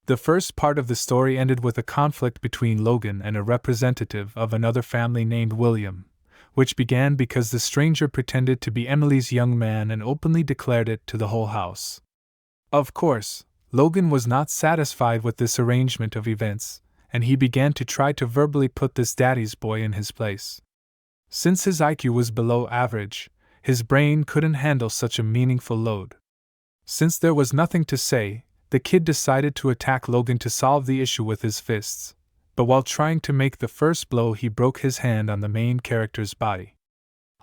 The first part of the story ended with a conflict between Logan and a representative of another family named William, which began because the stranger pretended to be Emily's young man and openly declared it to the whole house. Of course, Logan was not satisfied with this arrangement of events, and he began to try to verbally put this daddy's boy in his place. Since his IQ was below average, his brain couldn't handle such a meaningful load. Since there was nothing to say, the kid decided to attack Logan to solve the issue with his fists, but while trying to make the first blow, he broke his hand on the main character's body.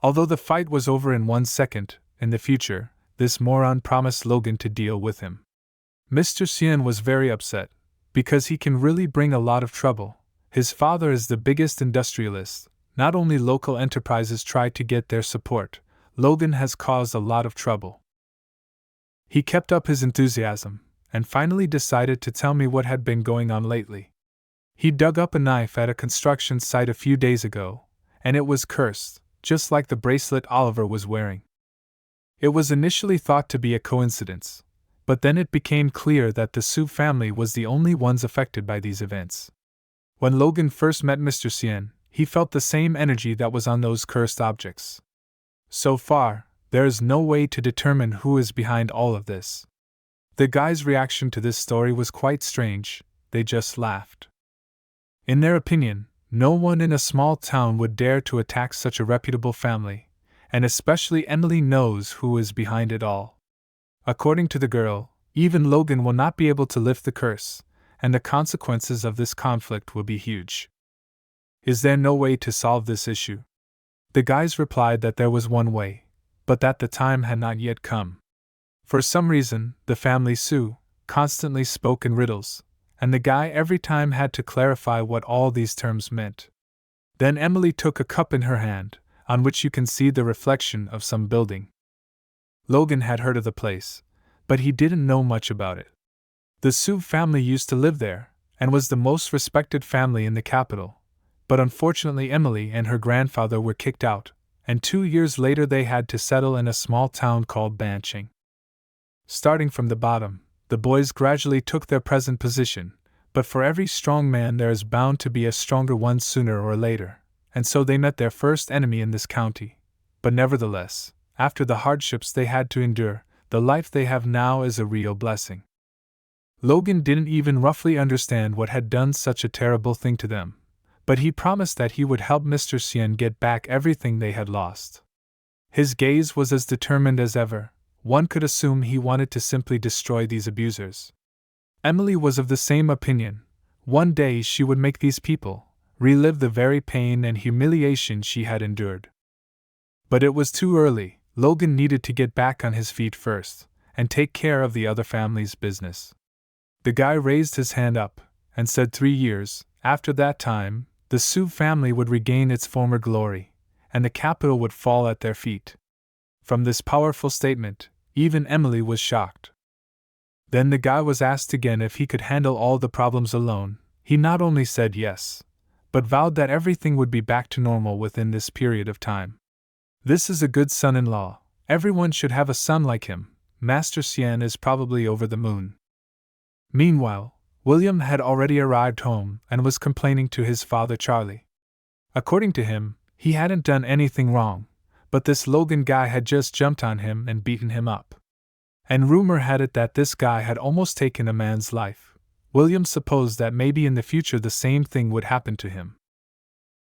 Although the fight was over in 1 second, in the future, this moron promised Logan to deal with him. Mr. Cien was very upset, because he can really bring a lot of trouble. His father is the biggest industrialist. Not only local enterprises try to get their support, Logan has caused a lot of trouble. He kept up his enthusiasm, and finally decided to tell me what had been going on lately. He dug up a knife at a construction site a few days ago, and it was cursed, just like the bracelet Oliver was wearing. It was initially thought to be a coincidence, but then it became clear that the Su family was the only ones affected by these events. When Logan first met Mr. Cien, he felt the same energy that was on those cursed objects. So far, there is no way to determine who is behind all of this. The guy's reaction to this story was quite strange. They just laughed. In their opinion, no one in a small town would dare to attack such a reputable family, and especially Emily knows who is behind it all. According to the girl, even Logan will not be able to lift the curse, and the consequences of this conflict will be huge. Is there no way to solve this issue? The guys replied that there was one way, but that the time had not yet come. For some reason, the family Su constantly spoke in riddles, and the guy every time had to clarify what all these terms meant. Then Emily took a cup in her hand, on which you can see the reflection of some building. Logan had heard of the place, but he didn't know much about it. The Su family used to live there, and was the most respected family in the capital, but unfortunately Emily and her grandfather were kicked out, and 2 years later they had to settle in a small town called Banqing. Starting from the bottom, the boys gradually took their present position, but for every strong man there is bound to be a stronger one sooner or later, and so they met their first enemy in this county. But nevertheless, after the hardships they had to endure, the life they have now is a real blessing. Logan didn't even roughly understand what had done such a terrible thing to them, but he promised that he would help Mr. Cien get back everything they had lost. His gaze was as determined as ever. One could assume he wanted to simply destroy these abusers. Emily was of the same opinion. One day she would make these people relive the very pain and humiliation she had endured. But it was too early. Logan needed to get back on his feet first, and take care of the other family's business. The guy raised his hand up, and said 3 years, after that time, the Su family would regain its former glory, and the capital would fall at their feet. From this powerful statement, even Emily was shocked. Then the guy was asked again if he could handle all the problems alone. He not only said yes, but vowed that everything would be back to normal within this period of time. This is a good son-in-law. Everyone should have a son like him. Master Cien is probably over the moon. Meanwhile, William had already arrived home and was complaining to his father Charlie. According to him, he hadn't done anything wrong, but this Logan guy had just jumped on him and beaten him up. And rumor had it that this guy had almost taken a man's life. William supposed that maybe in the future the same thing would happen to him.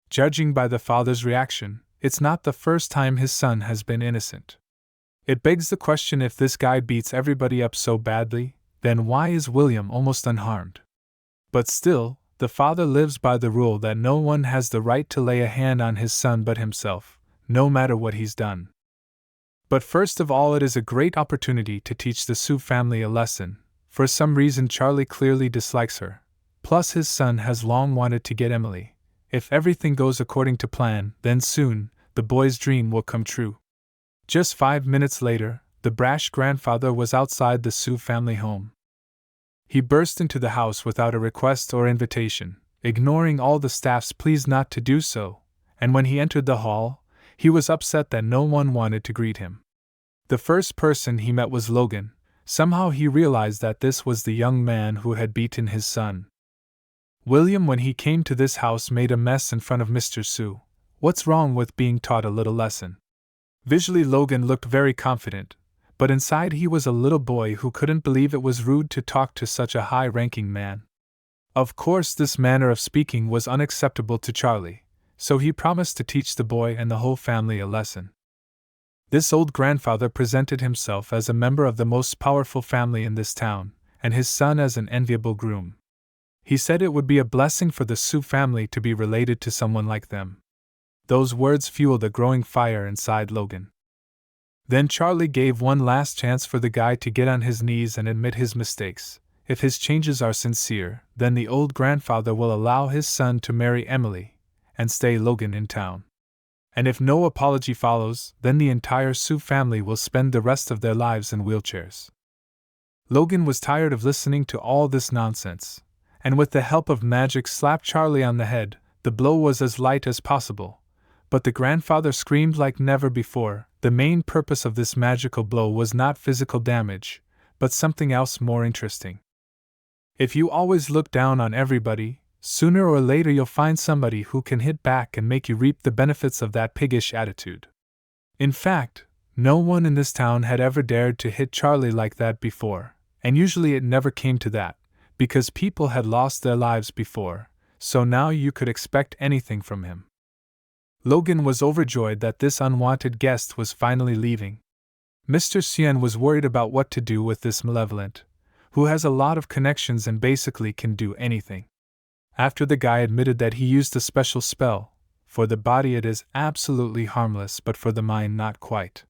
Judging by the father's reaction, it's not the first time his son has been innocent. It begs the question, if this guy beats everybody up so badly, then why is William almost unharmed? But still, the father lives by the rule that no one has the right to lay a hand on his son but himself, no matter what he's done. But first of all, it is a great opportunity to teach the Su family a lesson. For some reason Charlie clearly dislikes her. Plus his son has long wanted to get Emily. If everything goes according to plan, then soon, the boy's dream will come true. Just 5 minutes later, the brash grandfather was outside the Su family home. He burst into the house without a request or invitation, ignoring all the staff's pleas not to do so, and when he entered the hall, he was upset that no one wanted to greet him. The first person he met was Logan, Somehow he realized that this was the young man who had beaten his son. William, when he came to this house, made a mess in front of Mr. Su. What's wrong with being taught a little lesson? Visually, Logan looked very confident, but inside he was a little boy who couldn't believe it was rude to talk to such a high-ranking man. Of course, this manner of speaking was unacceptable to Charlie, so he promised to teach the boy and the whole family a lesson. This old grandfather presented himself as a member of the most powerful family in this town, and his son as an enviable groom. He said it would be a blessing for the Su family to be related to someone like them. Those words fueled a growing fire inside Logan. Then Charlie gave one last chance for the guy to get on his knees and admit his mistakes. If his changes are sincere, then the old grandfather will allow his son to marry Emily and stay Logan in town. And if no apology follows, then the entire Su family will spend the rest of their lives in wheelchairs. Logan was tired of listening to all this nonsense, and with the help of magic slapped Charlie on the head. The blow was as light as possible, but the grandfather screamed like never before. The main purpose of this magical blow was not physical damage, but something else more interesting. If you always look down on everybody, sooner or later you'll find somebody who can hit back and make you reap the benefits of that piggish attitude. In fact, no one in this town had ever dared to hit Charlie like that before, and usually it never came to that, because people had lost their lives before, so now you could expect anything from him. Logan was overjoyed that this unwanted guest was finally leaving. Mr. Sien was worried about what to do with this malevolent, who has a lot of connections and basically can do anything. After the guy admitted that he used a special spell, for the body it is absolutely harmless, but for the mind not quite.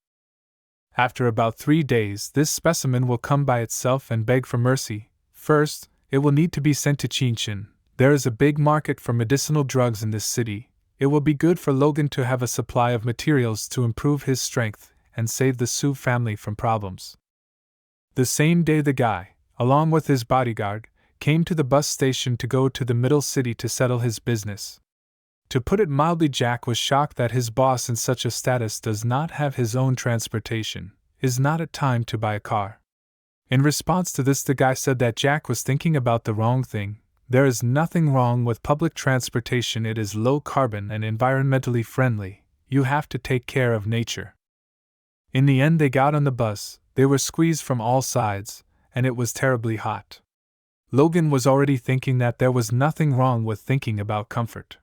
After about 3 days, this specimen will come by itself and beg for mercy. First, it will need to be sent to Qinshan. There is a big market for medicinal drugs in this city. It will be good for Logan to have a supply of materials to improve his strength and save the Su family from problems. The same day, the guy, along with his bodyguard, came to the bus station to go to the middle city to settle his business. To put it mildly, Jack was shocked that his boss in such a status does not have his own transportation. Is not it time to buy a car? In response to this, the guy said that Jack was thinking about the wrong thing. There is nothing wrong with public transportation. It is low carbon and environmentally friendly. You have to take care of nature. In the end, they got on the bus. They were squeezed from all sides, and it was terribly hot. Logan was already thinking that there was nothing wrong with thinking about comfort.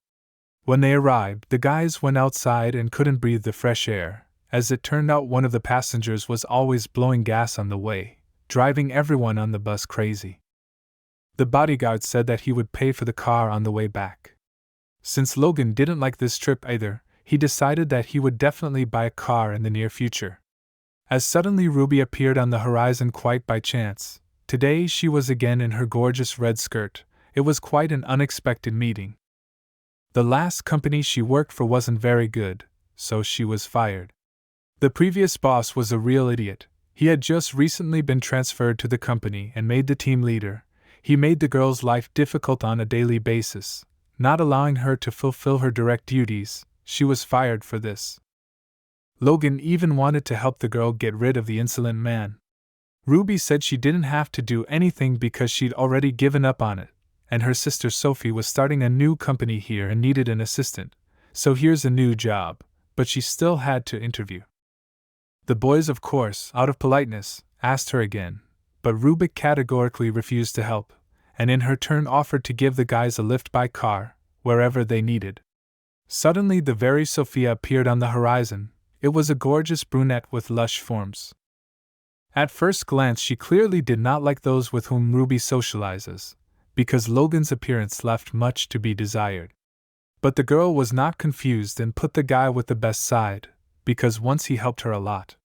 When they arrived, the guys went outside and couldn't breathe the fresh air. As it turned out, one of the passengers was always blowing gas on the way, driving everyone on the bus crazy. The bodyguard said that he would pay for the car on the way back. Since Logan didn't like this trip either, he decided that he would definitely buy a car in the near future. As suddenly Ruby appeared on the horizon quite by chance. Today she was again in her gorgeous red skirt. It was quite an unexpected meeting. The last company she worked for wasn't very good, so she was fired. The previous boss was a real idiot. He had just recently been transferred to the company and made the team leader. He made the girl's life difficult on a daily basis, not allowing her to fulfill her direct duties. She was fired for this. Logan even wanted to help the girl get rid of the insolent man. Ruby said she didn't have to do anything because she'd already given up on it, and her sister Sophie was starting a new company here and needed an assistant, so here's a new job, but she still had to interview. The boys, of course, out of politeness, asked her again, but Ruby categorically refused to help, and in her turn offered to give the guys a lift by car, wherever they needed. Suddenly the very Sophia appeared on the horizon. It was a gorgeous brunette with lush forms. At first glance she clearly did not like those with whom Ruby socializes, because Logan's appearance left much to be desired. But the girl was not confused and put the guy with the best side, because once he helped her a lot.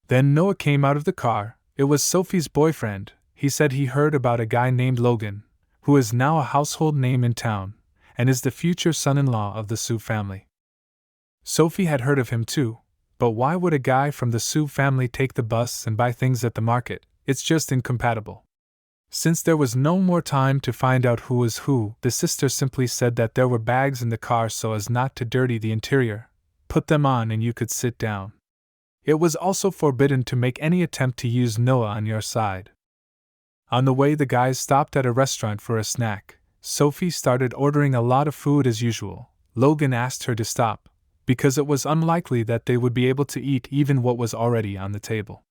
Then Noah came out of the car. It was Sophie's boyfriend. He said he heard about a guy named Logan, who is now a household name in town, and is the future son-in-law of the Su family. Sophie had heard of him too, but why would a guy from the Su family take the bus and buy things at the market? It's just incompatible. Since there was no more time to find out who was who, the sister simply said that there were bags in the car so as not to dirty the interior. Put them on and you could sit down. It was also forbidden to make any attempt to use Noah on your side. On the way, the guys stopped at a restaurant for a snack. Sophie started ordering a lot of food as usual. Logan asked her to stop, because it was unlikely that they would be able to eat even what was already on the table.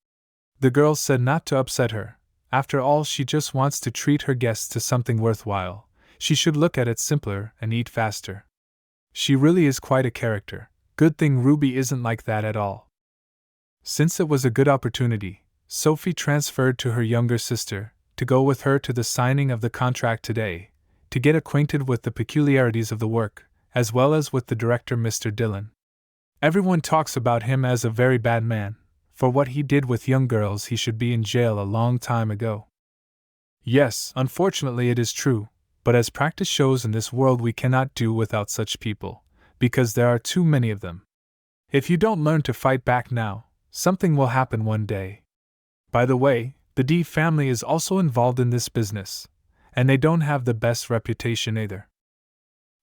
The girl said not to upset her. After all, she just wants to treat her guests to something worthwhile. She should look at it simpler and eat faster. She really is quite a character. Good thing Ruby isn't like that at all. Since it was a good opportunity, Sophie transferred to her younger sister to go with her to the signing of the contract today, to get acquainted with the peculiarities of the work, as well as with the director, Mr. Dillon. Everyone talks about him as a very bad man. For what he did with young girls, he should be in jail a long time ago. Yes, unfortunately it is true, but as practice shows in this world, we cannot do without such people, because there are too many of them. If you don't learn to fight back now, something will happen one day. By the way, the D family is also involved in this business, and they don't have the best reputation either.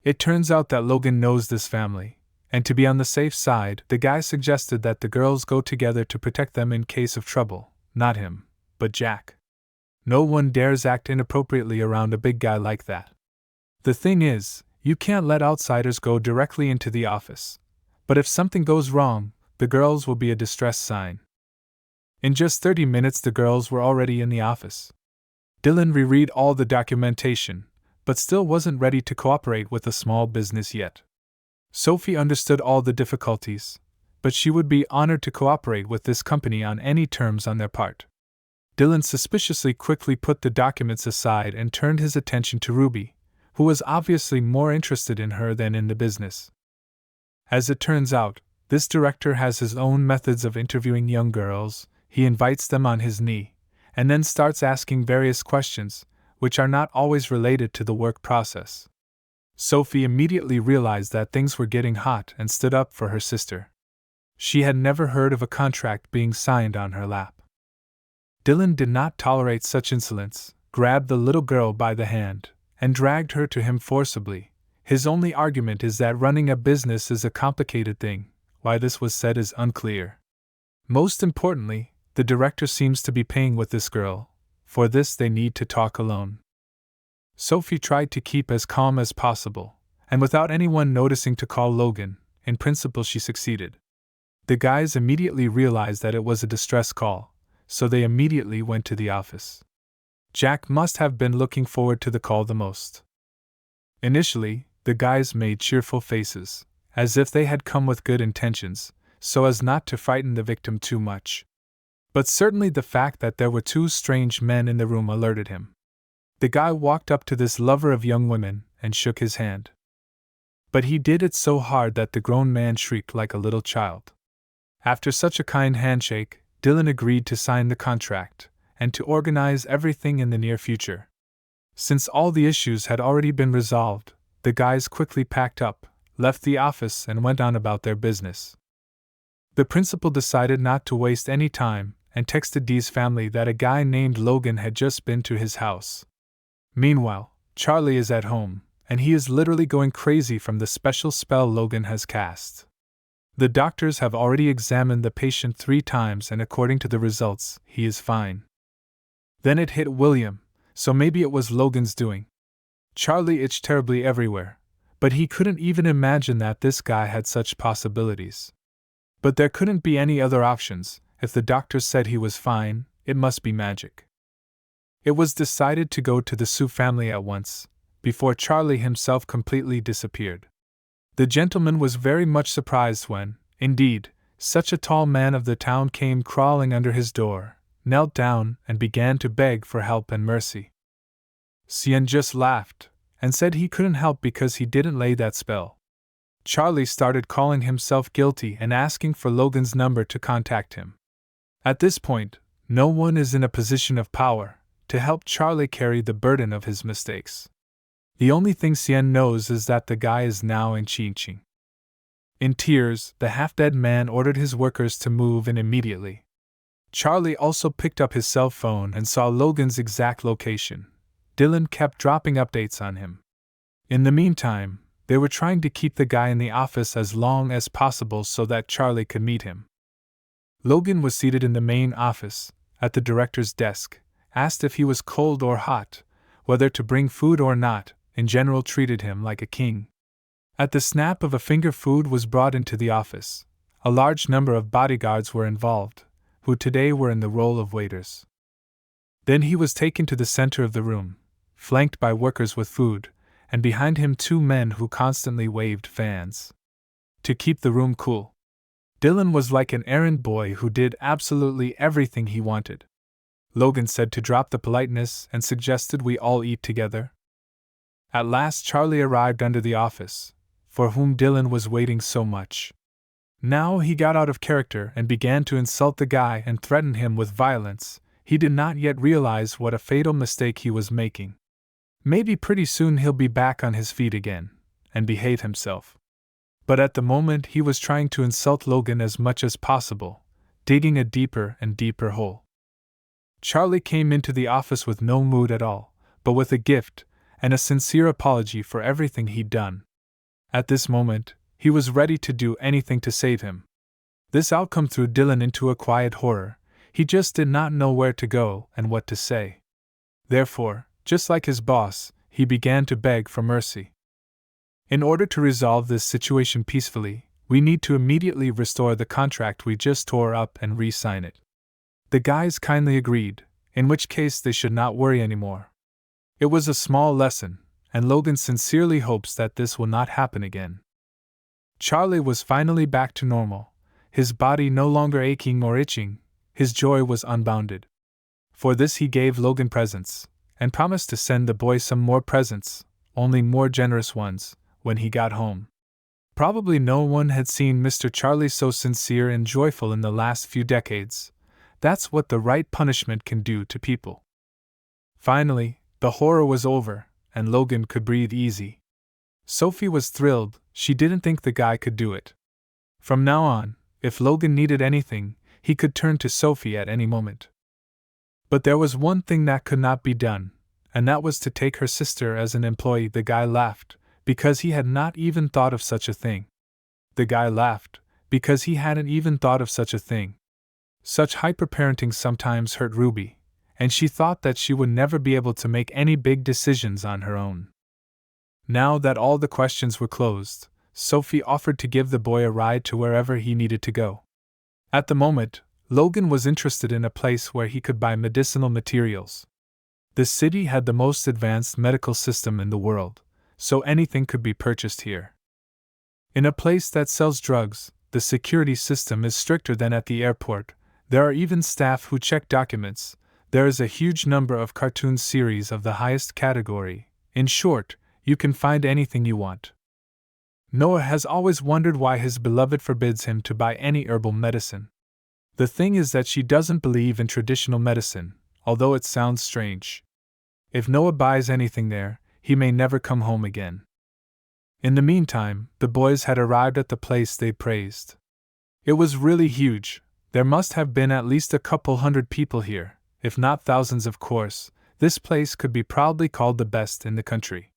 It turns out that Logan knows this family, and to be on the safe side, the guy suggested that the girls go together to protect them in case of trouble, not him, but Jack. No one dares act inappropriately around a big guy like that. The thing is, you can't let outsiders go directly into the office. But if something goes wrong, the girls will be a distress sign. In just 30 minutes, the girls were already in the office. Dylan reread all the documentation, but still wasn't ready to cooperate with a small business yet. Sophie understood all the difficulties, but she would be honored to cooperate with this company on any terms on their part. Dylan suspiciously quickly put the documents aside and turned his attention to Ruby, who was obviously more interested in her than in the business. As it turns out, this director has his own methods of interviewing young girls. He invites them on his knee, and then starts asking various questions, which are not always related to the work process. Sophie immediately realized that things were getting hot and stood up for her sister. She had never heard of a contract being signed on her lap. Dylan did not tolerate such insolence, grabbed the little girl by the hand, and dragged her to him forcibly. His only argument is that running a business is a complicated thing. Why this was said is unclear. Most importantly, the director seems to be paying with this girl. For this they need to talk alone. Sophie tried to keep as calm as possible, and without anyone noticing to call Logan. In principle she succeeded. The guys immediately realized that it was a distress call, so they immediately went to the office. Jack must have been looking forward to the call the most. Initially, the guys made cheerful faces, as if they had come with good intentions, so as not to frighten the victim too much. But certainly the fact that there were two strange men in the room alerted him. The guy walked up to this lover of young women and shook his hand. But he did it so hard that the grown man shrieked like a little child. After such a kind handshake, Dylan agreed to sign the contract and to organize everything in the near future. Since all the issues had already been resolved, the guys quickly packed up, left the office, and went on about their business. The principal decided not to waste any time and texted Dee's family that a guy named Logan had just been to his house. Meanwhile, Charlie is at home, and he is literally going crazy from the special spell Logan has cast. The doctors have already examined the patient 3 times, and according to the results, he is fine. Then it hit William, so maybe it was Logan's doing. Charlie itched terribly everywhere, but he couldn't even imagine that this guy had such possibilities. But there couldn't be any other options. If the doctors said he was fine, it must be magic. It was decided to go to the Sue family at once, before Charlie himself completely disappeared. The gentleman was very much surprised when, indeed, such a tall man of the town came crawling under his door, knelt down, and began to beg for help and mercy. Cian just laughed, and said he couldn't help because he didn't lay that spell. Charlie started calling himself guilty and asking for Logan's number to contact him. At this point, no one is in a position of power to help Charlie carry the burden of his mistakes. The only thing Cian knows is that the guy is now in Qingqing. In tears, the half-dead man ordered his workers to move in immediately. Charlie also picked up his cell phone and saw Logan's exact location. Dylan kept dropping updates on him. In the meantime, they were trying to keep the guy in the office as long as possible so that Charlie could meet him. Logan was seated in the main office, at the director's desk, asked if he was cold or hot, whether to bring food or not, in general treated him like a king. At the snap of a finger, food was brought into the office. A large number of bodyguards were involved, who today were in the role of waiters. Then he was taken to the center of the room, flanked by workers with food, and behind him 2 men who constantly waved fans to keep the room cool. Dylan was like an errand boy who did absolutely everything he wanted. Logan said to drop the politeness and suggested we all eat together. At last Charlie arrived under the office, for whom Dylan was waiting so much. Now he got out of character and began to insult the guy and threaten him with violence. He did not yet realize what a fatal mistake he was making. Maybe pretty soon he'll be back on his feet again, and behave himself. But at the moment he was trying to insult Logan as much as possible, digging a deeper and deeper hole. Charlie came into the office with no mood at all, but with a gift, and a sincere apology for everything he'd done. At this moment, he was ready to do anything to save him. This outcome threw Dylan into a quiet horror. He just did not know where to go and what to say. Therefore, just like his boss, he began to beg for mercy. In order to resolve this situation peacefully, we need to immediately restore the contract we just tore up and re-sign it. The guys kindly agreed, in which case they should not worry anymore. It was a small lesson, and Logan sincerely hopes that this will not happen again. Charlie was finally back to normal, his body no longer aching or itching. His joy was unbounded. For this he gave Logan presents, and promised to send the boy some more presents, only more generous ones, when he got home. Probably no one had seen Mr. Charlie so sincere and joyful in the last few decades. That's what the right punishment can do to people. Finally, the horror was over, and Logan could breathe easy. Sophie was thrilled. She didn't think the guy could do it. From now on, if Logan needed anything, he could turn to Sophie at any moment. But there was one thing that could not be done, and that was to take her sister as an employee. The guy laughed, because he had not even thought of such a thing. The guy laughed, because he hadn't even thought of such a thing. Such hyperparenting sometimes hurt Ruby, and she thought that she would never be able to make any big decisions on her own. Now that all the questions were closed, Sophie offered to give the boy a ride to wherever he needed to go. At the moment, Logan was interested in a place where he could buy medicinal materials. The city had the most advanced medical system in the world, so anything could be purchased here. In a place that sells drugs, the security system is stricter than at the airport. There are even staff who check documents. There is a huge number of cartoon series of the highest category. In short, you can find anything you want. Noah has always wondered why his beloved forbids him to buy any herbal medicine. The thing is that she doesn't believe in traditional medicine, although it sounds strange. If Noah buys anything there, he may never come home again. In the meantime, the boys had arrived at the place they praised. It was really huge. There must have been at least a couple hundred people here, if not thousands. Of course. This place could be proudly called the best in the country.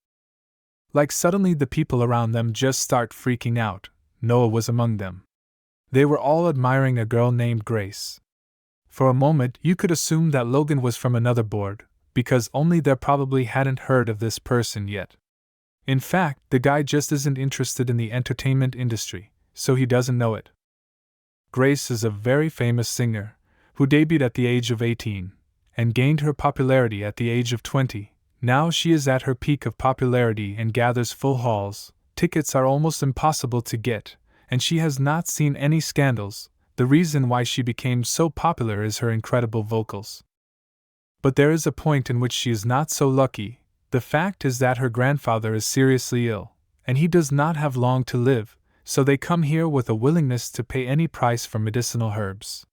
Like suddenly the people around them just start freaking out. Noah was among them. They were all admiring a girl named Grace. For a moment you could assume that Logan was from another board, because only they probably hadn't heard of this person yet. In fact, the guy just isn't interested in the entertainment industry, so he doesn't know it. Grace is a very famous singer, who debuted at the age of 18, and gained her popularity at the age of 20. Now she is at her peak of popularity and gathers full halls. Tickets are almost impossible to get, and she has not seen any scandals. The reason why she became so popular is her incredible vocals. But there is a point in which she is not so lucky. The fact is that her grandfather is seriously ill, and he does not have long to live, so they come here with a willingness to pay any price for medicinal herbs.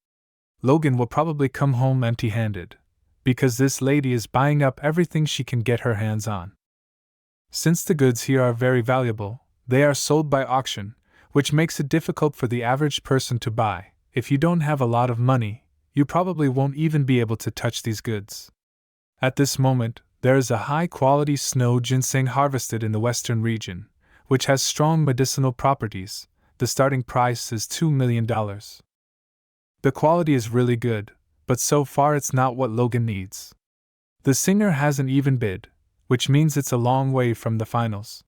Logan will probably come home empty-handed, because this lady is buying up everything she can get her hands on. Since the goods here are very valuable, they are sold by auction, which makes it difficult for the average person to buy. If you don't have a lot of money, you probably won't even be able to touch these goods. At this moment, there is a high-quality snow ginseng harvested in the western region, which has strong medicinal properties. The starting price is $2 million. The quality is really good, but so far it's not what Logan needs. The singer hasn't even bid, which means it's a long way from the finals.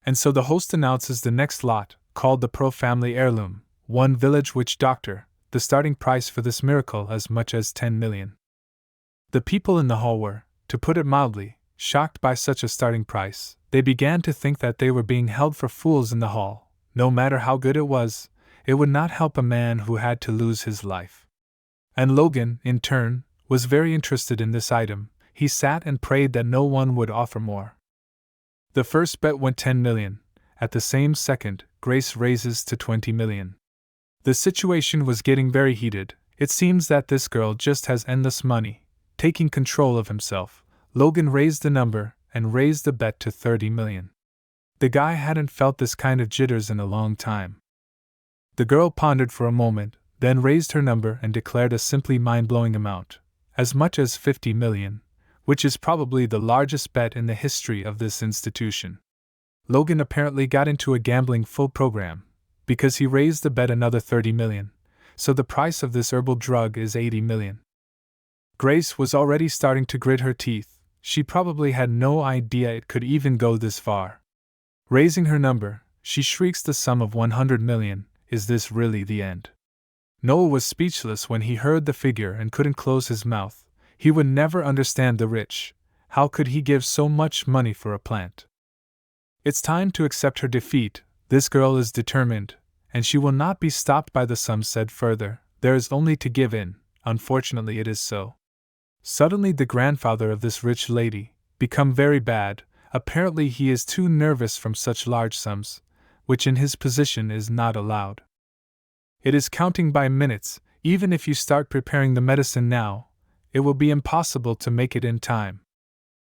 And so the host announces the next lot, called the Pro Family Heirloom, one village witch doctor, the starting price for this miracle as much as 10 million. The people in the hall were, to put it mildly, shocked by such a starting price. They began to think that they were being held for fools in the hall. No matter how good it was, it would not help a man who had to lose his life. And Logan, in turn, was very interested in this item. He sat and prayed that no one would offer more. The first bet went 10 million. At the same second, Grace raises to 20 million. The situation was getting very heated. It seems that this girl just has endless money. Taking control of himself, Logan raised the number and raised the bet to 30 million. The guy hadn't felt this kind of jitters in a long time. The girl pondered for a moment, then raised her number and declared a simply mind-blowing amount, as much as 50 million, which is probably the largest bet in the history of this institution. Logan apparently got into a gambling full program, because he raised the bet another 30 million, so the price of this herbal drug is 80 million. Grace was already starting to grit her teeth. She probably had no idea it could even go this far. Raising her number, she shrieks the sum of 100 million. Is this really the end? Noah was speechless when he heard the figure and couldn't close his mouth. He would never understand the rich. How could he give so much money for a plant? It's time to accept her defeat. This girl is determined, and she will not be stopped by the sum said further. There is only to give in. Unfortunately, it is so. Suddenly the grandfather of this rich lady become very bad. Apparently he is too nervous from such large sums, which in his position is not allowed. It is counting by minutes. Even if you start preparing the medicine now, it will be impossible to make it in time.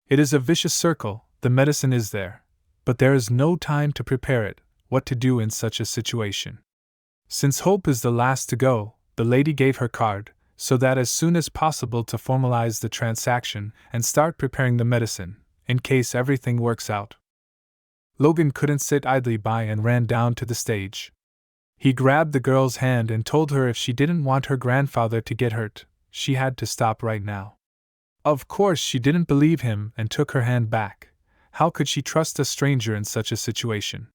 It is a vicious circle. The medicine is there, but there is no time to prepare it. What to do in such a situation? Since hope is the last to go, the lady gave her card, so that as soon as possible to formalize the transaction and start preparing the medicine, in case everything works out. Logan couldn't sit idly by and ran down to the stage. He grabbed the girl's hand and told her if she didn't want her grandfather to get hurt, she had to stop right now. Of course she didn't believe him and took her hand back. How could she trust a stranger in such a situation?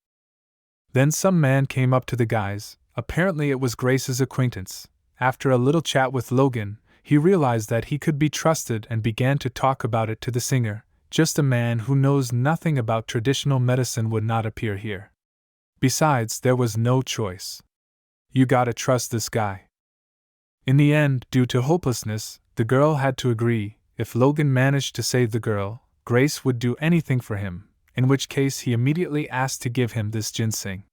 Then some man came up to the guys. Apparently it was Grace's acquaintance. After a little chat with Logan, he realized that he could be trusted and began to talk about it to the singer. Just a man who knows nothing about traditional medicine would not appear here. Besides, there was no choice. You gotta trust this guy. In the end, due to hopelessness, the girl had to agree. If Logan managed to save the girl, Grace would do anything for him, in which case he immediately asked to give him this ginseng.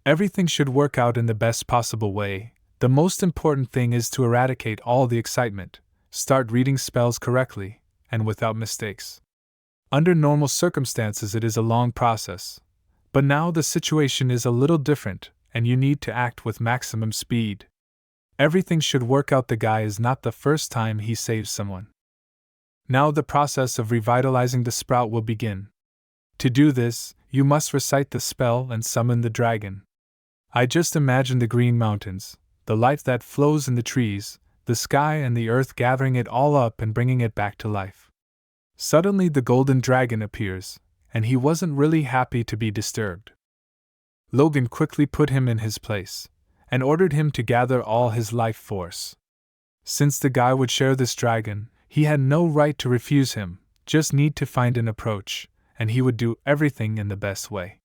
Everything should work out in the best possible way. The most important thing is to eradicate all the excitement, start reading spells correctly, and without mistakes. Under normal circumstances it is a long process. But now the situation is a little different, and you need to act with maximum speed. Everything should work out. The guy is not the first time he saves someone. Now the process of revitalizing the sprout will begin. To do this, you must recite the spell and summon the dragon. I just imagine the green mountains, the life that flows in the trees, the sky and the earth gathering it all up and bringing it back to life. Suddenly the golden dragon appears, and he wasn't really happy to be disturbed. Logan quickly put him in his place, and ordered him to gather all his life force. Since the guy would share this dragon, he had no right to refuse him, just need to find an approach, and he would do everything in the best way.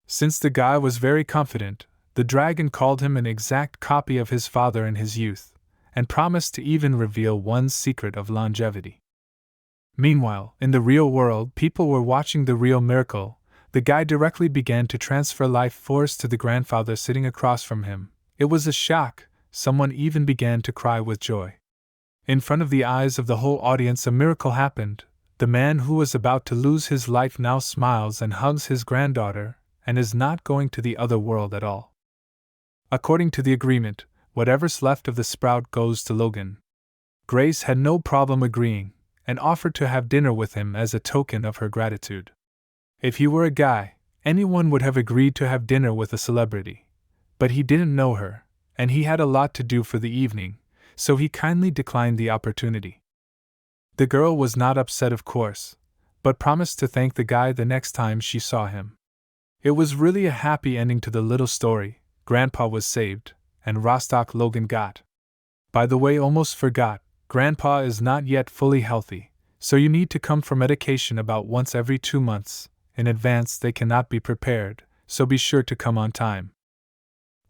Since the guy was very confident, the dragon called him an exact copy of his father in his youth, and promised to even reveal one secret of longevity. Meanwhile, in the real world, people were watching the real miracle. The guy directly began to transfer life force to the grandfather sitting across from him. It was a shock. Someone even began to cry with joy. In front of the eyes of the whole audience, a miracle happened. The man who was about to lose his life now smiles and hugs his granddaughter, and is not going to the other world at all. According to the agreement, whatever's left of the sprout goes to Logan. Grace had no problem agreeing, and offered to have dinner with him as a token of her gratitude. If he were a guy, anyone would have agreed to have dinner with a celebrity. But he didn't know her, and he had a lot to do for the evening, so he kindly declined the opportunity. The girl was not upset, of course, but promised to thank the guy the next time she saw him. It was really a happy ending to the little story. Grandpa was saved, and Rostock Logan got. By the way, almost forgot, Grandpa is not yet fully healthy, so you need to come for medication about once every 2 months. In advance they cannot be prepared, so be sure to come on time.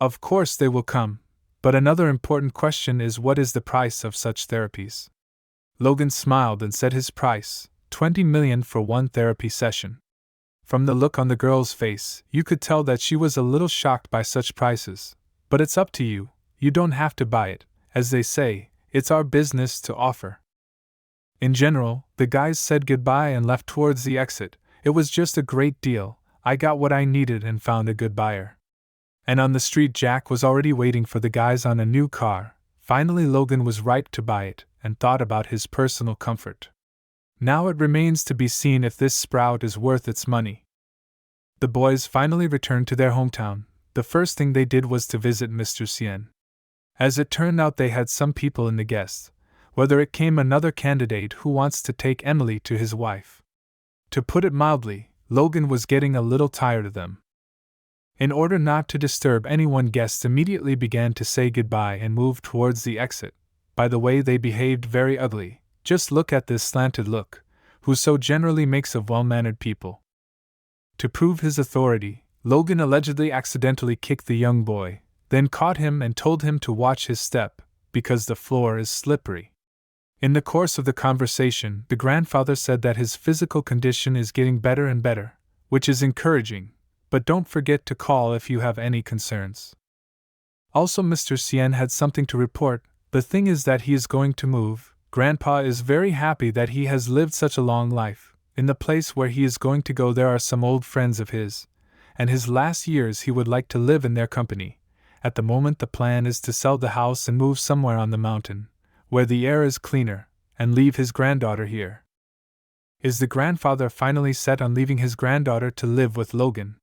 Of course they will come, but another important question is, what is the price of such therapies? Logan smiled and said his price, 20 million for one therapy session. From the look on the girl's face, you could tell that she was a little shocked by such prices, but it's up to you, you don't have to buy it. As they say, it's our business to offer. In general, the guys said goodbye and left towards the exit. It was just a great deal. I got what I needed and found a good buyer. And on the street, Jack was already waiting for the guys on a new car. Finally, Logan was ripe to buy it and thought about his personal comfort. Now it remains to be seen if this sprout is worth its money. The boys finally returned to their hometown. The first thing they did was to visit Mr. Cien. As it turned out, they had some people in the guests, whether it came another candidate who wants to take Emily to his wife. To put it mildly, Logan was getting a little tired of them. In order not to disturb anyone, guests immediately began to say goodbye and move towards the exit. By the way, they behaved very ugly. Just look at this slanted look, who so generally makes of well-mannered people. To prove his authority, Logan allegedly accidentally kicked the young boy, then caught him and told him to watch his step, because the floor is slippery. In the course of the conversation, the grandfather said that his physical condition is getting better and better, which is encouraging, but don't forget to call if you have any concerns. Also, Mr. Cien had something to report. The thing is that he is going to move. Grandpa is very happy that he has lived such a long life. In the place where he is going to go, there are some old friends of his, and his last years he would like to live in their company. At the moment, the plan is to sell the house and move somewhere on the mountain, where the air is cleaner, and leave his granddaughter here. Is the grandfather finally set on leaving his granddaughter to live with Logan?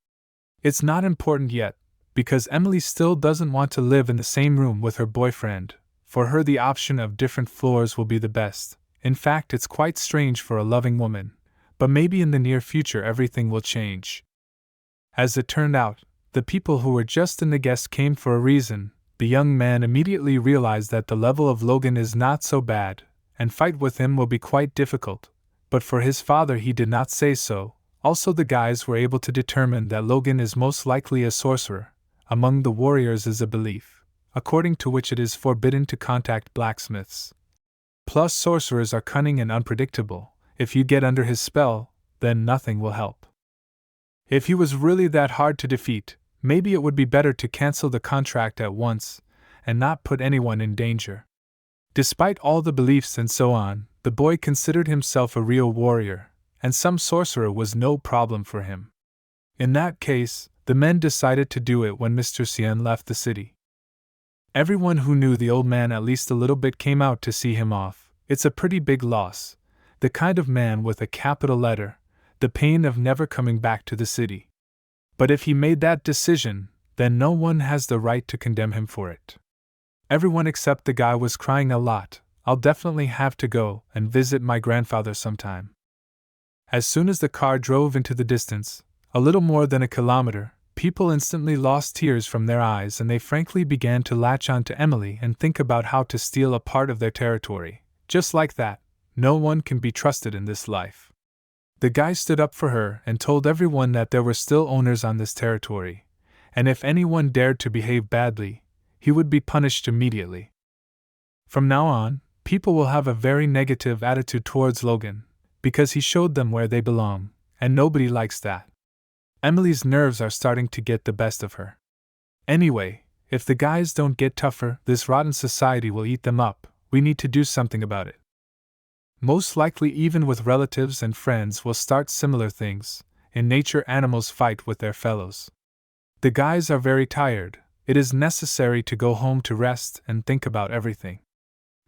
It's not important yet, because Emily still doesn't want to live in the same room with her boyfriend. For her, the option of different floors will be the best. In fact, it's quite strange for a loving woman, but maybe in the near future everything will change. As it turned out, the people who were just in the guest came for a reason. The young man immediately realized that the level of Logan is not so bad, and fight with him will be quite difficult, but for his father he did not say so. Also, the guys were able to determine that Logan is most likely a sorcerer. Among the warriors is a belief, according to which it is forbidden to contact blacksmiths. Plus, sorcerers are cunning and unpredictable. If you get under his spell, then nothing will help. If he was really that hard to defeat, maybe it would be better to cancel the contract at once, and not put anyone in danger. Despite all the beliefs and so on, the boy considered himself a real warrior, and some sorcerer was no problem for him. In that case, the men decided to do it when Mr. Cien left the city. Everyone who knew the old man at least a little bit came out to see him off. It's a pretty big loss. The kind of man with a capital letter, the pain of never coming back to the city. But if he made that decision, then no one has the right to condemn him for it. Everyone except the guy was crying a lot. I'll definitely have to go and visit my grandfather sometime. As soon as the car drove into the distance, a little more than a kilometer, people instantly lost tears from their eyes, and they frankly began to latch on to Emily and think about how to steal a part of their territory. Just like that, no one can be trusted in this life. The guy stood up for her and told everyone that there were still owners on this territory, and if anyone dared to behave badly, he would be punished immediately. From now on, people will have a very negative attitude towards Logan, because he showed them where they belong, and nobody likes that. Emily's nerves are starting to get the best of her. Anyway, if the guys don't get tougher, this rotten society will eat them up. We need to do something about it. Most likely, even with relatives and friends, will start similar things. In nature, animals fight with their fellows. The guys are very tired. It is necessary to go home to rest and think about everything.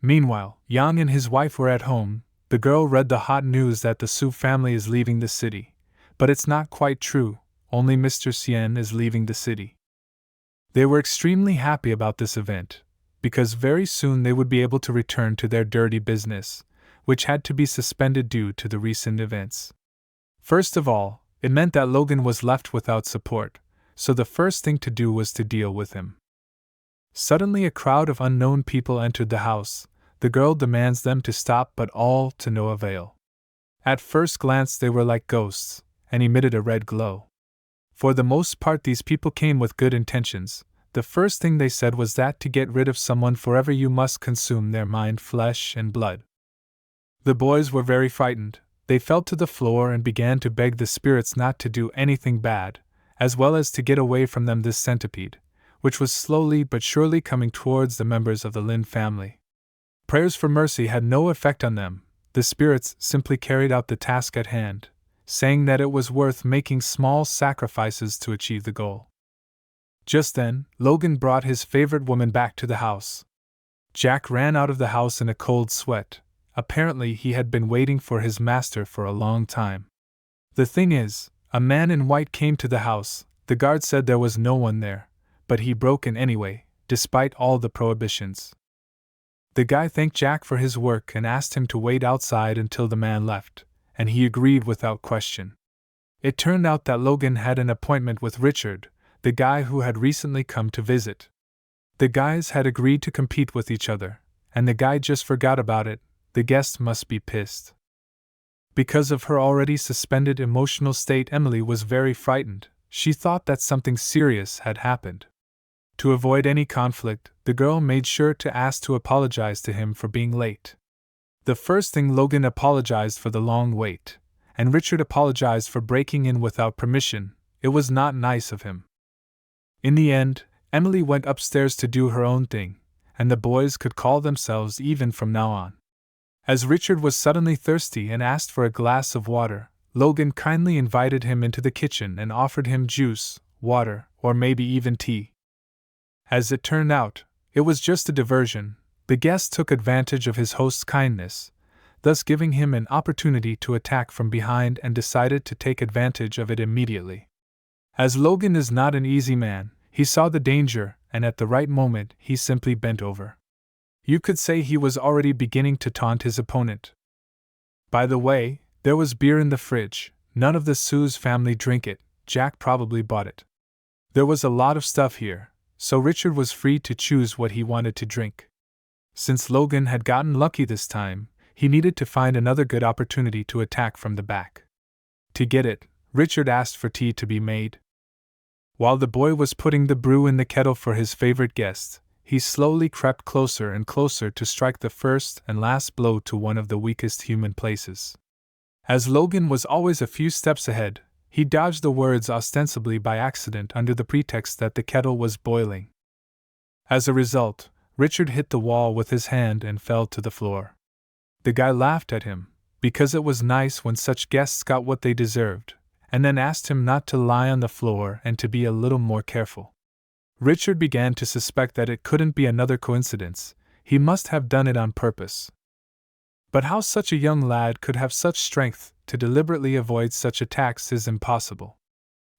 Meanwhile, Yang and his wife were at home. The girl read the hot news that the Su family is leaving the city. But it's not quite true, only Mr. Cien is leaving the city. They were extremely happy about this event, because very soon they would be able to return to their dirty business, which had to be suspended due to the recent events. First of all, it meant that Logan was left without support, so the first thing to do was to deal with him. Suddenly, a crowd of unknown people entered the house. The girl demands them to stop, but all to no avail. At first glance, they were like ghosts, and emitted a red glow. For the most part, these people came with good intentions. The first thing they said was that to get rid of someone forever, you must consume their mind, flesh, and blood. The boys were very frightened. They fell to the floor and began to beg the spirits not to do anything bad, as well as to get away from them this centipede, which was slowly but surely coming towards the members of the Lin family. Prayers for mercy had no effect on them. The spirits simply carried out the task at hand, saying that it was worth making small sacrifices to achieve the goal. Just then, Logan brought his favorite woman back to the house. Jack ran out of the house in a cold sweat. Apparently, he had been waiting for his master for a long time. The thing is, a man in white came to the house. The guard said there was no one there, but he broke in anyway, despite all the prohibitions. The guy thanked Jack for his work and asked him to wait outside until the man left, and he agreed without question. It turned out that Logan had an appointment with Richard, the guy who had recently come to visit. The guys had agreed to compete with each other, and the guy just forgot about it. The guest must be pissed. Because of her already suspended emotional state, Emily was very frightened. She thought that something serious had happened. To avoid any conflict, the girl made sure to ask to apologize to him for being late. The first thing, Logan apologized for the long wait, and Richard apologized for breaking in without permission. It was not nice of him. In the end, Emily went upstairs to do her own thing, and the boys could call themselves even from now on. As Richard was suddenly thirsty and asked for a glass of water, Logan kindly invited him into the kitchen and offered him juice, water, or maybe even tea. As it turned out, it was just a diversion. The guest took advantage of his host's kindness, thus giving him an opportunity to attack from behind, and decided to take advantage of it immediately. As Logan is not an easy man, he saw the danger, and at the right moment he simply bent over. You could say he was already beginning to taunt his opponent. By the way, there was beer in the fridge. None of the Sue's family drink it. Jack probably bought it. There was a lot of stuff here, so Richard was free to choose what he wanted to drink. Since Logan had gotten lucky this time, he needed to find another good opportunity to attack from the back. To get it, Richard asked for tea to be made. While the boy was putting the brew in the kettle for his favorite guest, he slowly crept closer and closer to strike the first and last blow to one of the weakest human places. As Logan was always a few steps ahead, he dodged the words ostensibly by accident under the pretext that the kettle was boiling. As a result, Richard hit the wall with his hand and fell to the floor. The guy laughed at him, because it was nice when such guests got what they deserved, and then asked him not to lie on the floor and to be a little more careful. Richard began to suspect that it couldn't be another coincidence. He must have done it on purpose. But how such a young lad could have such strength to deliberately avoid such attacks is impossible.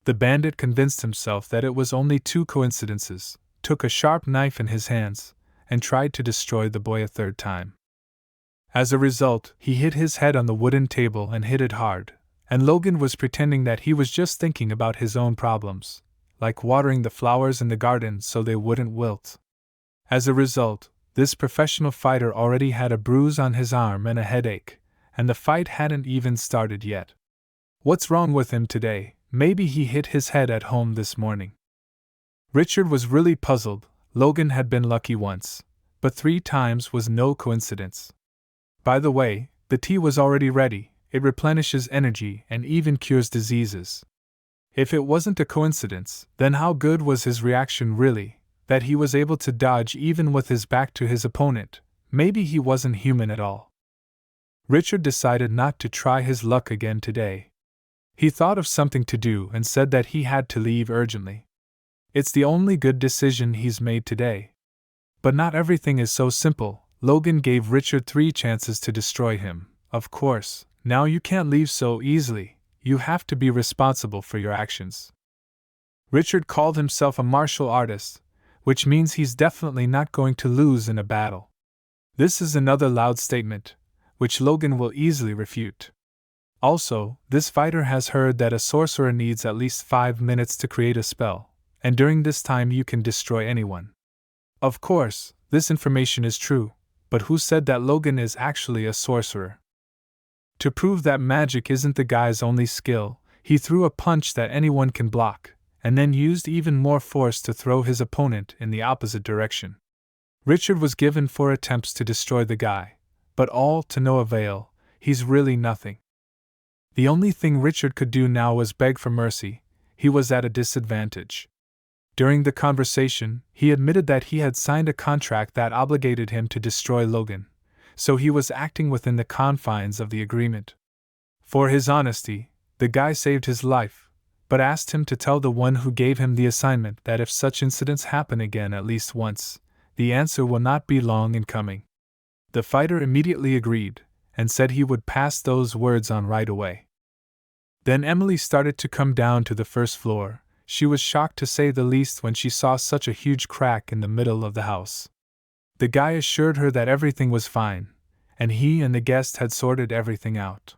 The bandit convinced himself that it was only two coincidences, took a sharp knife in his hands, and tried to destroy the boy a third time. As a result, he hit his head on the wooden table and hit it hard, and Logan was pretending that he was just thinking about his own problems, like watering the flowers in the garden so they wouldn't wilt. As a result, this professional fighter already had a bruise on his arm and a headache, and the fight hadn't even started yet. What's wrong with him today? Maybe he hit his head at home this morning. Richard was really puzzled. Logan had been lucky once, but 3 times was no coincidence. By the way, the tea was already ready. It replenishes energy and even cures diseases. If it wasn't a coincidence, then how good was his reaction really, that he was able to dodge even with his back to his opponent? Maybe he wasn't human at all. Richard decided not to try his luck again today. He thought of something to do and said that he had to leave urgently. It's the only good decision he's made today. But not everything is so simple. Logan gave Richard 3 chances to destroy him. Of course, now you can't leave so easily. You have to be responsible for your actions. Richard called himself a martial artist, which means he's definitely not going to lose in a battle. This is another loud statement, which Logan will easily refute. Also, this fighter has heard that a sorcerer needs at least 5 minutes to create a spell, and during this time you can destroy anyone. Of course, this information is true, but who said that Logan is actually a sorcerer? To prove that magic isn't the guy's only skill, he threw a punch that anyone can block, and then used even more force to throw his opponent in the opposite direction. Richard was given 4 attempts to destroy the guy, but all to no avail. He's really nothing. The only thing Richard could do now was beg for mercy. He was at a disadvantage. During the conversation, he admitted that he had signed a contract that obligated him to destroy Logan, so he was acting within the confines of the agreement. For his honesty, the guy saved his life, but asked him to tell the one who gave him the assignment that if such incidents happen again at least once, the answer will not be long in coming. The fighter immediately agreed, and said he would pass those words on right away. Then Emily started to come down to the first floor. She was shocked to say the least when she saw such a huge crack in the middle of the house. The guy assured her that everything was fine, and he and the guest had sorted everything out.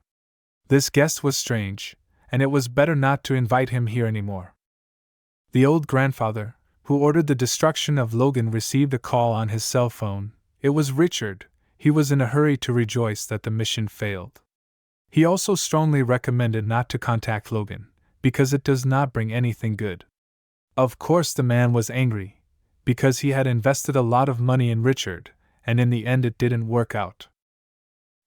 This guest was strange, and it was better not to invite him here anymore. The old grandfather, who ordered the destruction of Logan, received a call on his cell phone. It was Richard. He was in a hurry to rejoice that the mission failed. He also strongly recommended not to contact Logan, because it does not bring anything good. Of course the man was angry, because he had invested a lot of money in Richard, and in the end it didn't work out.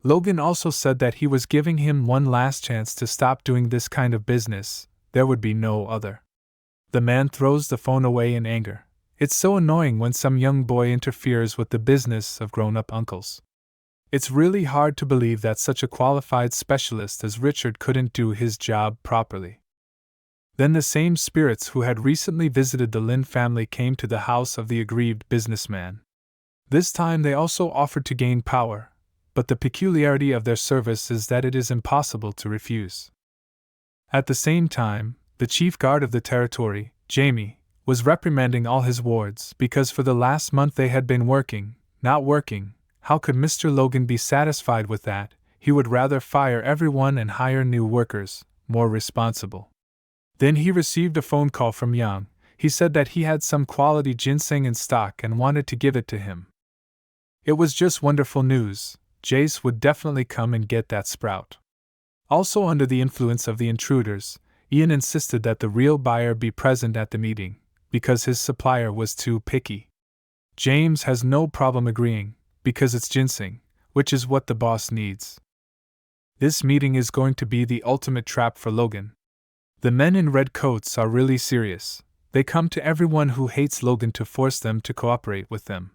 Logan also said that he was giving him one last chance to stop doing this kind of business. There would be no other. The man throws the phone away in anger. It's so annoying when some young boy interferes with the business of grown-up uncles. It's really hard to believe that such a qualified specialist as Richard couldn't do his job properly. Then the same spirits who had recently visited the Lin family came to the house of the aggrieved businessman. This time they also offered to gain power, but the peculiarity of their service is that it is impossible to refuse. At the same time, the chief guard of the territory, Jamie, was reprimanding all his wards because for the last month they had been working, not working. How could Mr. Logan be satisfied with that? He would rather fire everyone and hire new workers, more responsible. Then he received a phone call from Yang. He said that he had some quality ginseng in stock and wanted to give it to him. It was just wonderful news. Jace would definitely come and get that sprout. Also under the influence of the intruders, Ian insisted that the real buyer be present at the meeting, because his supplier was too picky. James has no problem agreeing, because it's ginseng, which is what the boss needs. This meeting is going to be the ultimate trap for Logan. The men in red coats are really serious. They come to everyone who hates Logan to force them to cooperate with them.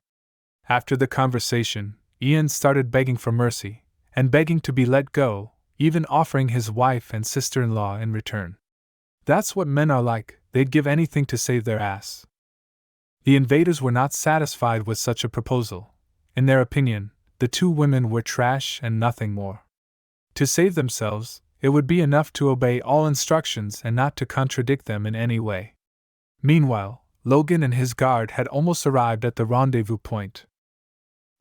After the conversation, Ian started begging for mercy, and begging to be let go, even offering his wife and sister-in-law in return. That's what men are like, they'd give anything to save their ass. The invaders were not satisfied with such a proposal. In their opinion, the 2 women were trash and nothing more. To save themselves, it would be enough to obey all instructions and not to contradict them in any way. Meanwhile, Logan and his guard had almost arrived at the rendezvous point.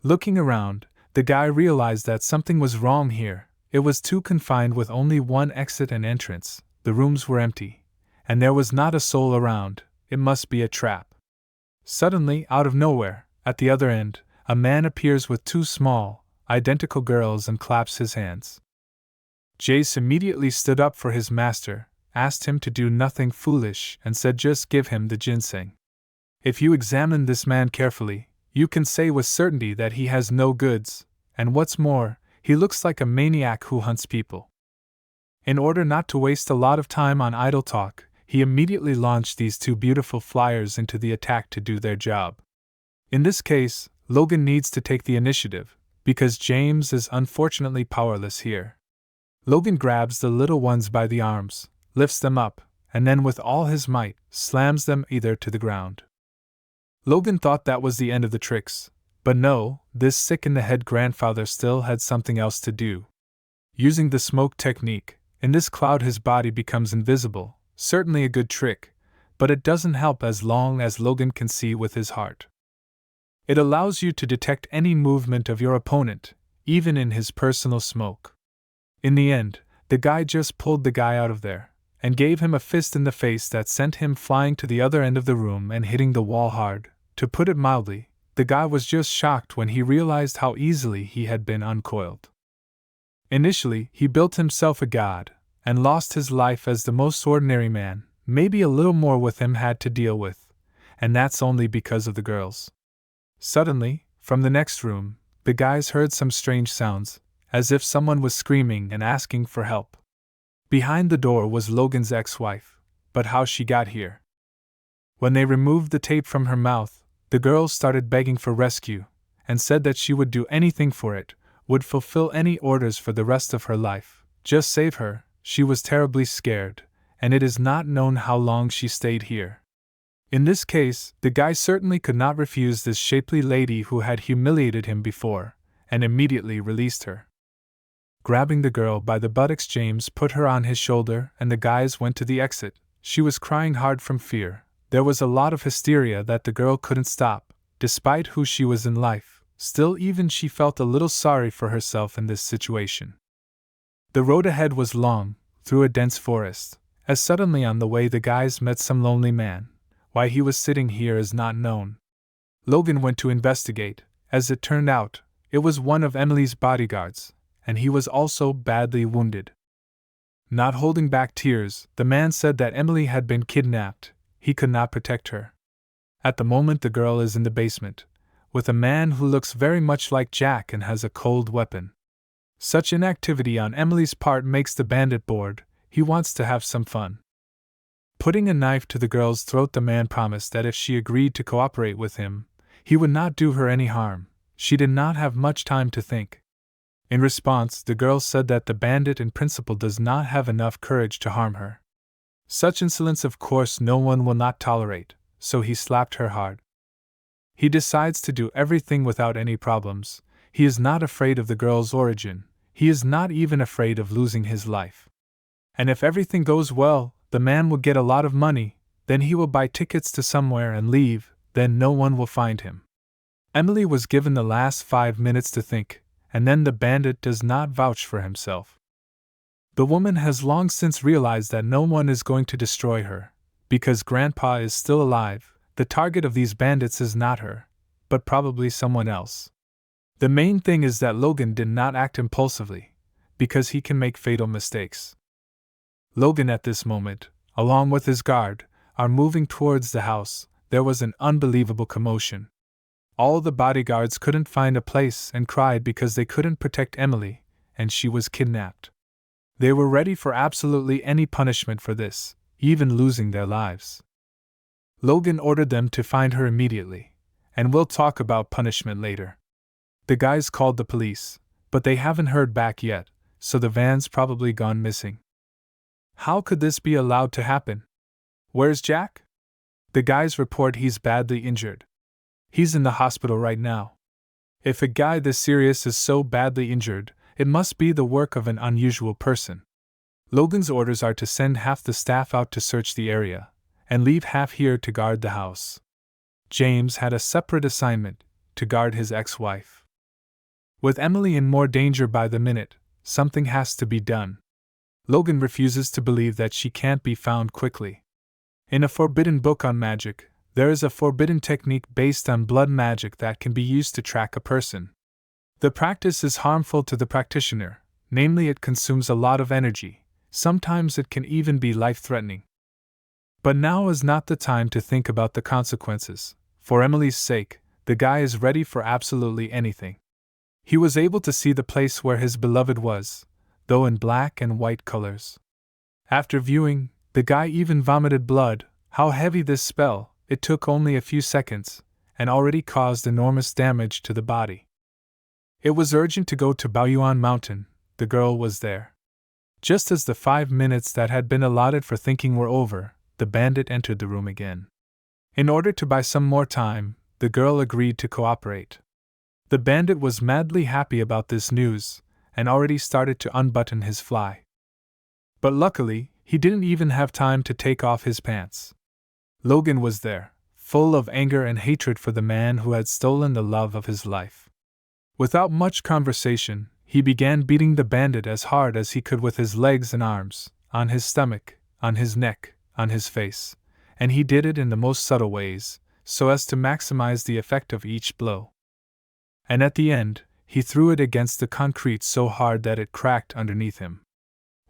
Looking around, the guy realized that something was wrong here. It was too confined with only one exit and entrance. The rooms were empty, and there was not a soul around. It must be a trap. Suddenly, out of nowhere, at the other end, a man appears with 2 small, identical girls and claps his hands. Jace immediately stood up for his master, asked him to do nothing foolish, and said just give him the ginseng. If you examine this man carefully, you can say with certainty that he has no goods, and what's more, he looks like a maniac who hunts people. In order not to waste a lot of time on idle talk, he immediately launched these 2 beautiful flyers into the attack to do their job. In this case, Logan needs to take the initiative, because James is unfortunately powerless here. Logan grabs the little ones by the arms, lifts them up, and then with all his might, slams them either to the ground. Logan thought that was the end of the tricks, but no, this sick-in-the-head grandfather still had something else to do. Using the smoke technique, in this cloud his body becomes invisible, certainly a good trick, but it doesn't help as long as Logan can see with his heart. It allows you to detect any movement of your opponent, even in his personal smoke. In the end, the guy just pulled the guy out of there, and gave him a fist in the face that sent him flying to the other end of the room and hitting the wall hard. To put it mildly, the guy was just shocked when he realized how easily he had been uncoiled. Initially, he built himself a god, and lost his life as the most ordinary man. Maybe a little more with him had to deal with, and that's only because of the girls. Suddenly, from the next room, the guys heard some strange sounds, as if someone was screaming and asking for help. Behind the door was Logan's ex-wife, but how she got here. When they removed the tape from her mouth, the girl started begging for rescue, and said that she would do anything for it, would fulfill any orders for the rest of her life. Just save her. She was terribly scared, and it is not known how long she stayed here. In this case, the guy certainly could not refuse this shapely lady who had humiliated him before, and immediately released her. Grabbing the girl by the buttocks, James put her on his shoulder and the guys went to the exit. She was crying hard from fear. There was a lot of hysteria that the girl couldn't stop, despite who she was in life. Still, even she felt a little sorry for herself in this situation. The road ahead was long, through a dense forest. As suddenly on the way the guys met some lonely man. Why he was sitting here is not known. Logan went to investigate. As it turned out, it was one of Emily's bodyguards, and he was also badly wounded. Not holding back tears, the man said that Emily had been kidnapped. He could not protect her. At the moment the girl is in the basement, with a man who looks very much like Jack and has a cold weapon. Such inactivity on Emily's part makes the bandit bored. He wants to have some fun. Putting a knife to the girl's throat, the man promised that if she agreed to cooperate with him, he would not do her any harm. She did not have much time to think. In response, the girl said that the bandit in principle does not have enough courage to harm her. Such insolence of course no one will not tolerate, so he slapped her hard. He decides to do everything without any problems. He is not afraid of the girl's origin. He is not even afraid of losing his life. And if everything goes well, the man will get a lot of money, then he will buy tickets to somewhere and leave, then no one will find him. Emily was given the last 5 minutes to think, and then the bandit does not vouch for himself. The woman has long since realized that no one is going to destroy her, because Grandpa is still alive. The target of these bandits is not her, but probably someone else. The main thing is that Logan did not act impulsively, because he can make fatal mistakes. Logan at this moment, along with his guard, are moving towards the house. There was an unbelievable commotion. All the bodyguards couldn't find a place and cried because they couldn't protect Emily, and she was kidnapped. They were ready for absolutely any punishment for this, even losing their lives. Logan ordered them to find her immediately, and we'll talk about punishment later. The guys called the police, but they haven't heard back yet, so the van's probably gone missing. How could this be allowed to happen? Where's Jack? The guys report he's badly injured. He's in the hospital right now. If a guy this serious is so badly injured, it must be the work of an unusual person. Logan's orders are to send half the staff out to search the area, and leave half here to guard the house. James had a separate assignment, to guard his ex-wife. With Emily in more danger by the minute, something has to be done. Logan refuses to believe that she can't be found quickly. In a forbidden book on magic, there is a forbidden technique based on blood magic that can be used to track a person. The practice is harmful to the practitioner, namely it consumes a lot of energy. Sometimes it can even be life-threatening. But now is not the time to think about the consequences. For Emily's sake, the guy is ready for absolutely anything. He was able to see the place where his beloved was, though in black and white colors. After viewing, the guy even vomited blood. How heavy this spell! It took only a few seconds, and already caused enormous damage to the body. It was urgent to go to Baoyuan Mountain. The girl was there. Just as the 5 minutes that had been allotted for thinking were over, the bandit entered the room again. In order to buy some more time, the girl agreed to cooperate. The bandit was madly happy about this news, and already started to unbutton his fly. But luckily, he didn't even have time to take off his pants. Logan was there, full of anger and hatred for the man who had stolen the love of his life. Without much conversation, he began beating the bandit as hard as he could with his legs and arms, on his stomach, on his neck, on his face, and he did it in the most subtle ways, so as to maximize the effect of each blow. And at the end, he threw it against the concrete so hard that it cracked underneath him.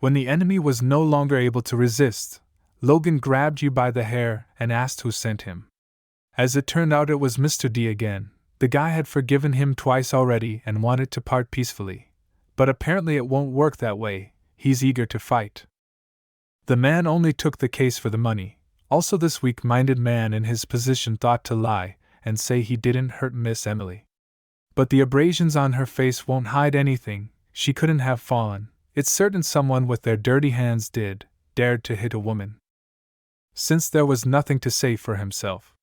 When the enemy was no longer able to resist, Logan grabbed you by the hair and asked who sent him. As it turned out, it was Mr. D again. The guy had forgiven him twice already and wanted to part peacefully. But apparently it won't work that way, he's eager to fight. The man only took the case for the money. Also, this weak-minded man in his position thought to lie and say he didn't hurt Miss Emily. But the abrasions on her face won't hide anything. She couldn't have fallen. It's certain someone with their dirty hands dared to hit a woman. Since there was nothing to say for himself,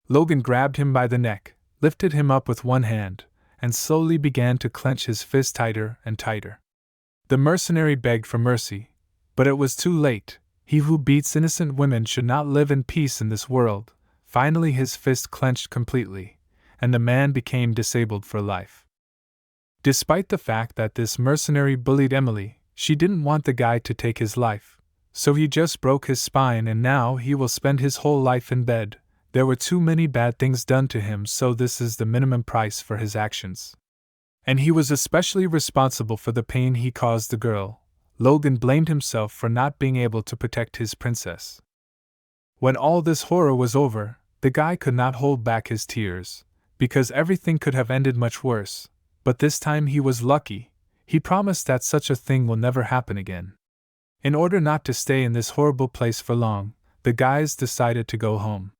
Logan grabbed him by the neck, lifted him up with one hand, and slowly began to clench his fist tighter and tighter. The mercenary begged for mercy, but it was too late. He who beats innocent women should not live in peace in this world. Finally his fist clenched completely, and the man became disabled for life. Despite the fact that this mercenary bullied Emily, she didn't want the guy to take his life, so he just broke his spine and now he will spend his whole life in bed. There were too many bad things done to him, so this is the minimum price for his actions. And he was especially responsible for the pain he caused the girl. Logan blamed himself for not being able to protect his princess. When all this horror was over, the guy could not hold back his tears, because everything could have ended much worse, but this time he was lucky. He promised that such a thing will never happen again. In order not to stay in this horrible place for long, the guys decided to go home.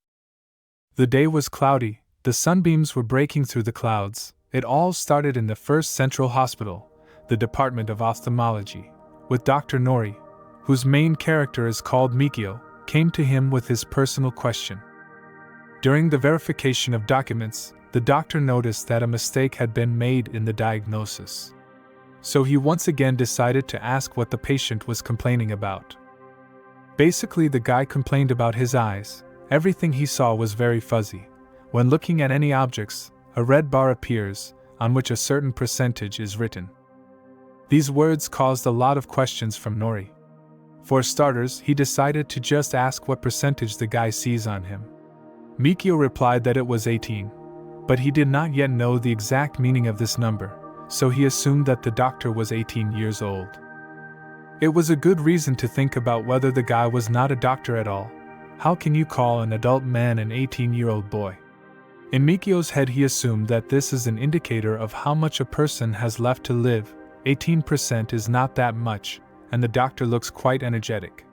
The day was cloudy, the sunbeams were breaking through the clouds. It all started in the first central hospital, the Department of Ophthalmology, with Dr. Nori, whose main character is called Mikio, came to him with his personal question. During the verification of documents, the doctor noticed that a mistake had been made in the diagnosis. So he once again decided to ask what the patient was complaining about. Basically, the guy complained about his eyes. Everything he saw was very fuzzy. When looking at any objects, a red bar appears, on which a certain percentage is written. These words caused a lot of questions from Nori. For starters, he decided to just ask what percentage the guy sees on him. Mikio replied that it was 18, but he did not yet know the exact meaning of this number, so he assumed that the doctor was 18 years old. It was a good reason to think about whether the guy was not a doctor at all. How can you call an adult man an 18-year-old boy? In Mikio's head, he assumed that this is an indicator of how much a person has left to live. 18% is not that much, and the doctor looks quite energetic.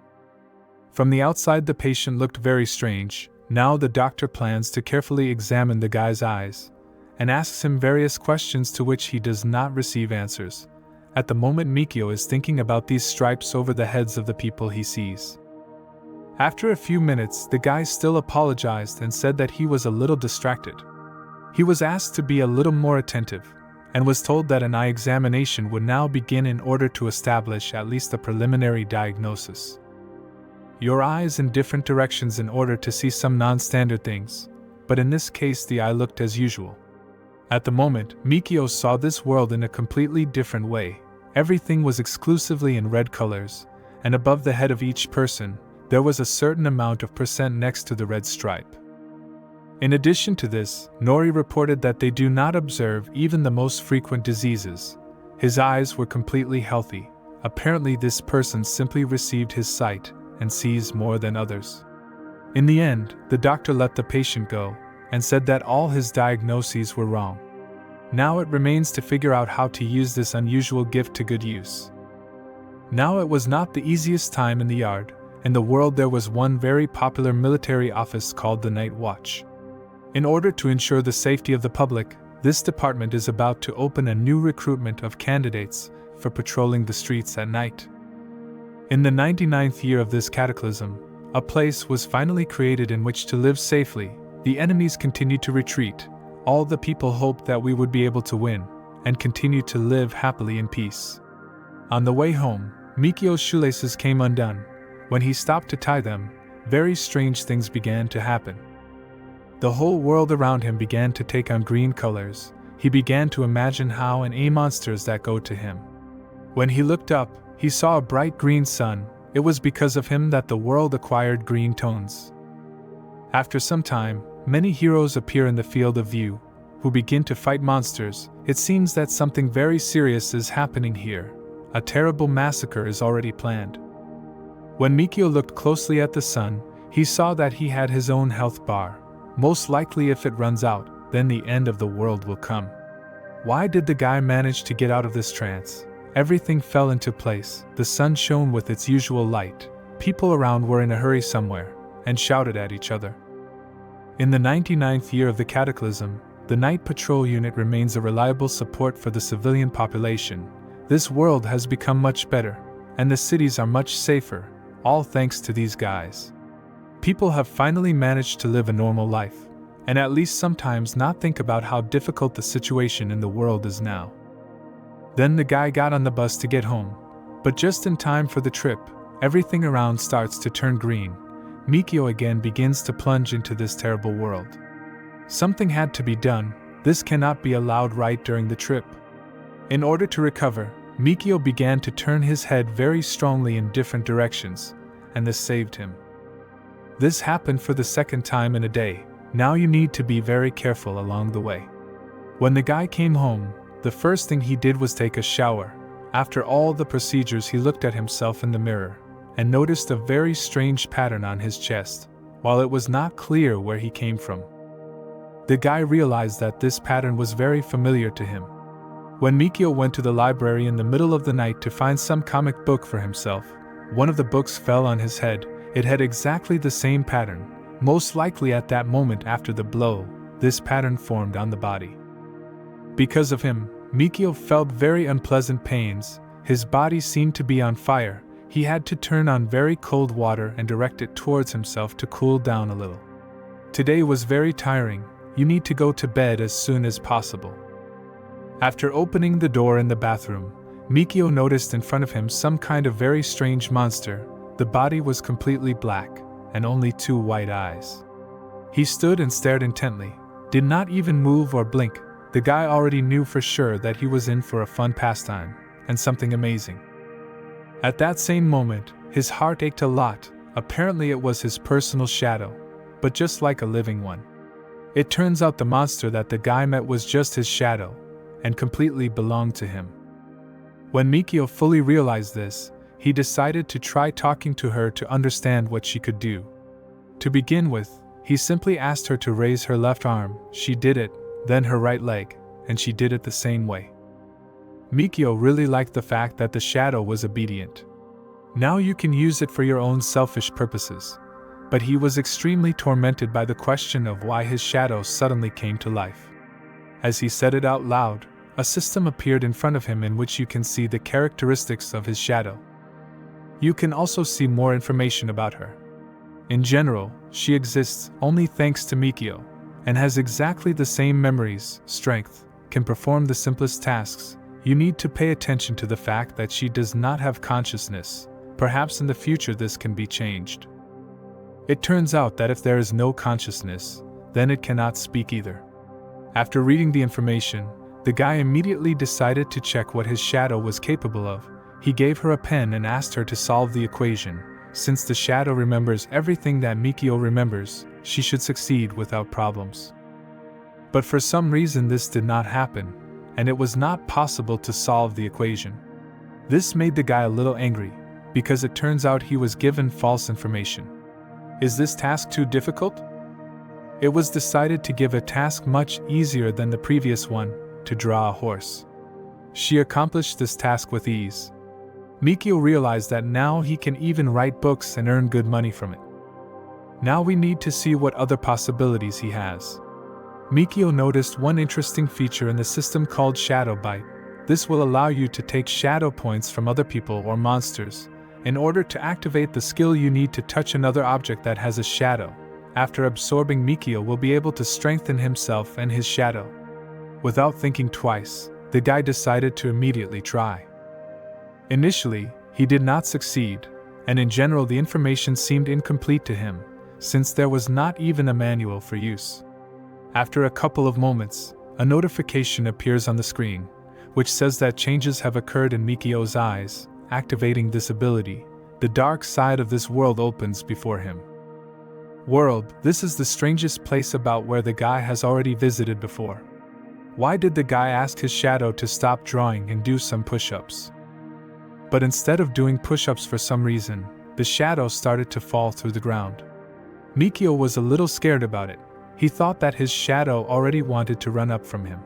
From the outside, the patient looked very strange. Now the doctor plans to carefully examine the guy's eyes, and asks him various questions to which he does not receive answers. At the moment, Mikio is thinking about these stripes over the heads of the people he sees. After a few minutes, the guy still apologized and said that he was a little distracted. He was asked to be a little more attentive, and was told that an eye examination would now begin in order to establish at least a preliminary diagnosis. Your eye is in different directions in order to see some non-standard things, but in this case the eye looked as usual. At the moment, Mikio saw this world in a completely different way. Everything was exclusively in red colors, and above the head of each person, there was a certain amount of percent next to the red stripe. In addition to this, Nori reported that they do not observe even the most frequent diseases. His eyes were completely healthy. Apparently this person simply received his sight and sees more than others. In the end, the doctor let the patient go, and said that all his diagnoses were wrong. Now it remains to figure out how to use this unusual gift to good use. Now it was not the easiest time in the yard. In the world there was one very popular military office called the Night Watch. In order to ensure the safety of the public, this department is about to open a new recruitment of candidates for patrolling the streets at night. In the 99th year of this cataclysm, a place was finally created in which to live safely. The enemies continued to retreat. All the people hoped that we would be able to win, and continue to live happily in peace. On the way home, Mikio's shoelaces came undone. When he stopped to tie them, very strange things began to happen. The whole world around him began to take on green colors. He began to imagine how and monsters that go to him. When he looked up, he saw a bright green sun. It was because of him that the world acquired green tones. After some time, many heroes appear in the field of view, who begin to fight monsters. It seems that something very serious is happening here. A terrible massacre is already planned. When Mikio looked closely at the sun, he saw that he had his own health bar. Most likely if it runs out, then the end of the world will come. Why did the guy manage to get out of this trance? Everything fell into place. The sun shone with its usual light. People around were in a hurry somewhere, and shouted at each other. In the 99th year of the cataclysm, the night patrol unit remains a reliable support for the civilian population. This world has become much better, and the cities are much safer, all thanks to these guys. People have finally managed to live a normal life, and at least sometimes not think about how difficult the situation in the world is now. Then the guy got on the bus to get home, but just in time for the trip, everything around starts to turn green. Mikio again begins to plunge into this terrible world. Something had to be done. This cannot be allowed right during the trip. In order to recover, Mikio began to turn his head very strongly in different directions, and this saved him. This happened for the second time in a day. Now you need to be very careful along the way. When the guy came home, the first thing he did was take a shower. After all the procedures, he looked at himself in the mirror and noticed a very strange pattern on his chest, while it was not clear where he came from. The guy realized that this pattern was very familiar to him. When Mikio went to the library in the middle of the night to find some comic book for himself, one of the books fell on his head. It had exactly the same pattern. Most likely at that moment after the blow, this pattern formed on the body. Because of him, Mikio felt very unpleasant pains. His body seemed to be on fire. He had to turn on very cold water and direct it towards himself to cool down a little. Today was very tiring. You need to go to bed as soon as possible. After opening the door in the bathroom, Mikio noticed in front of him some kind of very strange monster. The body was completely black, and only 2 white eyes. He stood and stared intently, did not even move or blink. The guy already knew for sure that he was in for a fun pastime, and something amazing. At that same moment, his heart ached a lot. Apparently it was his personal shadow, but just like a living one. It turns out the monster that the guy met was just his shadow, and completely belonged to him. When Mikio fully realized this, he decided to try talking to her to understand what she could do. To begin with, he simply asked her to raise her left arm. She did it, then her right leg, and she did it the same way. Mikio really liked the fact that the shadow was obedient. Now you can use it for your own selfish purposes. But he was extremely tormented by the question of why his shadow suddenly came to life. As he said it out loud, a system appeared in front of him in which you can see the characteristics of his shadow. You can also see more information about her. In general, she exists only thanks to Mikio, and has exactly the same memories, strength, can perform the simplest tasks. You need to pay attention to the fact that she does not have consciousness. Perhaps in the future this can be changed. It turns out that if there is no consciousness, then it cannot speak either. After reading the information, the guy immediately decided to check what his shadow was capable of. He gave her a pen and asked her to solve the equation. Since the shadow remembers everything that Mikio remembers, she should succeed without problems. But for some reason this did not happen, and it was not possible to solve the equation. This made the guy a little angry, because it turns out he was given false information. Is this task too difficult? It was decided to give a task much easier than the previous one, to draw a horse. She accomplished this task with ease. Mikio realized that now he can even write books and earn good money from it. Now we need to see what other possibilities he has. Mikio noticed one interesting feature in the system called Shadow Bite. This will allow you to take shadow points from other people or monsters. In order to activate the skill, you need to touch another object that has a shadow. After absorbing, Mikio will be able to strengthen himself and his shadow. Without thinking twice, the guy decided to immediately try. Initially, he did not succeed, and in general the information seemed incomplete to him, since there was not even a manual for use. After a couple of moments, a notification appears on the screen, which says that changes have occurred in Mikio's eyes. Activating this ability, the dark side of this world opens before him. World, this is the strangest place about where the guy has already visited before. Why did the guy ask his shadow to stop drawing and do some push-ups? But instead of doing push-ups for some reason, the shadow started to fall through the ground. Mikio was a little scared about it. He thought that his shadow already wanted to run up from him.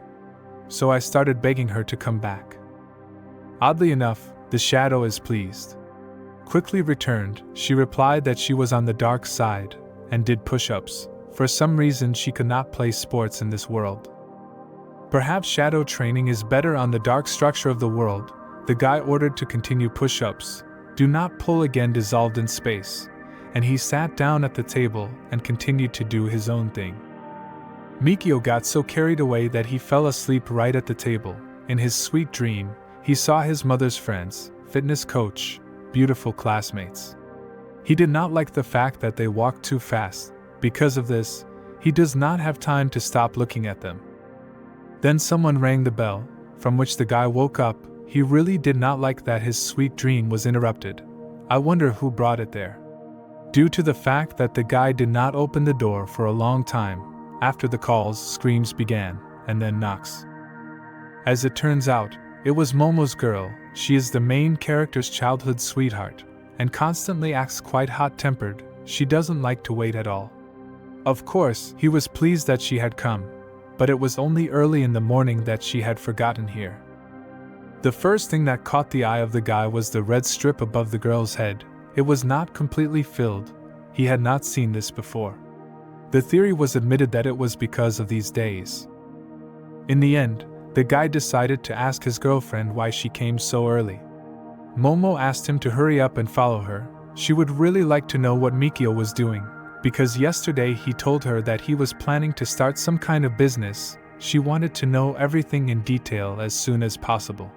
So I started begging her to come back. Oddly enough, the shadow is pleased. Quickly returned, she replied that she was on the dark side and did push-ups. For some reason she could not play sports in this world. Perhaps shadow training is better on the dark structure of the world. The guy ordered to continue push-ups. Do not pull again dissolved in space. And he sat down at the table and continued to do his own thing. Mikio got so carried away that he fell asleep right at the table. In his sweet dream, he saw his mother's friends, fitness coach, beautiful classmates. He did not like the fact that they walked too fast. Because of this, he does not have time to stop looking at them. Then someone rang the bell, from which the guy woke up. He really did not like that his sweet dream was interrupted. I wonder who brought it there. Due to the fact that the guy did not open the door for a long time, after the calls, screams began, and then knocks. As it turns out, it was Momo's girl. She is the main character's childhood sweetheart, and constantly acts quite hot-tempered. She doesn't like to wait at all. Of course, he was pleased that she had come, but it was only early in the morning that she had forgotten here. The first thing that caught the eye of the guy was the red strip above the girl's head. It was not completely filled. He had not seen this before. The theory was admitted that it was because of these days. In the end, the guy decided to ask his girlfriend why she came so early. Momo asked him to hurry up and follow her. She would really like to know what Mikio was doing, because yesterday he told her that he was planning to start some kind of business. She wanted to know everything in detail as soon as possible.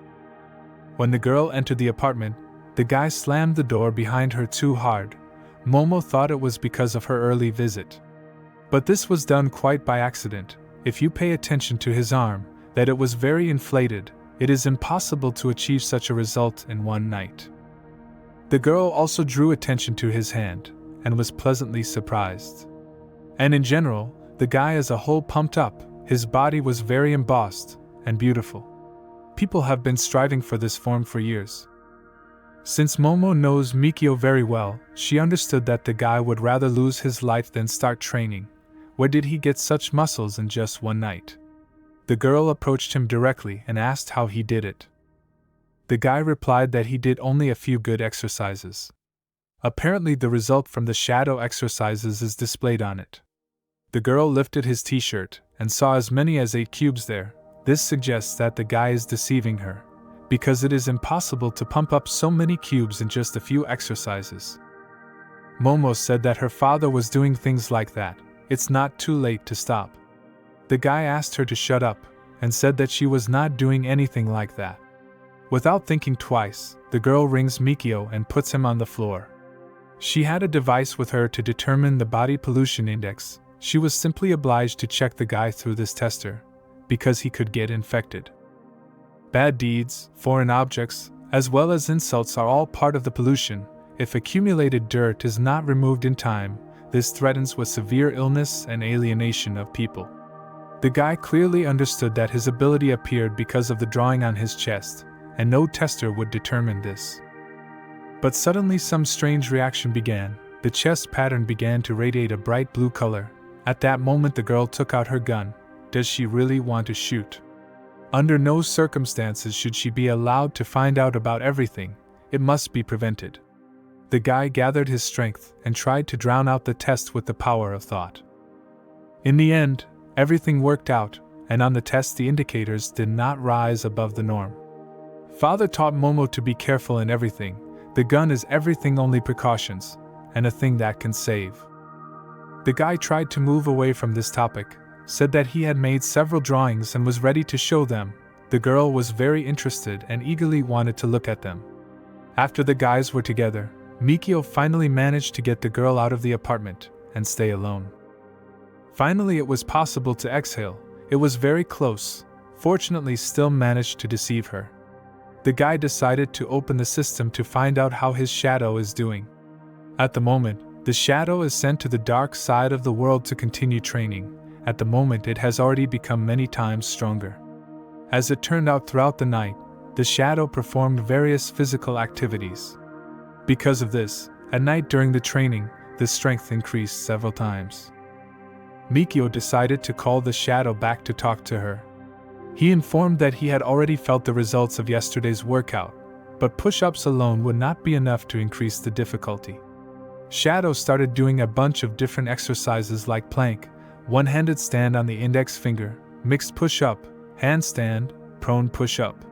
When the girl entered the apartment, the guy slammed the door behind her too hard. Momo thought it was because of her early visit. But this was done quite by accident. If you pay attention to his arm, that it was very inflated. It is impossible to achieve such a result in one night. The girl also drew attention to his hand, and was pleasantly surprised. And in general, the guy as a whole pumped up. His body was very embossed and beautiful. People have been striving for this form for years. Since Momo knows Mikio very well, she understood that the guy would rather lose his life than start training. Where did he get such muscles in just one night? The girl approached him directly and asked how he did it. The guy replied that he did only a few good exercises. Apparently the result from the shadow exercises is displayed on it. The girl lifted his t-shirt and saw as many as 8 cubes there. This suggests that the guy is deceiving her, because it is impossible to pump up so many cubes in just a few exercises. Momo said that her father was doing things like that. It's not too late to stop. The guy asked her to shut up, and said that she was not doing anything like that. Without thinking twice, the girl rings Mikio and puts him on the floor. She had a device with her to determine the body pollution index. She was simply obliged to check the guy through this tester, because he could get infected. Bad deeds, foreign objects, as well as insults are all part of the pollution. If accumulated dirt is not removed in time, this threatens with severe illness and alienation of people. The guy clearly understood that his ability appeared because of the drawing on his chest, and no tester would determine this. But suddenly some strange reaction began. The chest pattern began to radiate a bright blue color. At that moment the girl took out her gun. Does she really want to shoot? Under no circumstances should she be allowed to find out about everything. It must be prevented. The guy gathered his strength and tried to drown out the test with the power of thought. In the end, everything worked out, and on the test the indicators did not rise above the norm. Father taught Momo to be careful in everything. The gun is everything, only precautions, and a thing that can save. The guy tried to move away from this topic, said that he had made several drawings and was ready to show them. The girl was very interested and eagerly wanted to look at them. After the guys were together, Mikio finally managed to get the girl out of the apartment and stay alone. Finally, it was possible to exhale. It was very close, fortunately still managed to deceive her. The guy decided to open the system to find out how his shadow is doing. At the moment, the shadow is sent to the dark side of the world to continue training. At the moment, it has already become many times stronger. As it turned out, throughout the night, the shadow performed various physical activities. Because of this, at night during the training, the strength increased several times. Mikio decided to call the shadow back to talk to her. He informed that he had already felt the results of yesterday's workout, but push-ups alone would not be enough to increase the difficulty. Shadow started doing a bunch of different exercises like plank, one-handed stand on the index finger, mixed push-up, handstand, prone push-up.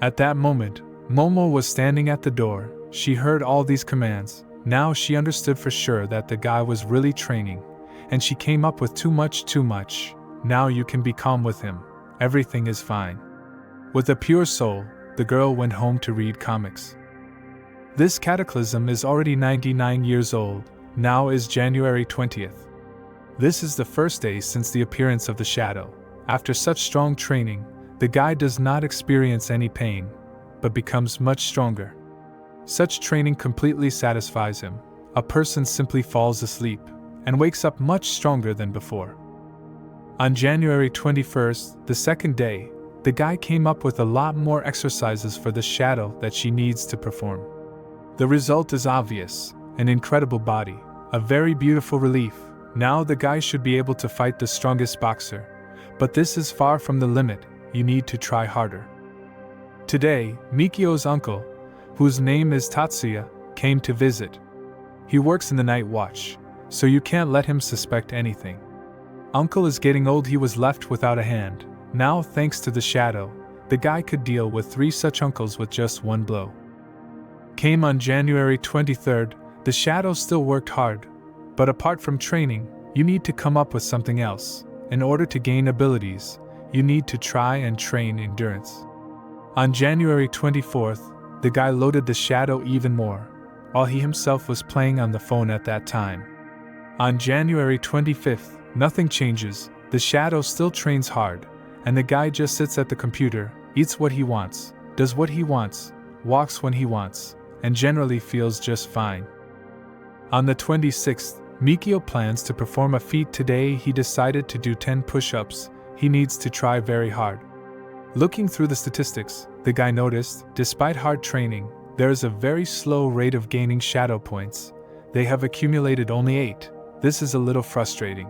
At that moment, Momo was standing at the door. She heard all these commands. Now she understood for sure that the guy was really training, and she came up with too much. Now you can be calm with him. Everything is fine. With a pure soul, the girl went home to read comics. This cataclysm is already 99 years old. Now is January 20th. This is the first day since the appearance of the shadow. After such strong training, the guy does not experience any pain, but becomes much stronger. Such training completely satisfies him. A person simply falls asleep and wakes up much stronger than before. On January 21st, the second day, the guy came up with a lot more exercises for the shadow that she needs to perform. The result is obvious: an incredible body, a very beautiful relief. Now the guy should be able to fight the strongest boxer, but this is far from the limit. You need to try harder. Today, Mikio's uncle, whose name is Tatsuya, came to visit. He works in the night watch, so you can't let him suspect anything. Uncle is getting old. He was left without a hand. Now, thanks to the shadow, the guy could deal with 3 such uncles with just one blow. Came on January 23rd, the shadow still worked hard, but apart from training, you need to come up with something else. In order to gain abilities, you need to try and train endurance. On January 24th, the guy loaded the shadow even more, while he himself was playing on the phone at that time. On January 25th, nothing changes. The shadow still trains hard, and the guy just sits at the computer, eats what he wants, does what he wants, walks when he wants, and generally feels just fine. On the 26th, Mikio plans to perform a feat today. He decided to do 10 push-ups. He needs to try very hard. Looking through the statistics, the guy noticed, despite hard training, there is a very slow rate of gaining shadow points. They have accumulated only 8. This is a little frustrating.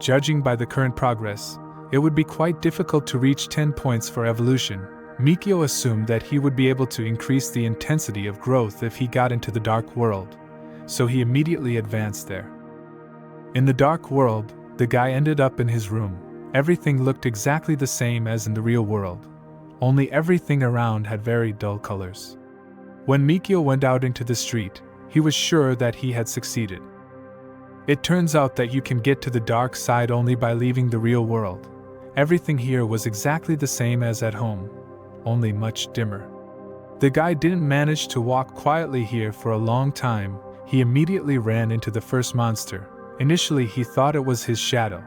Judging by the current progress, it would be quite difficult to reach 10 points for evolution. Mikio assumed that he would be able to increase the intensity of growth if he got into the dark world, so he immediately advanced there. In the dark world, the guy ended up in his room. Everything looked exactly the same as in the real world, only everything around had very dull colors. When Mikio went out into the street, he was sure that he had succeeded. It turns out that you can get to the dark side only by leaving the real world. Everything here was exactly the same as at home, only much dimmer. The guy didn't manage to walk quietly here for a long time. He immediately ran into the first monster. Initially he thought it was his shadow,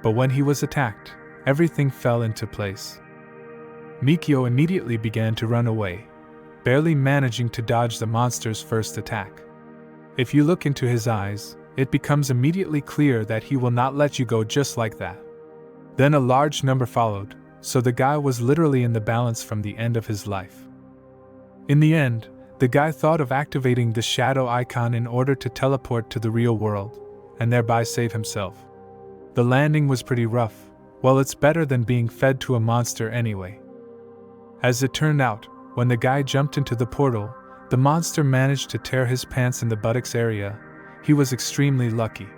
but when he was attacked, everything fell into place. Mikio immediately began to run away, barely managing to dodge the monster's first attack. If you look into his eyes, it becomes immediately clear that he will not let you go just like that. Then a large number followed, so the guy was literally in the balance from the end of his life. In the end, the guy thought of activating the shadow icon in order to teleport to the real world, and thereby save himself. The landing was pretty rough. Well, it's better than being fed to a monster anyway. As it turned out, when the guy jumped into the portal, the monster managed to tear his pants in the buttocks area. He was extremely lucky.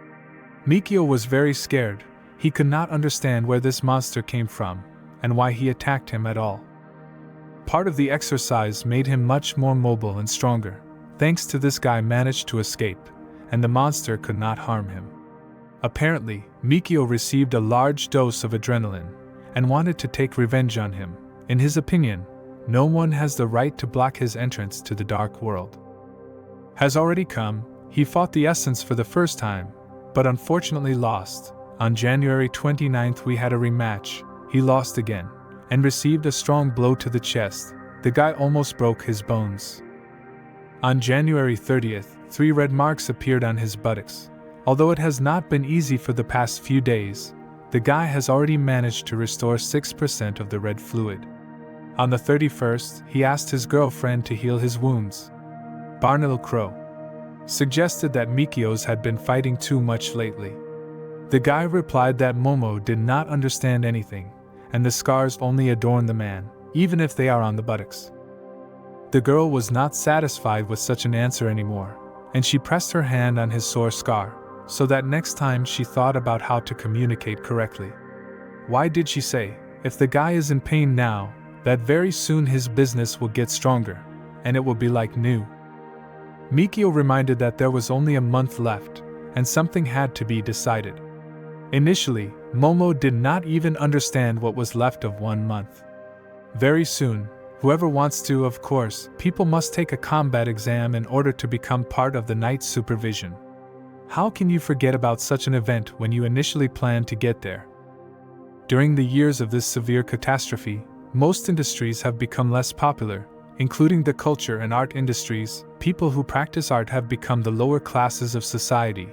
Mikio was very scared. He could not understand where this monster came from, and why he attacked him at all. Part of the exercise made him much more mobile and stronger. Thanks to this, guy managed to escape, and the monster could not harm him. Apparently, Mikio received a large dose of adrenaline, and wanted to take revenge on him. In his opinion, no one has the right to block his entrance to the dark world. has already come. He fought the essence for the first time, but unfortunately lost. On January 29th we had a rematch. He lost again, and received a strong blow to the chest. The guy almost broke his bones. On January 30th, 3 red marks appeared on his buttocks. Although it has not been easy for the past few days, the guy has already managed to restore 6% of the red fluid. On the 31st, he asked his girlfriend to heal his wounds. Barnil Crow suggested that Mikio's had been fighting too much lately. The guy replied that Momo did not understand anything, and the scars only adorn the man, even if they are on the buttocks. The girl was not satisfied with such an answer anymore, and she pressed her hand on his sore scar, so that next time she thought about how to communicate correctly. Why did she say, if the guy is in pain now, that very soon his business will get stronger, and it will be like new? Mikio reminded that there was only a month left, and something had to be decided. Initially, Momo did not even understand what was left of 1 month. Very soon, whoever wants to, of course, people must take a combat exam in order to become part of the night's supervision. How can you forget about such an event when you initially planned to get there? During the years of this severe catastrophe, most industries have become less popular, including the culture and art industries. People who practice art have become the lower classes of society.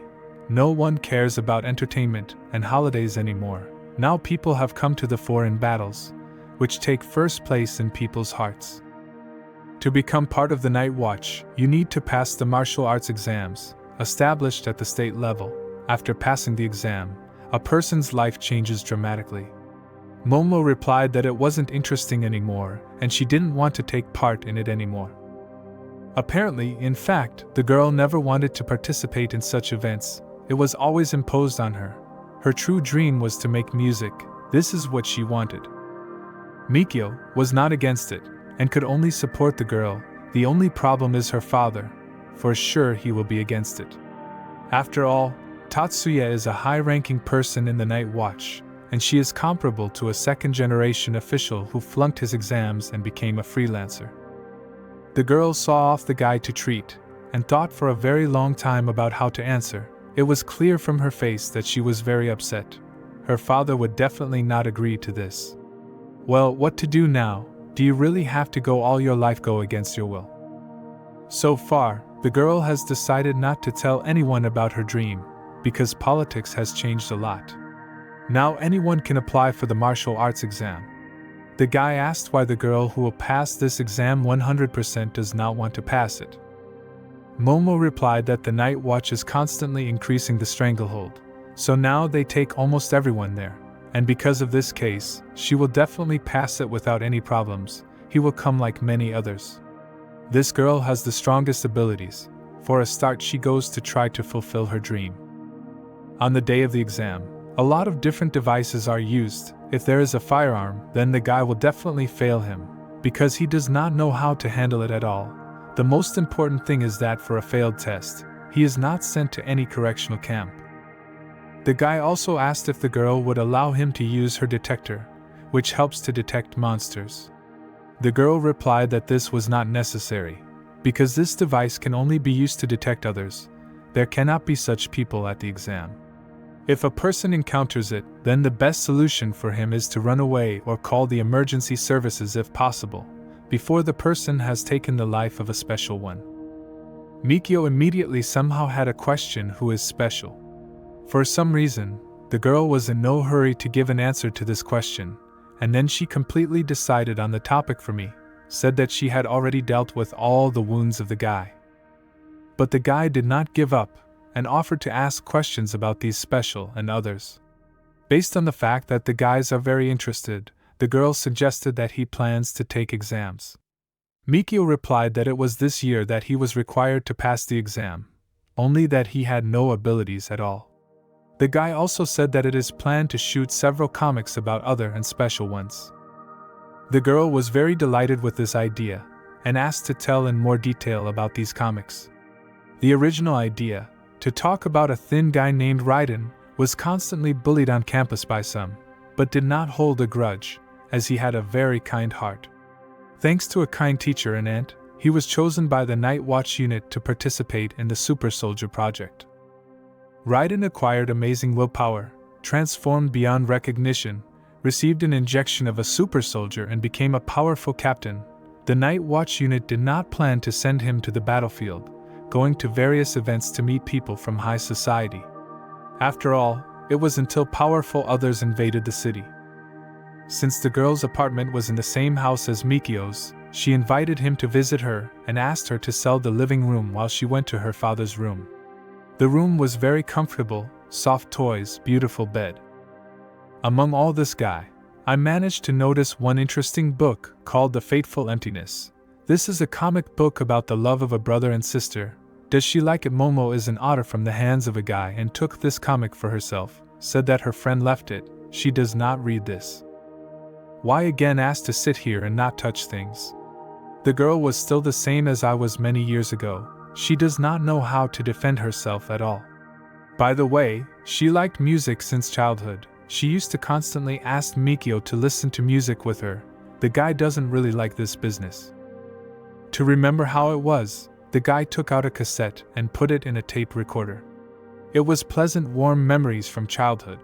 No one cares about entertainment and holidays anymore. Now people have come to the fore in battles, which take first place in people's hearts. To become part of the Night Watch, you need to pass the martial arts exams, established at the state level. After passing the exam, a person's life changes dramatically. Momo replied that it wasn't interesting anymore, and she didn't want to take part in it anymore. Apparently, in fact, the girl never wanted to participate in such events. It was always imposed on her. Her true dream was to make music. This is what she wanted. Mikio was not against it, and could only support the girl. The only problem is her father. For sure he will be against it. After all, Tatsuya is a high-ranking person in the Night Watch, and she is comparable to a second-generation official who flunked his exams and became a freelancer. The girl saw off the guy to treat, and thought for a very long time about how to answer. It was clear from her face that she was very upset. Her father would definitely not agree to this. Well, what to do now? Do you really have to go all your life go against your will? So far, the girl has decided not to tell anyone about her dream, because politics has changed a lot. Now anyone can apply for the martial arts exam. The guy asked why the girl who will pass this exam 100% does not want to pass it. Momo replied that the Night Watch is constantly increasing the stranglehold, so now they take almost everyone there, and because of this case, she will definitely pass it without any problems. He will come like many others. This girl has the strongest abilities. For a start, she goes to try to fulfill her dream. On the day of the exam, a lot of different devices are used. If there is a firearm, then the guy will definitely fail him, because he does not know how to handle it at all. The most important thing is that for a failed test, he is not sent to any correctional camp. The guy also asked if the girl would allow him to use her detector, which helps to detect monsters. The girl replied that this was not necessary, because this device can only be used to detect others. There cannot be such people at the exam. If a person encounters it, then the best solution for him is to run away or call the emergency services if possible, before the person has taken the life of a special one. Mikio immediately somehow had a question: who is special? For some reason, the girl was in no hurry to give an answer to this question, and then she completely decided on the topic for me, said that she had already dealt with all the wounds of the guy. But the guy did not give up, and offered to ask questions about these special and others. Based on the fact that the guys are very interested, the girl suggested that he plans to take exams. Mikio replied that it was this year that he was required to pass the exam, only that he had no abilities at all. The guy also said that it is planned to shoot several comics about other and special ones. The girl was very delighted with this idea, and asked to tell in more detail about these comics. The original idea, to talk about a thin guy named Raiden, was constantly bullied on campus by some, but did not hold a grudge, as he had a very kind heart. Thanks to a kind teacher and aunt, He was chosen by the Night Watch unit to participate in the Super Soldier project. Raiden acquired amazing willpower, transformed beyond recognition, received an injection of a super soldier and became a powerful captain. The Night Watch unit did not plan to send him to the battlefield, going to various events to meet people from high society. After all, it was until powerful others invaded the city. Since the girl's apartment was in the same house as Mikio's, she invited him to visit her and asked her to sell the living room while she went to her father's room. The room was very comfortable, soft toys, beautiful bed. Among all this guy, I managed to notice one interesting book called The Fateful Emptiness. This is a comic book about the love of a brother and sister. Does she like it? Momo is an otter from the hands of a guy and took this comic for herself, said that her friend left it. She does not read this. Why again asked to sit here and not touch things? The girl was still the same as I was many years ago. She does not know how to defend herself at all. By the way, she liked music since childhood. She used to constantly ask Mikio to listen to music with her. The guy doesn't really like this business. To remember how it was, the guy took out a cassette and put it in a tape recorder. It was pleasant, warm memories from childhood.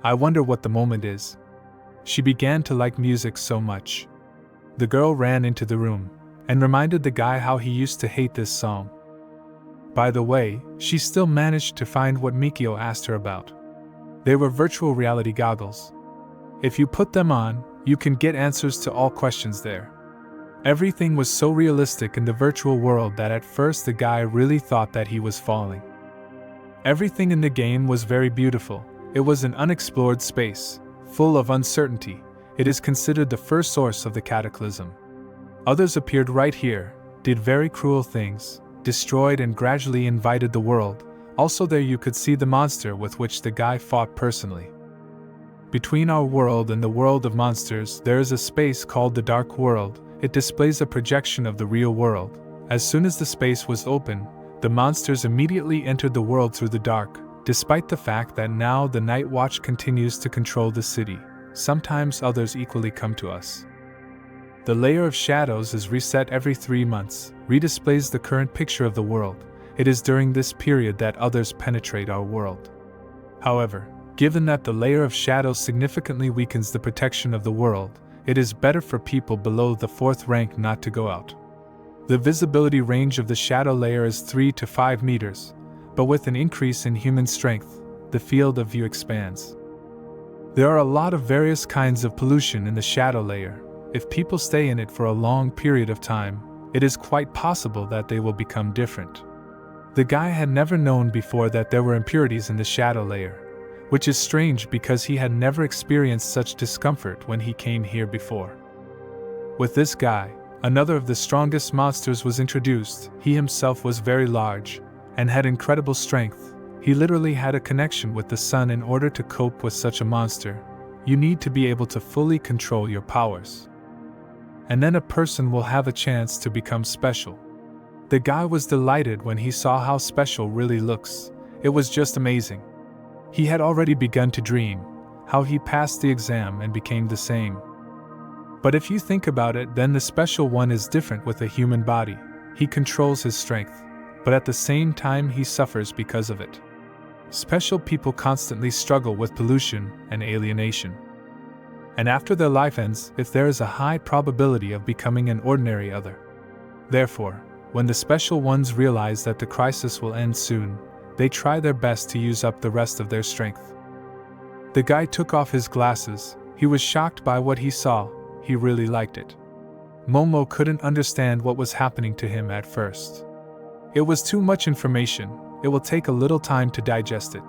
I wonder what the moment is. She began to like music so much. The girl ran into the room and reminded the guy how he used to hate this song. By the way, she still managed to find what Mikio asked her about. They were virtual reality goggles. If you put them on, you can get answers to all questions there. Everything was so realistic in the virtual world that at first the guy really thought that he was falling. Everything in the game was very beautiful. It was an unexplored space, full of uncertainty. It is considered the first source of the cataclysm. Others appeared right here, did very cruel things, destroyed and gradually invaded the world. Also there you could see the monster with which the guy fought personally. Between our world and the world of monsters there is a space called the Dark World. It displays a projection of the real world. As soon as the space was open, the monsters immediately entered the world through the dark. Despite the fact that now the Night Watch continues to control the city, sometimes others equally come to us. The layer of shadows is reset every 3 months, redisplays the current picture of the world. It is during this period that others penetrate our world. However, given that the layer of shadows significantly weakens the protection of the world, it is better for people below the 4th rank not to go out. The visibility range of the shadow layer is 3 to 5 meters, but with an increase in human strength, the field of view expands. There are a lot of various kinds of pollution in the shadow layer. If people stay in it for a long period of time, it is quite possible that they will become different. The guy had never known before that there were impurities in the shadow layer, which is strange because he had never experienced such discomfort when he came here before. With this guy, another of the strongest monsters was introduced. He himself was very large and had incredible strength. He literally had a connection with the sun. In order to cope with such a monster, you need to be able to fully control your powers. And then a person will have a chance to become special. The guy was delighted when he saw how special really looks. It was just amazing. He had already begun to dream how he passed the exam and became the same. But if you think about it, then the special one is different with a human body. He controls his strength, but at the same time he suffers because of it. Special people constantly struggle with pollution and alienation. And after their life ends, if there is a high probability of becoming an ordinary other. Therefore, when the special ones realize that the crisis will end soon, they try their best to use up the rest of their strength. The guy took off his glasses. He was shocked by what he saw. He really liked it. Momo couldn't understand what was happening to him at first. It was too much information. It will take a little time to digest it.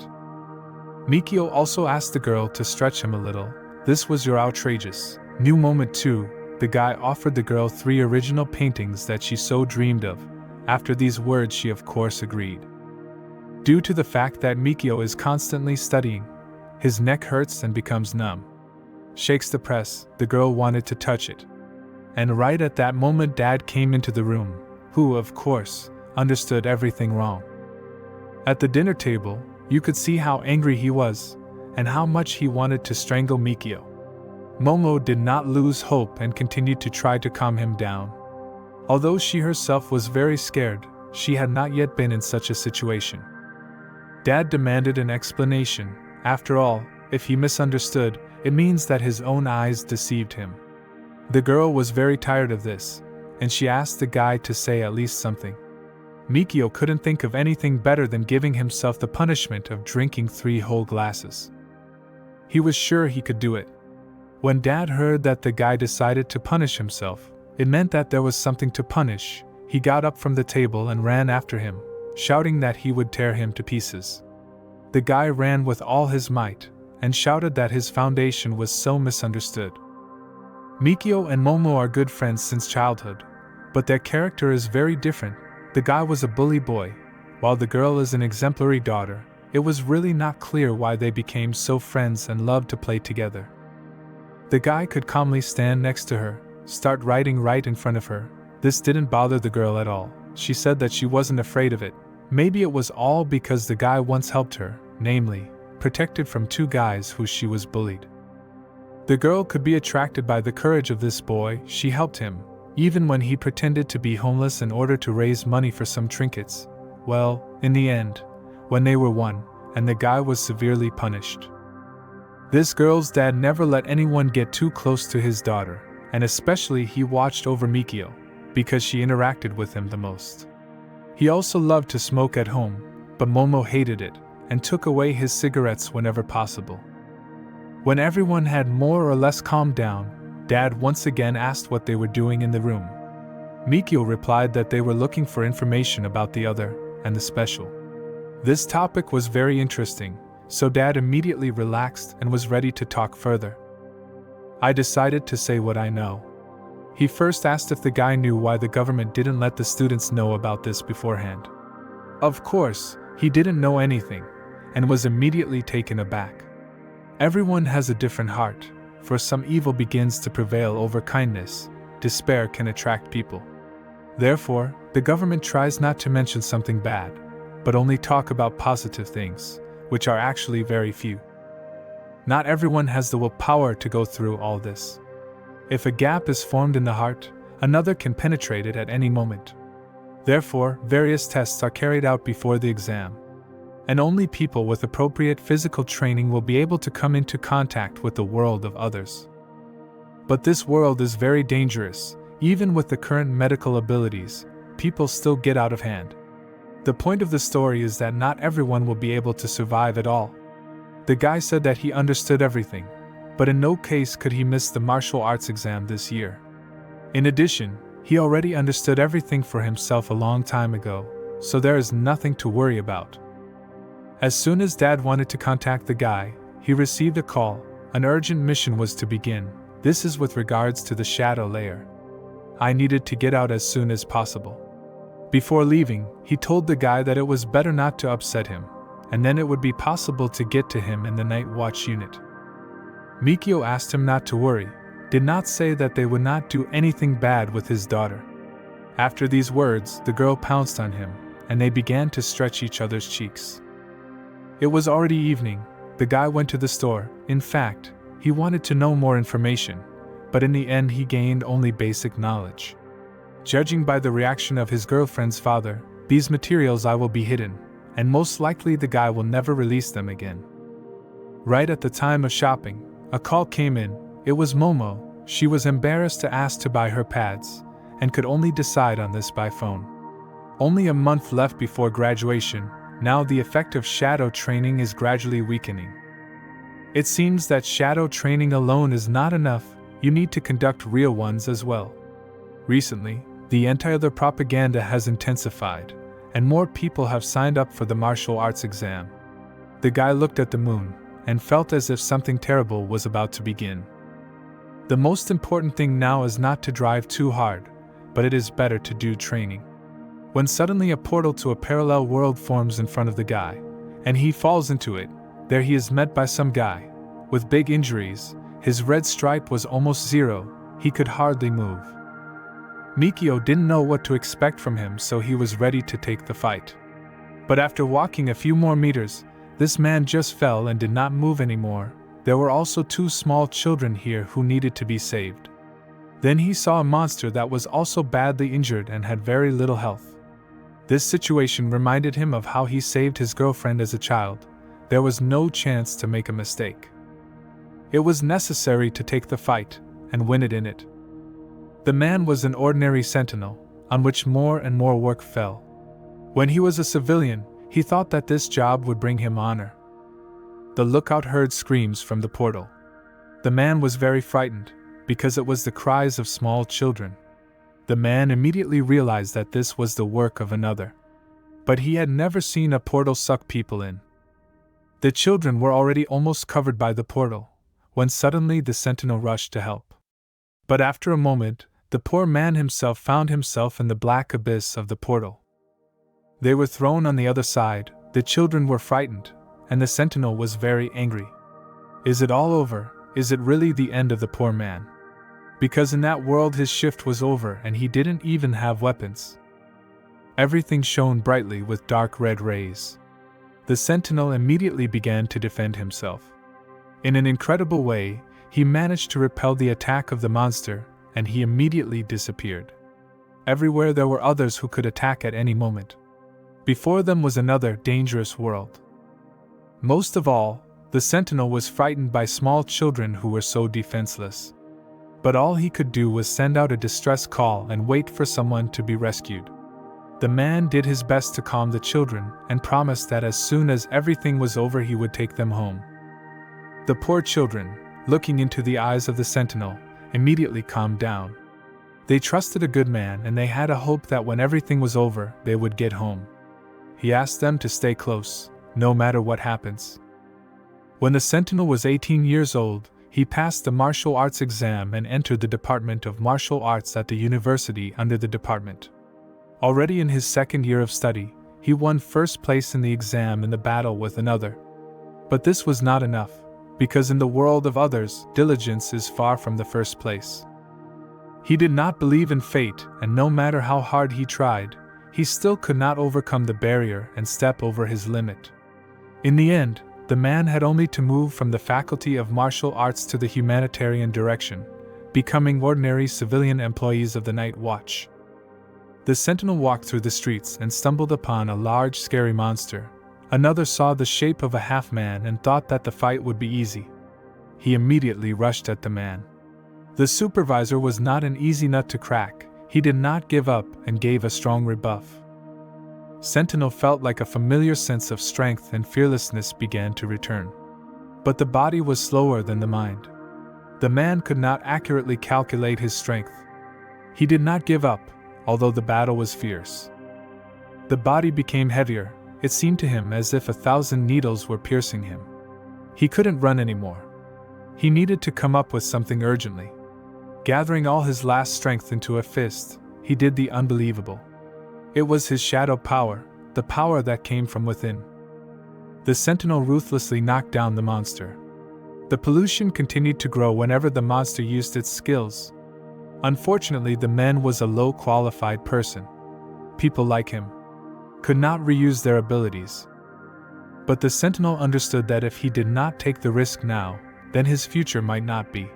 Mikio also asked the girl to stretch him a little. This was your outrageous new moment too. The guy offered the girl 3 original paintings that she so dreamed of. After these words she of course agreed. Due to the fact that Mikio is constantly studying, his neck hurts and becomes numb. Shakes the press, the girl wanted to touch it. And right at that moment Dad came into the room, who, of course, understood everything wrong. At the dinner table, you could see how angry he was, and how much he wanted to strangle Mikio. Momo did not lose hope and continued to try to calm him down. Although she herself was very scared, she had not yet been in such a situation. Dad demanded an explanation. After all, if he misunderstood, it means that his own eyes deceived him. The girl was very tired of this, and she asked the guy to say at least something. Mikio couldn't think of anything better than giving himself the punishment of drinking 3 whole glasses. He was sure he could do it. When Dad heard that the guy decided to punish himself, it meant that there was something to punish. He got up from the table and ran after him, shouting that he would tear him to pieces. The guy ran with all his might, and shouted that his foundation was so misunderstood. Mikio and Momo are good friends since childhood, but their character is very different. The guy was a bully boy, while the girl is an exemplary daughter. It was really not clear why they became so friends and loved to play together. The guy could calmly stand next to her, start writing right in front of her. This didn't bother the girl at all. She said that she wasn't afraid of it. Maybe it was all because the guy once helped her, namely, protected from 2 guys who she was bullied. The girl could be attracted by the courage of this boy. She helped him, even when he pretended to be homeless in order to raise money for some trinkets. Well, in the end, when they were won, and the guy was severely punished. This girl's dad never let anyone get too close to his daughter, and especially he watched over Mikio, because she interacted with him the most. He also loved to smoke at home, but Momo hated it, and took away his cigarettes whenever possible. When everyone had more or less calmed down, Dad once again asked what they were doing in the room. Mikio replied that they were looking for information about the other, and the special. This topic was very interesting, so Dad immediately relaxed and was ready to talk further. I decided to say what I know. He first asked if the guy knew why the government didn't let the students know about this beforehand. Of course, he didn't know anything, and was immediately taken aback. Everyone has a different heart, for some evil begins to prevail over kindness. Despair can attract people. Therefore, the government tries not to mention something bad, but only talk about positive things, which are actually very few. Not everyone has the willpower to go through all this. If a gap is formed in the heart, another can penetrate it at any moment. Therefore, various tests are carried out before the exam, and only people with appropriate physical training will be able to come into contact with the world of others. But this world is very dangerous. Even with the current medical abilities, people still get out of hand. The point of the story is that not everyone will be able to survive at all. The guy said that he understood everything, but in no case could he miss the martial arts exam this year. In addition, he already understood everything for himself a long time ago, so there is nothing to worry about. As soon as Dad wanted to contact the guy, he received a call. An urgent mission was to begin. This is with regards to the shadow layer. I needed to get out as soon as possible. Before leaving, he told the guy that it was better not to upset him, and then it would be possible to get to him in the night watch unit. Mikio asked him not to worry, did not say that they would not do anything bad with his daughter. After these words, the girl pounced on him, and they began to stretch each other's cheeks. It was already evening. The guy went to the store. In fact, he wanted to know more information, but in the end he gained only basic knowledge. Judging by the reaction of his girlfriend's father, these materials will be hidden, and most likely the guy will never release them again. Right at the time of shopping, a call came in. It was Momo. She was embarrassed to ask to buy her pads, and could only decide on this by phone. Only a month left before graduation. Now the effect of shadow training is gradually weakening. It seems that shadow training alone is not enough. You need to conduct real ones as well. Recently, the anti-other propaganda has intensified, and more people have signed up for the martial arts exam. The guy looked at the moon, and felt as if something terrible was about to begin. The most important thing now is not to drive too hard, but it is better to do training. When suddenly a portal to a parallel world forms in front of the guy, and he falls into it, there he is met by some guy, with big injuries. His red stripe was almost 0, he could hardly move. Mikio didn't know what to expect from him, so he was ready to take the fight. But after walking a few more meters, this man just fell and did not move anymore. There were also 2 small children here who needed to be saved. Then he saw a monster that was also badly injured and had very little health. This situation reminded him of how he saved his girlfriend as a child. There was no chance to make a mistake. It was necessary to take the fight and win it in it. The man was an ordinary sentinel, on which more and more work fell. When he was a civilian, he thought that this job would bring him honor. The lookout heard screams from the portal. The man was very frightened, because it was the cries of small children. The man immediately realized that this was the work of another. But he had never seen a portal suck people in. The children were already almost covered by the portal, when suddenly the sentinel rushed to help. But after a moment, the poor man himself found himself in the black abyss of the portal. They were thrown on the other side, the children were frightened, and the sentinel was very angry. Is it all over? Is it really the end of the poor man? Because in that world his shift was over and he didn't even have weapons. Everything shone brightly with dark red rays. The sentinel immediately began to defend himself. In an incredible way, he managed to repel the attack of the monster, and he immediately disappeared. Everywhere there were others who could attack at any moment. Before them was another dangerous world. Most of all, the sentinel was frightened by small children who were so defenseless. But all he could do was send out a distress call and wait for someone to be rescued. The man did his best to calm the children and promised that as soon as everything was over he would take them home. The poor children, looking into the eyes of the sentinel, immediately calmed down. They trusted a good man and they had a hope that when everything was over, they would get home. He asked them to stay close, no matter what happens. When the sentinel was 18 years old, he passed the martial arts exam and entered the Department of Martial Arts at the university under the department. Already in his second year of study, he won first place in the exam in the battle with another. But this was not enough, because in the world of others, diligence is far from the first place. He did not believe in fate, and no matter how hard he tried, he still could not overcome the barrier and step over his limit. In the end, the man had only to move from the faculty of martial arts to the humanitarian direction, becoming ordinary civilian employees of the night watch. The sentinel walked through the streets and stumbled upon a large scary monster. Another saw the shape of a half-man and thought that the fight would be easy. He immediately rushed at the man. The supervisor was not an easy nut to crack. He did not give up and gave a strong rebuff. Sentinel felt like a familiar sense of strength and fearlessness began to return. But the body was slower than the mind. The man could not accurately calculate his strength. He did not give up, although the battle was fierce. The body became heavier. It seemed to him as if 1,000 needles were piercing him. He couldn't run anymore. He needed to come up with something urgently. Gathering all his last strength into a fist, he did the unbelievable. It was his shadow power, the power that came from within. The sentinel ruthlessly knocked down the monster. The pollution continued to grow whenever the monster used its skills. Unfortunately, the man was a low-qualified person. People like him could not reuse their abilities. But the sentinel understood that if he did not take the risk now, then his future might not be.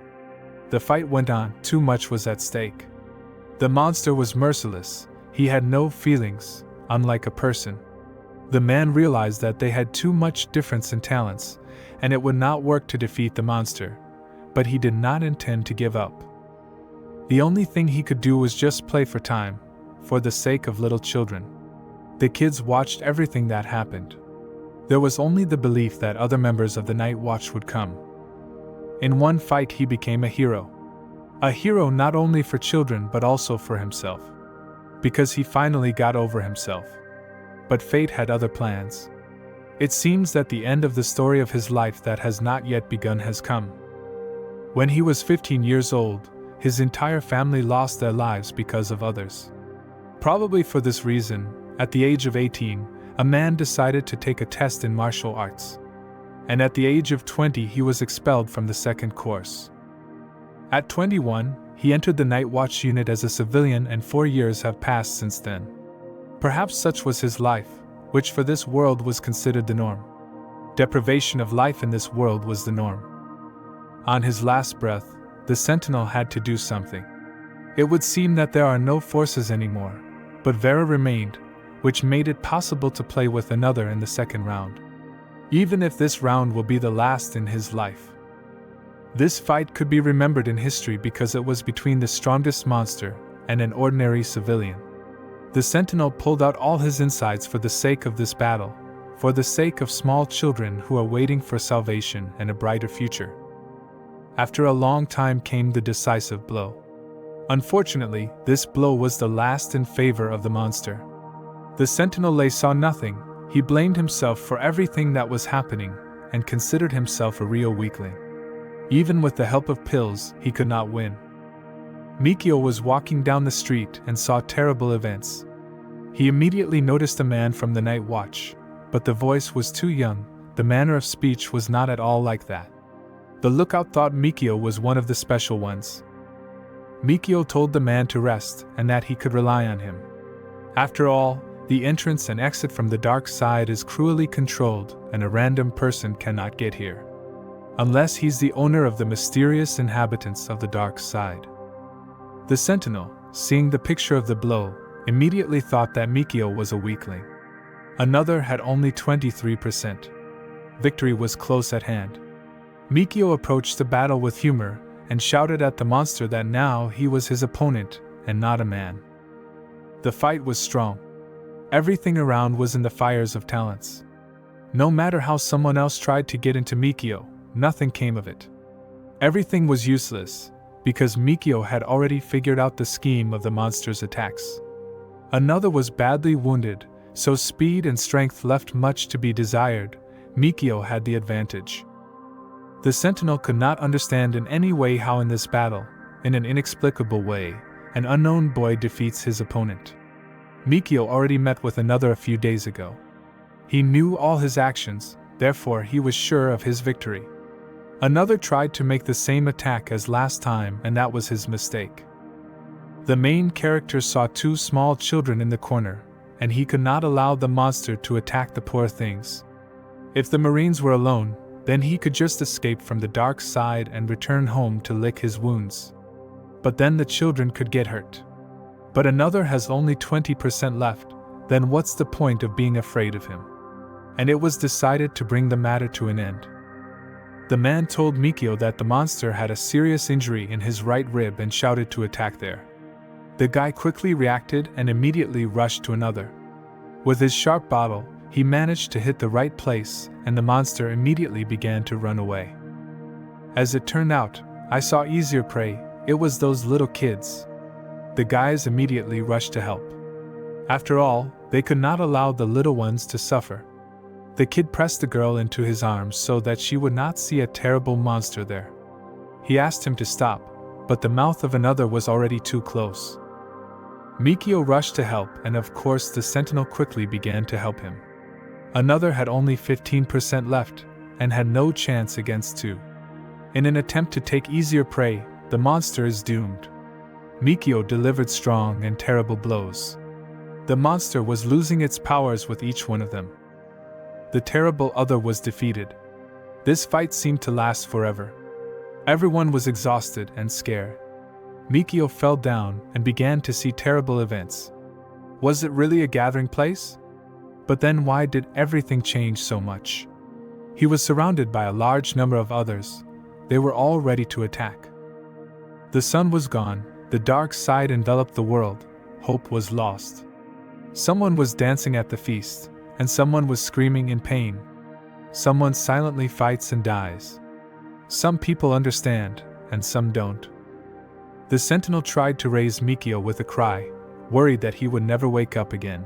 The fight went on, too much was at stake. The monster was merciless. He had no feelings, unlike a person. The man realized that they had too much difference in talents, and it would not work to defeat the monster, but he did not intend to give up. The only thing he could do was just play for time, for the sake of little children. The kids watched everything that happened. There was only the belief that other members of the night watch would come. In one fight he became a hero. A hero not only for children but also for himself. Because he finally got over himself. But fate had other plans. It seems that the end of the story of his life that has not yet begun has come. When he was 15 years old, his entire family lost their lives because of others. Probably for this reason, at the age of 18, a man decided to take a test in martial arts. And at the age of 20 he was expelled from the second course. At 21, he entered the Night Watch unit as a civilian and 4 years have passed since then. Perhaps such was his life, which for this world was considered the norm. Deprivation of life in this world was the norm. On his last breath, the sentinel had to do something. It would seem that there are no forces anymore, but Vera remained, which made it possible to play with another in the second round. Even if this round will be the last in his life. This fight could be remembered in history because it was between the strongest monster and an ordinary civilian. The sentinel pulled out all his insides for the sake of this battle, for the sake of small children who are waiting for salvation and a brighter future. After a long time came the decisive blow. Unfortunately, this blow was the last in favor of the monster. The sentinel saw nothing. He blamed himself for everything that was happening and considered himself a real weakling. Even with the help of pills, he could not win. Mikio was walking down the street and saw terrible events. He immediately noticed a man from the night watch, but the voice was too young, the manner of speech was not at all like that. The lookout thought Mikio was one of the special ones. Mikio told the man to rest and that he could rely on him. After all, the entrance and exit from the dark side is cruelly controlled and a random person cannot get here. Unless he's the owner of the mysterious inhabitants of the dark side. The sentinel, seeing the picture of the blow, immediately thought that Mikio was a weakling. Another had only 23%. Victory was close at hand. Mikio approached the battle with humor and shouted at the monster that now he was his opponent and not a man. The fight was strong. Everything around was in the fires of talents. No matter how someone else tried to get into Mikio, nothing came of it. Everything was useless, because Mikio had already figured out the scheme of the monster's attacks. Another was badly wounded, so speed and strength left much to be desired. Mikio had the advantage. The sentinel could not understand in any way how in this battle, in an inexplicable way, an unknown boy defeats his opponent. Mikio already met with another a few days ago. He knew all his actions, therefore he was sure of his victory. Another tried to make the same attack as last time and that was his mistake. The main character saw two small children in the corner, and he could not allow the monster to attack the poor things. If the Marines were alone, then he could just escape from the dark side and return home to lick his wounds. But then the children could get hurt. But another has only 20% left, then what's the point of being afraid of him? And it was decided to bring the matter to an end. The man told Mikio that the monster had a serious injury in his right rib and shouted to attack there. The guy quickly reacted and immediately rushed to another. With his sharp bottle, he managed to hit the right place and the monster immediately began to run away. As it turned out, I saw easier prey, it was those little kids. The guys immediately rushed to help. After all, they could not allow the little ones to suffer. The kid pressed the girl into his arms so that she would not see a terrible monster there. He asked him to stop, but the mouth of another was already too close. Mikio rushed to help and of course the sentinel quickly began to help him. Another had only 15% left and had no chance against two. In an attempt to take easier prey, the monster is doomed. Mikio delivered strong and terrible blows. The monster was losing its powers with each one of them. The terrible other was defeated. This fight seemed to last forever. Everyone was exhausted and scared. Mikio fell down and began to see terrible events. Was it really a gathering place? But then why did everything change so much? He was surrounded by a large number of others. They were all ready to attack. The sun was gone, the dark side enveloped the world, hope was lost. Someone was dancing at the feast, and someone was screaming in pain. Someone silently fights and dies. Some people understand, and some don't. The sentinel tried to raise Mikio with a cry, worried that he would never wake up again.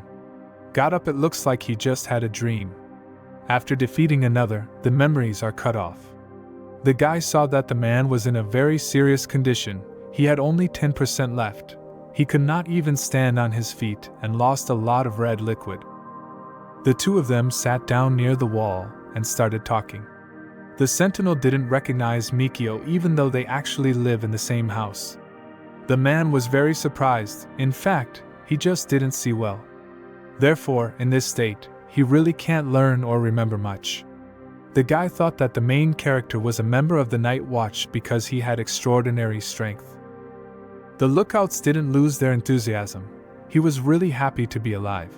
Got up, it looks like he just had a dream. After defeating another, the memories are cut off. The guy saw that the man was in a very serious condition, he had only 10% left. He could not even stand on his feet and lost a lot of red liquid. The two of them sat down near the wall and started talking. The sentinel didn't recognize Mikio even though they actually live in the same house. The man was very surprised, in fact, he just didn't see well. Therefore, in this state, he really can't learn or remember much. The guy thought that the main character was a member of the Night Watch because he had extraordinary strength. The lookouts didn't lose their enthusiasm. He was really happy to be alive.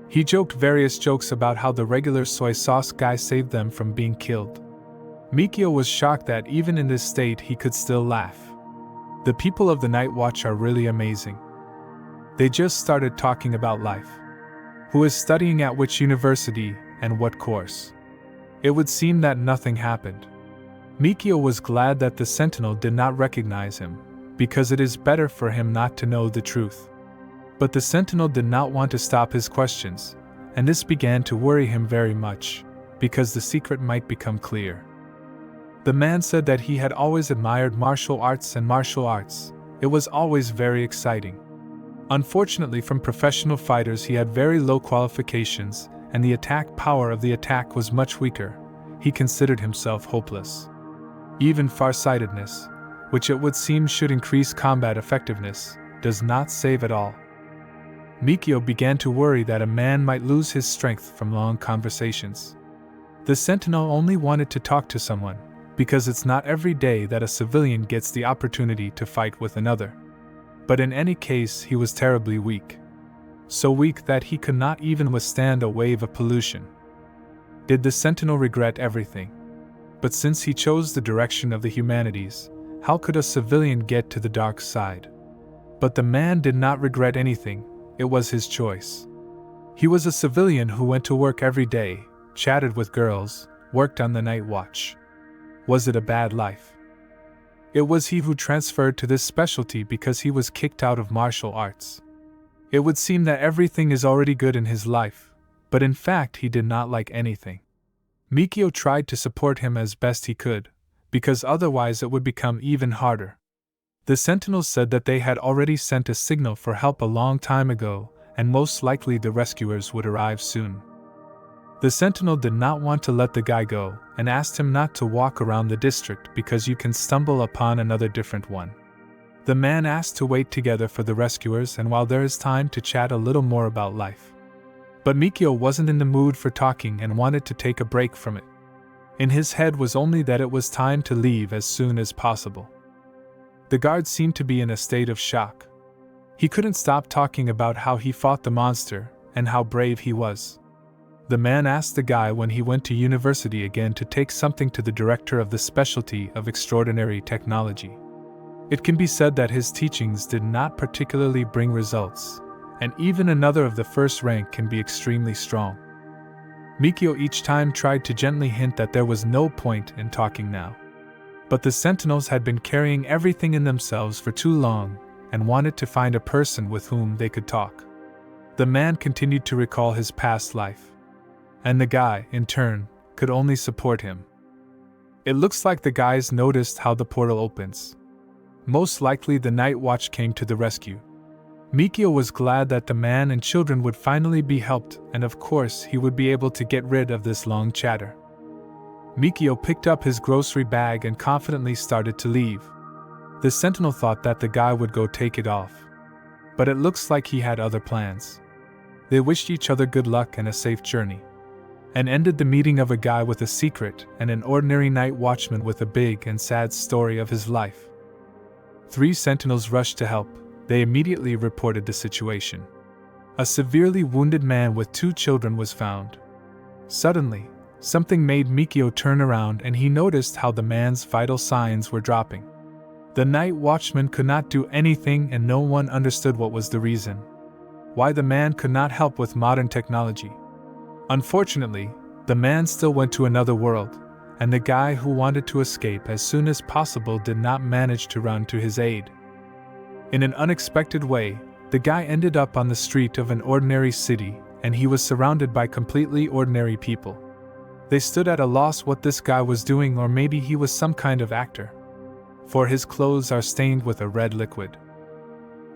He joked various jokes about how the regular soy sauce guy saved them from being killed. Mikio was shocked that even in this state he could still laugh. The people of the Night Watch are really amazing. They just started talking about life. Who is studying at which university and what course? It would seem that nothing happened. Mikio was glad that the sentinel did not recognize him, because it is better for him not to know the truth. But the sentinel did not want to stop his questions, and this began to worry him very much, because the secret might become clear. The man said that he had always admired martial arts. It was always very exciting. Unfortunately, from professional fighters he had very low qualifications, and the attack power of the attack was much weaker. He considered himself hopeless. Even farsightedness, which it would seem should increase combat effectiveness, does not save at all. Mikio began to worry that a man might lose his strength from long conversations. The sentinel only wanted to talk to someone, because it's not every day that a civilian gets the opportunity to fight with another. But in any case, he was terribly weak. So weak that he could not even withstand a wave of pollution. Did the sentinel regret everything? But since he chose the direction of the humanities, how could a civilian get to the dark side? But the man did not regret anything. It was his choice. He was a civilian who went to work every day, chatted with girls, worked on the night watch. Was it a bad life? It was he who transferred to this specialty because he was kicked out of martial arts. It would seem that everything is already good in his life, but in fact he did not like anything. Mikio tried to support him as best he could, because otherwise it would become even harder. The sentinels said that they had already sent a signal for help a long time ago, and most likely the rescuers would arrive soon. The sentinel did not want to let the guy go, and asked him not to walk around the district because you can stumble upon another different one. The man asked to wait together for the rescuers and while there is time to chat a little more about life. But Mikio wasn't in the mood for talking and wanted to take a break from it. In his head was only that it was time to leave as soon as possible. The guard seemed to be in a state of shock. He couldn't stop talking about how he fought the monster and how brave he was. The man asked the guy when he went to university again to take something to the director of the specialty of extraordinary technology. It can be said that his teachings did not particularly bring results, and even another of the first rank can be extremely strong. Mikio each time tried to gently hint that there was no point in talking now. But the sentinels had been carrying everything in themselves for too long, and wanted to find a person with whom they could talk. The man continued to recall his past life. And the guy, in turn, could only support him. It looks like the guys noticed how the portal opens. Most likely the night watch came to the rescue. Mikio was glad that the man and children would finally be helped, and of course he would be able to get rid of this long chatter. Mikio picked up his grocery bag and confidently started to leave. The sentinel thought that the guy would go take it off. But it looks like he had other plans. They wished each other good luck and a safe journey. And ended the meeting of a guy with a secret and an ordinary night watchman with a big and sad story of his life. 3 sentinels rushed to help. They immediately reported the situation. A severely wounded man with 2 children was found. Suddenly, something made Mikio turn around and he noticed how the man's vital signs were dropping. The night watchman could not do anything and no one understood what was the reason. Why the man could not help with modern technology. Unfortunately, the man still went to another world, and the guy who wanted to escape as soon as possible did not manage to run to his aid. In an unexpected way, the guy ended up on the street of an ordinary city, and he was surrounded by completely ordinary people. They stood at a loss what this guy was doing, or maybe he was some kind of actor. For his clothes are stained with a red liquid.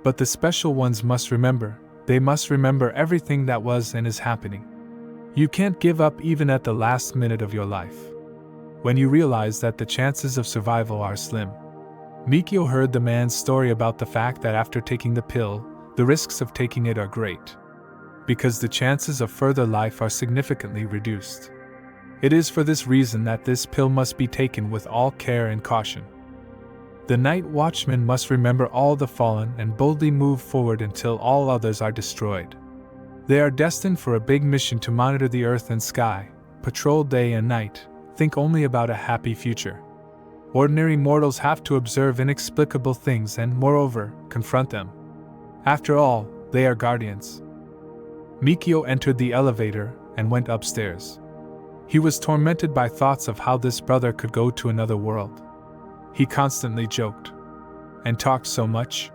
But the special ones must remember, they must remember everything that was and is happening. You can't give up even at the last minute of your life. When you realize that the chances of survival are slim. Mikio heard the man's story about the fact that after taking the pill, the risks of taking it are great. Because the chances of further life are significantly reduced. It is for this reason that this pill must be taken with all care and caution. The night watchman must remember all the fallen and boldly move forward until all others are destroyed. They are destined for a big mission to monitor the earth and sky, patrol day and night, think only about a happy future. Ordinary mortals have to observe inexplicable things and, moreover, confront them. After all, they are guardians. Mikio entered the elevator and went upstairs. He was tormented by thoughts of how this brother could go to another world. He constantly joked and talked so much.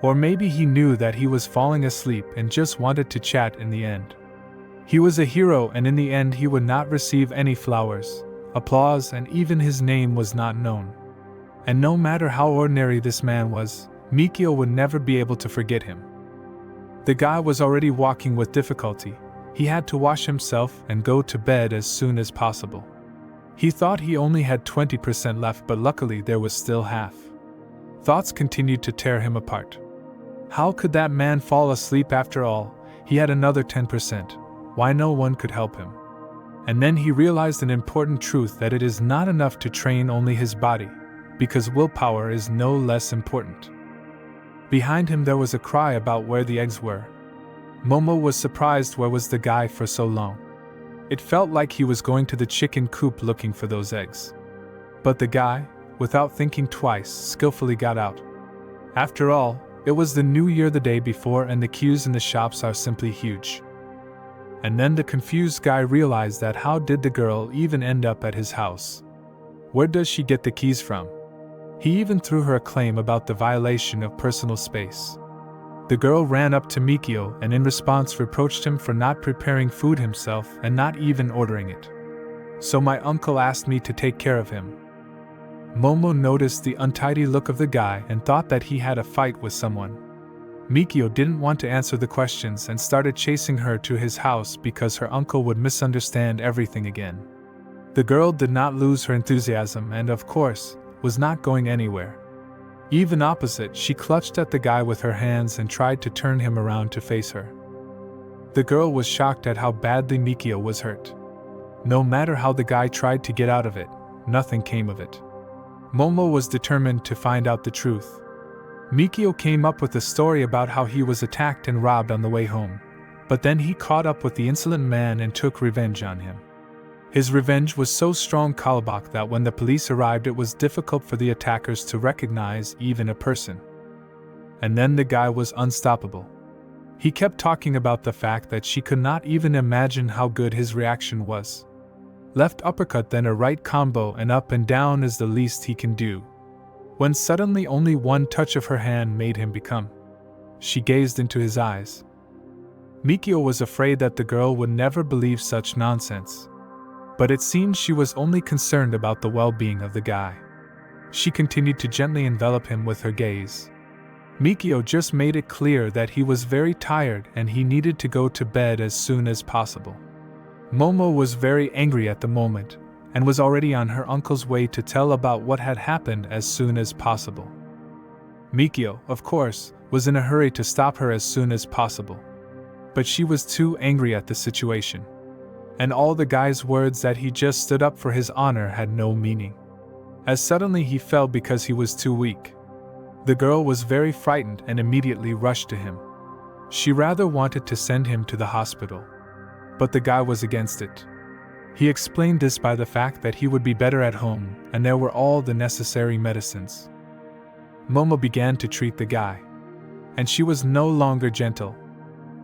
Or maybe he knew that he was falling asleep and just wanted to chat in the end. He was a hero, and in the end he would not receive any flowers, applause, and even his name was not known. And no matter how ordinary this man was, Mikio would never be able to forget him. The guy was already walking with difficulty. He had to wash himself and go to bed as soon as possible. He thought he only had 20% left, but luckily there was still half. Thoughts continued to tear him apart. How could that man fall asleep after all? He had another 10%. Why no one could help him? And then he realized an important truth, that it is not enough to train only his body, because willpower is no less important. Behind him there was a cry about where the eggs were. Momo was surprised. Where was the guy for so long? It felt like he was going to the chicken coop looking for those eggs. But the guy, without thinking twice, skillfully got out. After all, it was the new year the day before, and the queues in the shops are simply huge. And then the confused guy realized that how did the girl even end up at his house? Where does she get the keys from? He even threw her a claim about the violation of personal space. The girl ran up to Mikio and in response reproached him for not preparing food himself and not even ordering it. So my uncle asked me to take care of him. Momo noticed the untidy look of the guy and thought that he had a fight with someone. Mikio didn't want to answer the questions and started chasing her to his house because her uncle would misunderstand everything again. The girl did not lose her enthusiasm and, of course, was not going anywhere. Even opposite, she clutched at the guy with her hands and tried to turn him around to face her. The girl was shocked at how badly Mikio was hurt. No matter how the guy tried to get out of it, nothing came of it. Momo was determined to find out the truth. Mikio came up with a story about how he was attacked and robbed on the way home, but then he caught up with the insolent man and took revenge on him. His revenge was so strong Kalabak that when the police arrived it was difficult for the attackers to recognize even a person. And then the guy was unstoppable. He kept talking about the fact that she could not even imagine how good his reaction was. Left uppercut, then a right combo, and up and down is the least he can do. When suddenly only one touch of her hand made him become. She gazed into his eyes. Mikio was afraid that the girl would never believe such nonsense. But it seemed she was only concerned about the well-being of the guy. She continued to gently envelop him with her gaze. Mikio just made it clear that he was very tired and he needed to go to bed as soon as possible. Momo was very angry at the moment, and was already on her uncle's way to tell about what had happened as soon as possible. Mikio, of course, was in a hurry to stop her as soon as possible. But she was too angry at the situation. And all the guy's words that he just stood up for his honor had no meaning. As suddenly he fell because he was too weak. The girl was very frightened and immediately rushed to him. She rather wanted to send him to the hospital. But the guy was against it. He explained this by the fact that he would be better at home, and there were all the necessary medicines. Momo began to treat the guy. And she was no longer gentle.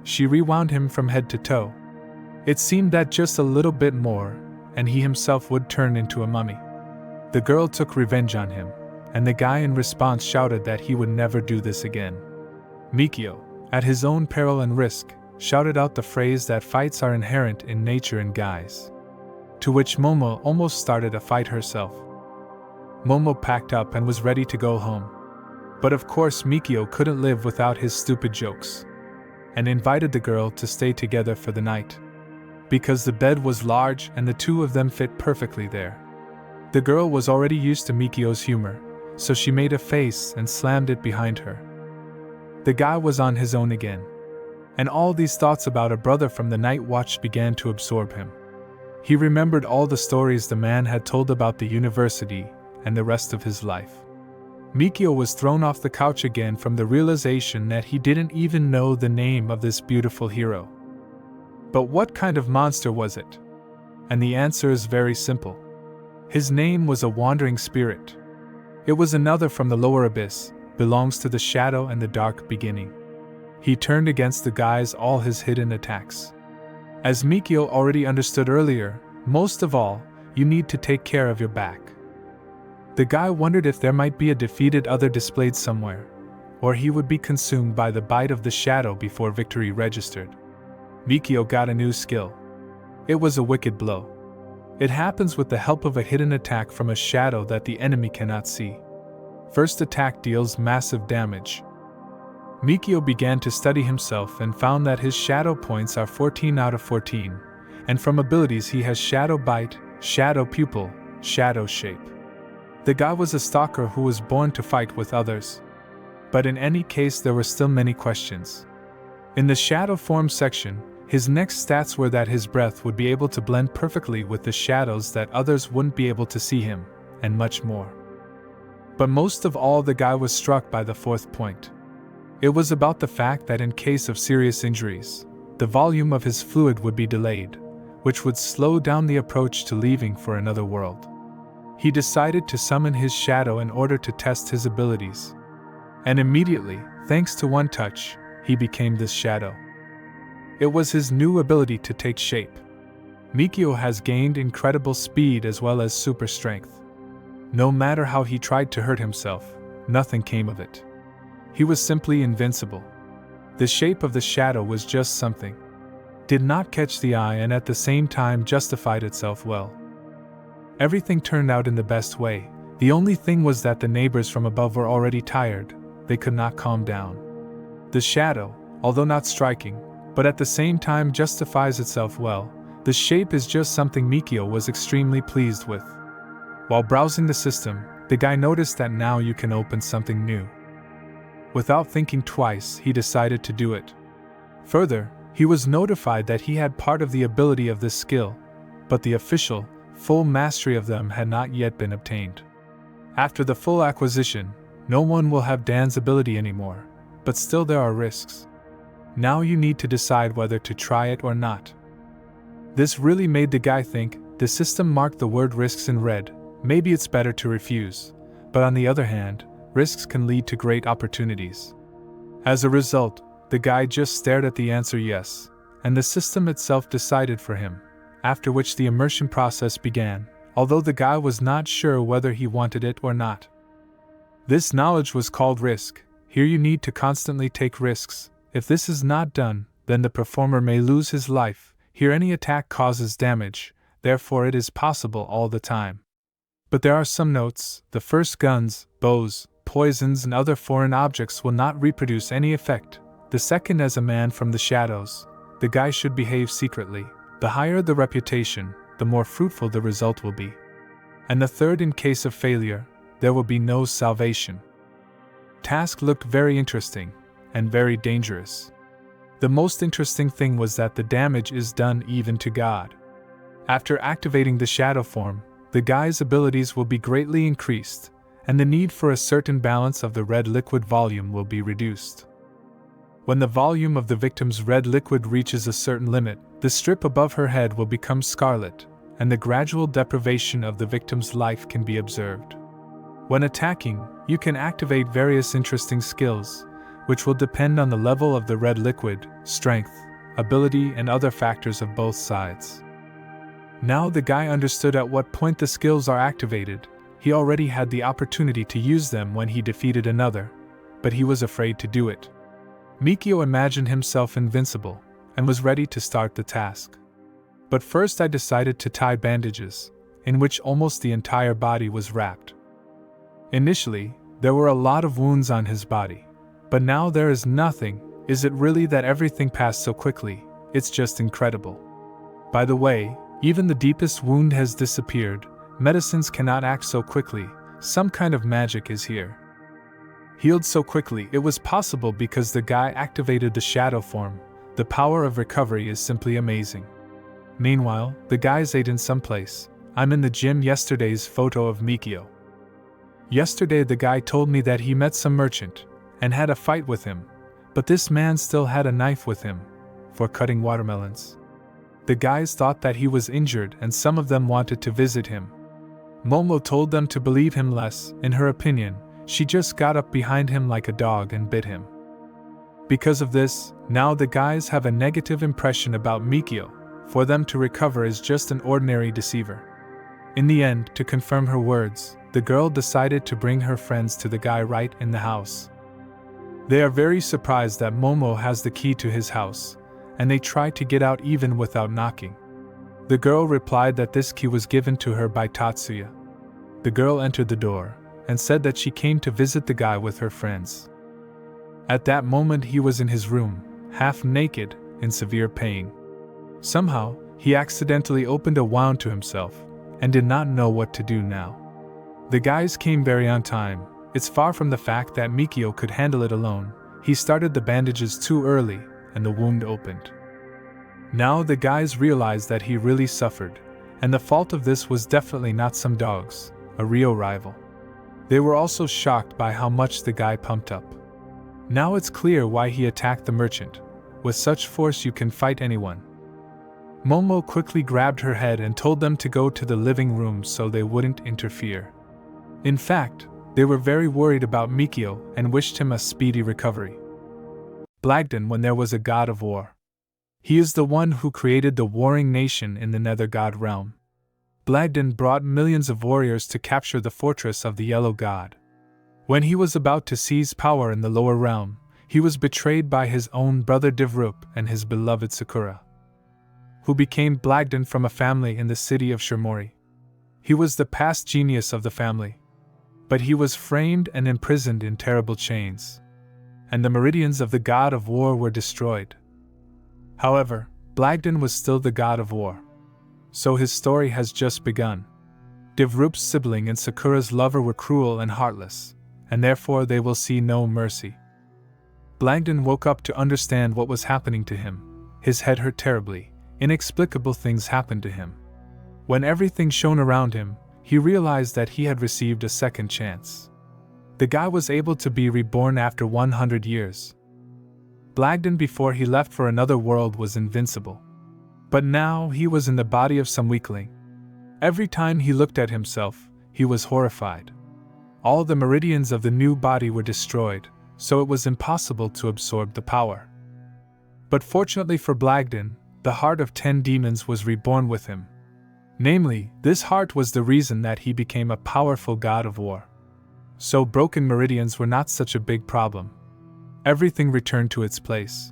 She rewound him from head to toe. It seemed that just a little bit more, and he himself would turn into a mummy. The girl took revenge on him, and the guy in response shouted that he would never do this again. Mikio, at his own peril and risk, shouted out the phrase that fights are inherent in nature in guys. To which Momo almost started a fight herself. Momo packed up and was ready to go home. But of course Mikio couldn't live without his stupid jokes, and invited the girl to stay together for the night. Because the bed was large and the two of them fit perfectly there. The girl was already used to Mikio's humor, so she made a face and slammed it behind her. The guy was on his own again. And all these thoughts about a brother from the night watch began to absorb him. He remembered all the stories the man had told about the university and the rest of his life. Mikio was thrown off the couch again from the realization that he didn't even know the name of this beautiful hero. But what kind of monster was it? And the answer is very simple. His name was a wandering spirit. It was another from the lower abyss, belongs to the shadow and the dark beginning. He turned against the guys all his hidden attacks. As Mikio already understood earlier, most of all, you need to take care of your back. The guy wondered if there might be a defeated other displayed somewhere, or he would be consumed by the bite of the shadow before victory registered. Mikio got a new skill. It was a wicked blow. It happens with the help of a hidden attack from a shadow that the enemy cannot see. First attack deals massive damage. Mikio began to study himself and found that his shadow points are 14 out of 14, and from abilities he has Shadow Bite, Shadow Pupil, Shadow Shape. The guy was a stalker who was born to fight with others. But in any case, there were still many questions. In the shadow form section, his next stats were that his breath would be able to blend perfectly with the shadows that others wouldn't be able to see him, and much more. But most of all, the guy was struck by the fourth point. It was about the fact that in case of serious injuries, the volume of his fluid would be delayed, which would slow down the approach to leaving for another world. He decided to summon his shadow in order to test his abilities. And immediately, thanks to one touch, he became this shadow. It was his new ability to take shape. Mikio has gained incredible speed as well as super strength. No matter how he tried to hurt himself, nothing came of it. He was simply invincible. The shape of the shadow was just something. Did not catch the eye and at the same time justified itself well. Everything turned out in the best way. The only thing was that the neighbors from above were already tired. They could not calm down. The shadow, although not striking, but at the same time justifies itself well. The shape is just something Mikio was extremely pleased with. While browsing the system, the guy noticed that now you can open something new. Without thinking twice, he decided to do it. Further, he was notified that he had part of the ability of this skill, but the official, full mastery of them had not yet been obtained. After the full acquisition, no one will have Dan's ability anymore, but still there are risks. Now you need to decide whether to try it or not. This really made the guy think. The system marked the word risks in red. Maybe it's better to refuse, but on the other hand, risks can lead to great opportunities. As a result, the guy just stared at the answer yes, and the system itself decided for him, after which the immersion process began, although the guy was not sure whether he wanted it or not. This knowledge was called risk. Here you need to constantly take risks. If this is not done, then the performer may lose his life. Here any attack causes damage, therefore it is possible all the time. But there are some notes. The first, guns, bows, poisons and other foreign objects will not reproduce any effect. The second, as a man from the shadows, the guy should behave secretly. The higher the reputation, the more fruitful the result will be. And the third, in case of failure, there will be no salvation. Task looked very interesting, and very dangerous. The most interesting thing was that the damage is done even to God. After activating the shadow form, the guy's abilities will be greatly increased, and the need for a certain balance of the red liquid volume will be reduced. When the volume of the victim's red liquid reaches a certain limit, the strip above her head will become scarlet, and the gradual deprivation of the victim's life can be observed. When attacking, you can activate various interesting skills, which will depend on the level of the red liquid, strength, ability, and other factors of both sides. Now the guy understood at what point the skills are activated. He already had the opportunity to use them when he defeated another, but he was afraid to do it. Mikio imagined himself invincible, and was ready to start the task. But first I decided to tie bandages, in which almost the entire body was wrapped. Initially, there were a lot of wounds on his body, but now there is nothing. Is it really that everything passed so quickly? It's just incredible. By the way, even the deepest wound has disappeared. Medicines cannot act so quickly. Some kind of magic is here. Healed so quickly, it was possible because the guy activated the shadow form. The power of recovery is simply amazing. Meanwhile, the guys ate in some place. I'm in the gym. Yesterday's photo of Mikio. Yesterday the guy told me that he met some merchant and had a fight with him, but this man still had a knife with him for cutting watermelons. The guys thought that he was injured and some of them wanted to visit him. Momo told them to believe him less. In her opinion, she just got up behind him like a dog and bit him. Because of this, now the guys have a negative impression about Mikio. For them to recover is just an ordinary deceiver. In the end, to confirm her words, the girl decided to bring her friends to the guy right in the house. They are very surprised that Momo has the key to his house, and they try to get out even without knocking. The girl replied that this key was given to her by Tatsuya. The girl entered the door and said that she came to visit the guy with her friends. At that moment he was in his room, half naked, in severe pain. Somehow, he accidentally opened a wound to himself and did not know what to do now. The guys came very on time. It's far from the fact that Mikio could handle it alone. He started the bandages too early and the wound opened. Now the guys realized that he really suffered, and the fault of this was definitely not some dogs, a real rival. They were also shocked by how much the guy pumped up. Now it's clear why he attacked the merchant. With such force you can fight anyone. Momo quickly grabbed her head and told them to go to the living room so they wouldn't interfere. In fact, they were very worried about Mikio and wished him a speedy recovery. Blagden, when there was a god of war. He is the one who created the warring nation in the Nether God realm. Blagden brought millions of warriors to capture the fortress of the Yellow God. When he was about to seize power in the lower realm, he was betrayed by his own brother Divrup and his beloved Sakura, who became Blagden from a family in the city of Shirmori. He was the past genius of the family, but he was framed and imprisoned in terrible chains, and the meridians of the god of war were destroyed. However, Blagden was still the god of war, so his story has just begun. Divrup's sibling and Sakura's lover were cruel and heartless, and therefore they will see no mercy. Blagden woke up to understand what was happening to him. His head hurt terribly. Inexplicable things happened to him. When everything shone around him, he realized that he had received a second chance. The guy was able to be reborn after 100 years. Blagden before he left for another world was invincible. But now he was in the body of some weakling. Every time he looked at himself, he was horrified. All the meridians of the new body were destroyed, so it was impossible to absorb the power. But fortunately for Blagden, the heart of 10 demons was reborn with him. Namely, this heart was the reason that he became a powerful god of war. So broken meridians were not such a big problem. Everything returned to its place.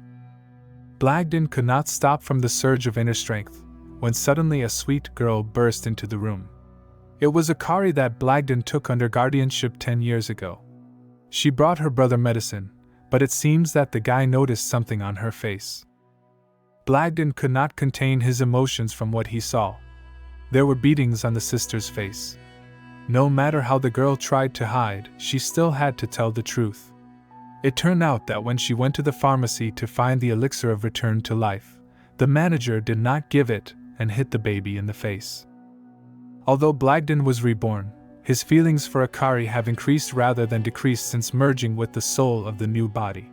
Blagden could not stop from the surge of inner strength, when suddenly a sweet girl burst into the room. It was Akari that Blagden took under guardianship 10 years ago. She brought her brother medicine, but it seems that the guy noticed something on her face. Blagden could not contain his emotions from what he saw. There were beatings on the sister's face. No matter how the girl tried to hide, she still had to tell the truth. It turned out that when she went to the pharmacy to find the elixir of return to life, the manager did not give it and hit the baby in the face. Although Blagden was reborn, his feelings for Akari have increased rather than decreased since merging with the soul of the new body.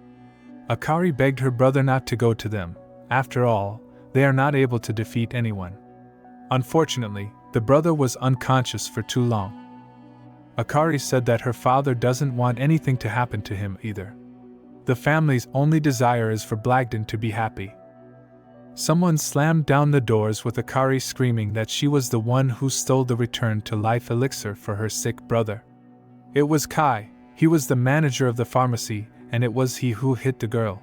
Akari begged her brother not to go to them. After all, they are not able to defeat anyone. Unfortunately, the brother was unconscious for too long. Akari said that her father doesn't want anything to happen to him either. The family's only desire is for Blagden to be happy. Someone slammed down the doors with Akari screaming that she was the one who stole the return to life elixir for her sick brother. It was Kai. He was the manager of the pharmacy, and it was he who hit the girl.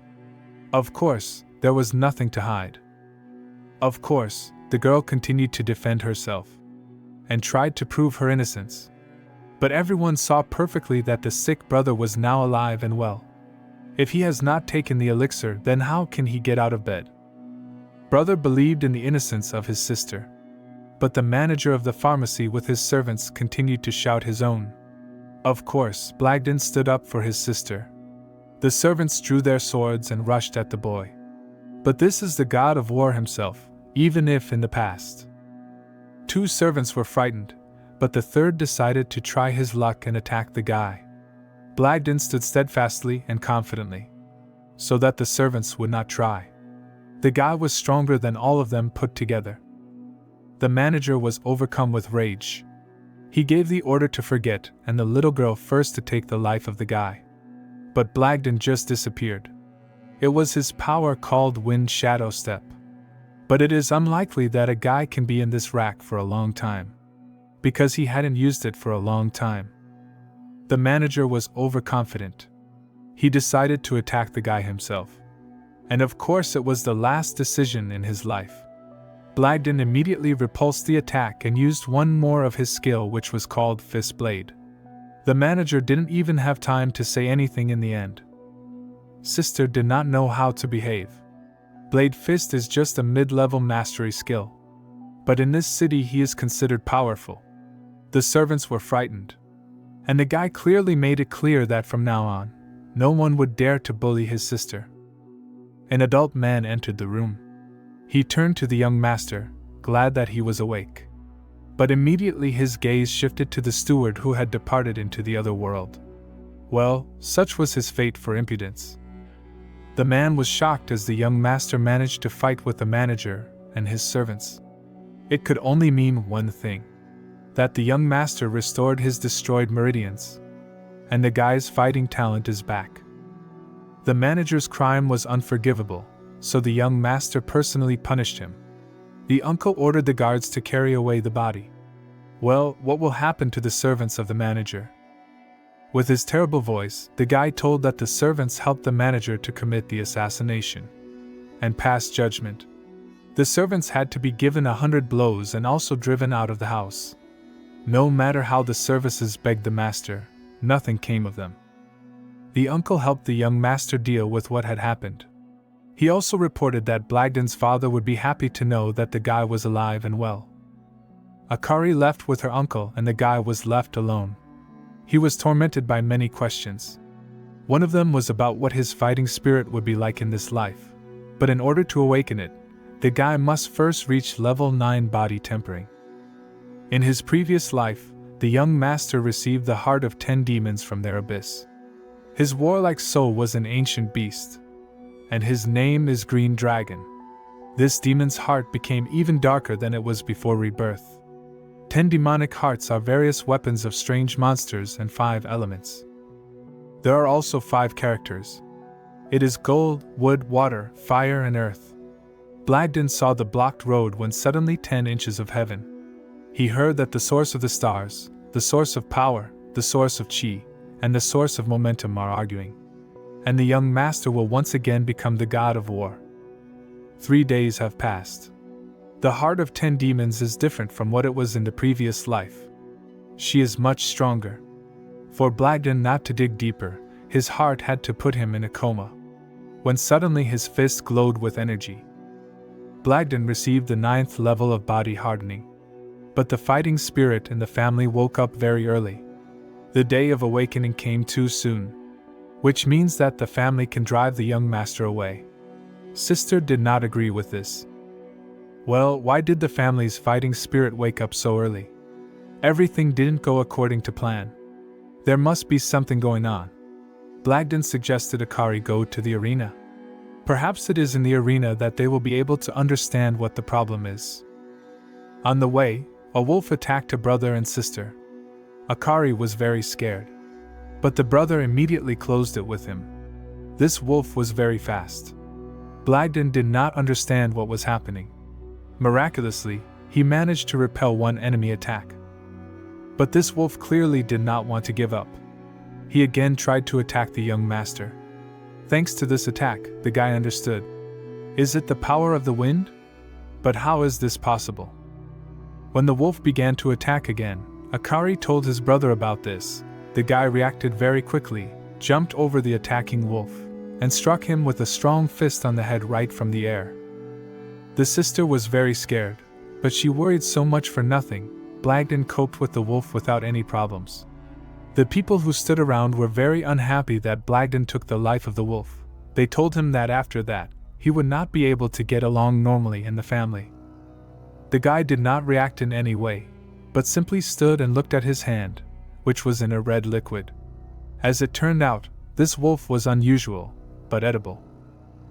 Of course, there was nothing to hide. Of course, the girl continued to defend herself and tried to prove her innocence. But everyone saw perfectly that the sick brother was now alive and well. If he has not taken the elixir, then how can he get out of bed? Brother believed in the innocence of his sister. But the manager of the pharmacy with his servants continued to shout his own. Of course, Blagden stood up for his sister. The servants drew their swords and rushed at the boy. But this is the god of war himself, even if in the past. 2 servants were frightened, but the third decided to try his luck and attack the guy. Blagden stood steadfastly and confidently, so that the servants would not try. The guy was stronger than all of them put together. The manager was overcome with rage. He gave the order to forget and the little girl first to take the life of the guy. But Blagden just disappeared. It was his power called Wind Shadow Step. But it is unlikely that a guy can be in this rack for a long time, because he hadn't used it for a long time. The manager was overconfident. He decided to attack the guy himself. And of course it was the last decision in his life. Blagden immediately repulsed the attack and used one more of his skill, which was called Fist Blade. The manager didn't even have time to say anything in the end. Sister did not know how to behave. Blade Fist is just a mid-level mastery skill. But in this city he is considered powerful. The servants were frightened. And the guy clearly made it clear that from now on, no one would dare to bully his sister. An adult man entered the room. He turned to the young master, glad that he was awake. But immediately his gaze shifted to the steward who had departed into the other world. Well, such was his fate for impudence. The man was shocked as the young master managed to fight with the manager and his servants. It could only mean one thing: that the young master restored his destroyed meridians, and the guy's fighting talent is back. The manager's crime was unforgivable, so the young master personally punished him. The uncle ordered the guards to carry away the body. Well, what will happen to the servants of the manager? With his terrible voice, the guy told that the servants helped the manager to commit the assassination and pass judgment. The servants had to be given 100 blows and also driven out of the house. No matter how the services begged the master, nothing came of them. The uncle helped the young master deal with what had happened. He also reported that Blagden's father would be happy to know that the guy was alive and well. Akari left with her uncle and the guy was left alone. He was tormented by many questions. One of them was about what his fighting spirit would be like in this life. But in order to awaken it, the guy must first reach level 9 body tempering. In his previous life, the young master received the heart of 10 demons from their abyss. His warlike soul was an ancient beast, and his name is Green Dragon. This demon's heart became even darker than it was before rebirth. 10 demonic hearts are various weapons of strange monsters and 5 elements. There are also 5 characters. It is gold, wood, water, fire, and earth. Blagden saw the blocked road when suddenly 10 inches of heaven. He heard that the source of the stars, the source of power, the source of chi, and the source of momentum are arguing. And the young master will once again become the god of war. 3 days have passed. The heart of 10 demons is different from what it was in the previous life. She is much stronger. For Blagden not to dig deeper, his heart had to put him in a coma. When suddenly his fist glowed with energy. Blagden received the 9th level of body hardening. But the fighting spirit in the family woke up very early. The day of awakening came too soon, which means that the family can drive the young master away. Sister did not agree with this. Well, why did the family's fighting spirit wake up so early? Everything didn't go according to plan. There must be something going on. Blagden suggested Akari go to the arena. Perhaps it is in the arena that they will be able to understand what the problem is. On the way, a wolf attacked a brother and sister. Akari was very scared. But the brother immediately closed it with him. This wolf was very fast. Blagden did not understand what was happening. Miraculously, he managed to repel one enemy attack. But this wolf clearly did not want to give up. He again tried to attack the young master. Thanks to this attack, the guy understood. Is it the power of the wind? But how is this possible? When the wolf began to attack again, Akari told his brother about this. The guy reacted very quickly, jumped over the attacking wolf, and struck him with a strong fist on the head right from the air. The sister was very scared, but she worried so much for nothing. Blagden coped with the wolf without any problems. The people who stood around were very unhappy that Blagden took the life of the wolf. They told him that after that, he would not be able to get along normally in the family. The guy did not react in any way. but simply stood and looked at his hand, which was in a red liquid. As it turned out, this wolf was unusual, but edible.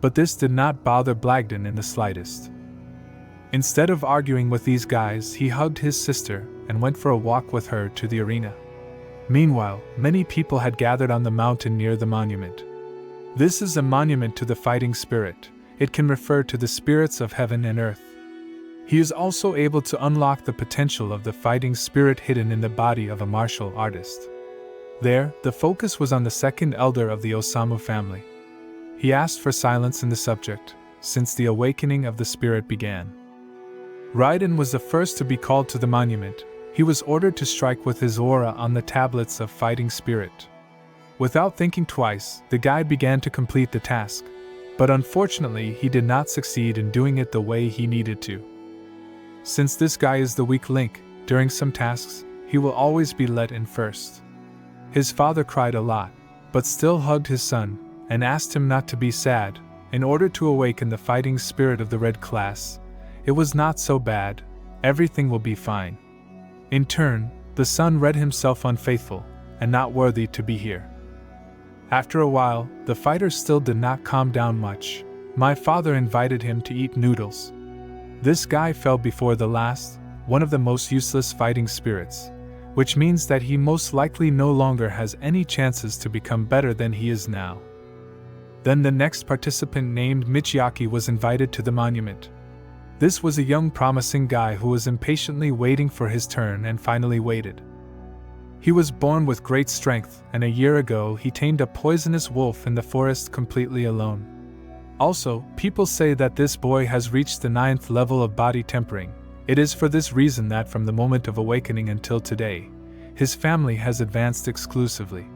But this did not bother Blagden in the slightest. Instead of arguing with these guys, he hugged his sister and went for a walk with her to the arena. Meanwhile, many people had gathered on the mountain near the monument. This is a monument to the fighting spirit. It can refer to the spirits of heaven and earth. He is also able to unlock the potential of the fighting spirit hidden in the body of a martial artist. There, the focus was on the second elder of the Osamu family. He asked for silence in the subject, since the awakening of the spirit began. Raiden was the first to be called to the monument. He was ordered to strike with his aura on the tablets of fighting spirit. Without thinking twice, the guy began to complete the task, but unfortunately he did not succeed in doing it the way he needed to. Since this guy is the weak link, during some tasks, he will always be let in first. His father cried a lot, but still hugged his son, and asked him not to be sad, in order to awaken the fighting spirit of the red class. It was not so bad, everything will be fine. In turn, the son read himself unfaithful, and not worthy to be here. After a while, the fighter still did not calm down much. My father invited him to eat noodles. This guy fell before the last, one of the most useless fighting spirits, which means that he most likely no longer has any chances to become better than he is now. Then the next participant named Michiaki was invited to the monument. This was a young promising guy who was impatiently waiting for his turn and finally waited. He was born with great strength, and a year ago he tamed a poisonous wolf in the forest completely alone. Also, people say that this boy has reached the 9th level of body tempering. It is for this reason that from the moment of awakening until today, his family has advanced exclusively.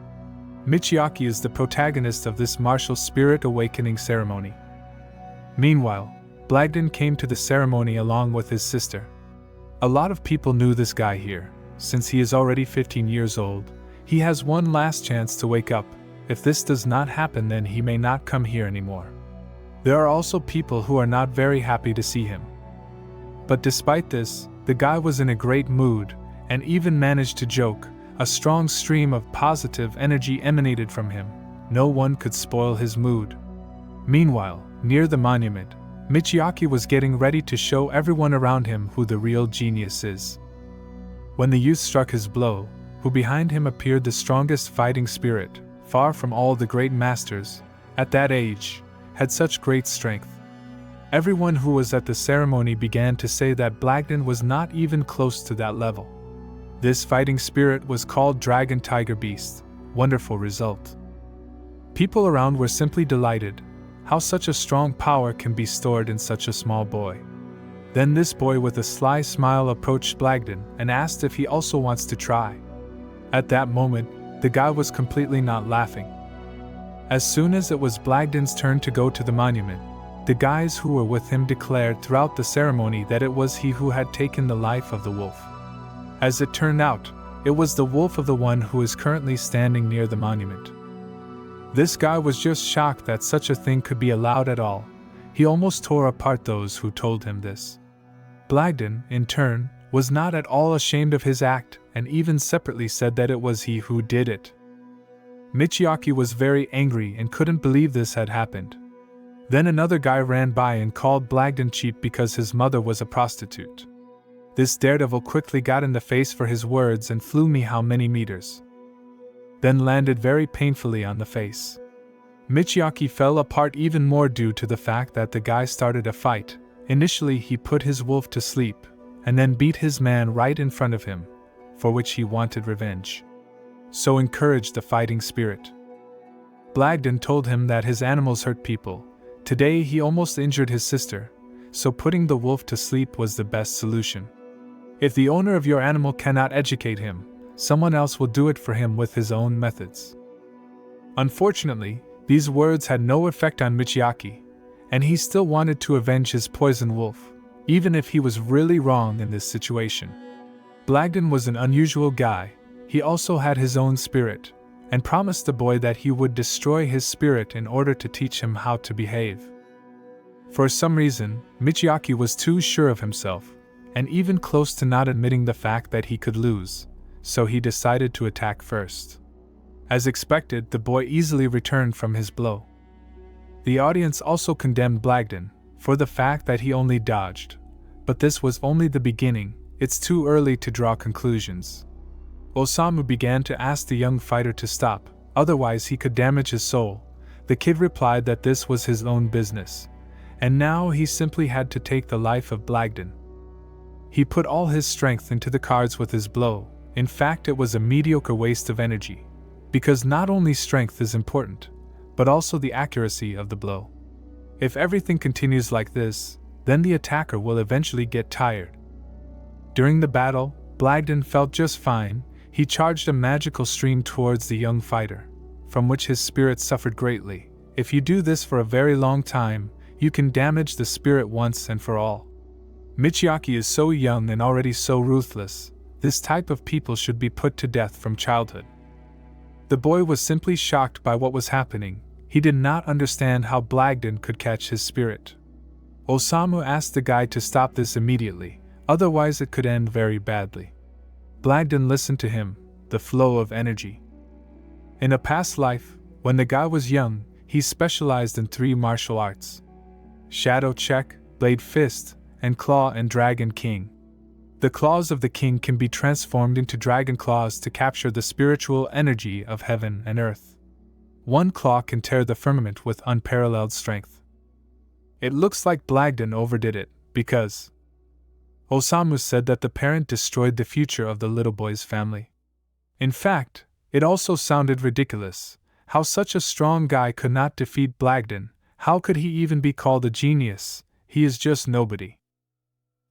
Michiaki is the protagonist of this martial spirit awakening ceremony. Meanwhile, Blagden came to the ceremony along with his sister. A lot of people knew this guy here. Since he is already 15 years old, he has one last chance to wake up. If this does not happen, then he may not come here anymore. There are also people who are not very happy to see him. But despite this, the guy was in a great mood, and even managed to joke. A strong stream of positive energy emanated from him. No one could spoil his mood. Meanwhile, near the monument, Michiaki was getting ready to show everyone around him who the real genius is. When the youth struck his blow, who behind him appeared the strongest fighting spirit, far from all the great masters, at that age, had such great strength. Everyone who was at the ceremony began to say that Blagden was not even close to that level. This fighting spirit was called Dragon Tiger Beast. Wonderful result. People around were simply delighted. How such a strong power can be stored in such a small boy. Then this boy with a sly smile approached Blagden and asked if he also wants to try. At that moment, the guy was completely not laughing. As soon as it was Blagden's turn to go to the monument, the guys who were with him declared throughout the ceremony that it was he who had taken the life of the wolf. As it turned out, it was the wolf of the one who is currently standing near the monument. This guy was just shocked that such a thing could be allowed at all. He almost tore apart those who told him this. Blagden, in turn, was not at all ashamed of his act, and even separately said that it was he who did it. Michiaki was very angry and couldn't believe this had happened. Then another guy ran by and called Blagden cheap because his mother was a prostitute. This daredevil quickly got in the face for his words and flew me how many meters. Then landed very painfully on the face. Michiaki fell apart even more due to the fact that the guy started a fight. Initially he put his wolf to sleep, and then beat his man right in front of him, for which he wanted revenge. So encouraged the fighting spirit. Blagden told him that his animals hurt people. Today he almost injured his sister, so putting the wolf to sleep was the best solution. If the owner of your animal cannot educate him, someone else will do it for him with his own methods. Unfortunately, these words had no effect on Michiaki, and he still wanted to avenge his poison wolf, even if he was really wrong in this situation. Blagden was an unusual guy. He also had his own spirit, and promised the boy that he would destroy his spirit in order to teach him how to behave. For some reason, Michiaki was too sure of himself, and even close to not admitting the fact that he could lose, so he decided to attack first. As expected, the boy easily returned from his blow. The audience also condemned Blagden for the fact that he only dodged, but this was only the beginning. It's too early to draw conclusions. Osamu began to ask the young fighter to stop, otherwise he could damage his soul. The kid replied that this was his own business, and now he simply had to take the life of Blagden. He put all his strength into the cards with his blow. In fact, it was a mediocre waste of energy, because not only strength is important, but also the accuracy of the blow. If everything continues like this, then the attacker will eventually get tired. During the battle, Blagden felt just fine. He charged a magical stream towards the young fighter, from which his spirit suffered greatly. If you do this for a very long time, you can damage the spirit once and for all. Michiaki is so young and already so ruthless. This type of people should be put to death from childhood. The boy was simply shocked by what was happening. He did not understand how Blagden could catch his spirit. Osamu asked the guy to stop this immediately, otherwise it could end very badly. Blagden listened to him, the flow of energy. In a past life, when the guy was young, he specialized in 3 martial arts: Shadow Check, Blade Fist, and Claw and Dragon King. The claws of the king can be transformed into dragon claws to capture the spiritual energy of heaven and earth. One claw can tear the firmament with unparalleled strength. It looks like Blagden overdid it, because Osamu said that the parent destroyed the future of the little boy's family. In fact, it also sounded ridiculous. How such a strong guy could not defeat Blagden? How could he even be called a genius? He is just nobody.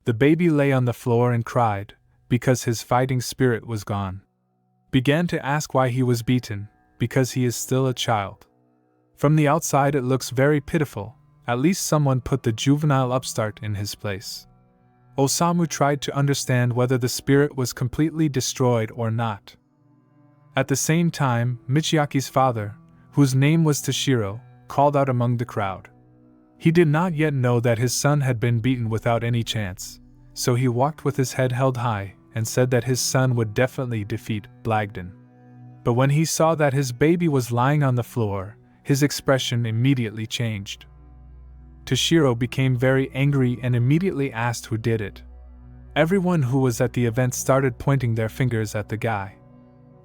The baby lay on the floor and cried, because his fighting spirit was gone. Began to ask why he was beaten, because he is still a child. From the outside it looks very pitiful. At least someone put the juvenile upstart in his place. Osamu tried to understand whether the spirit was completely destroyed or not. At the same time, Michiaki's father, whose name was Toshiro, called out among the crowd. He did not yet know that his son had been beaten without any chance, so he walked with his head held high and said that his son would definitely defeat Blagden. But when he saw that his baby was lying on the floor, his expression immediately changed. Toshiro became very angry and immediately asked who did it. Everyone who was at the event started pointing their fingers at the guy.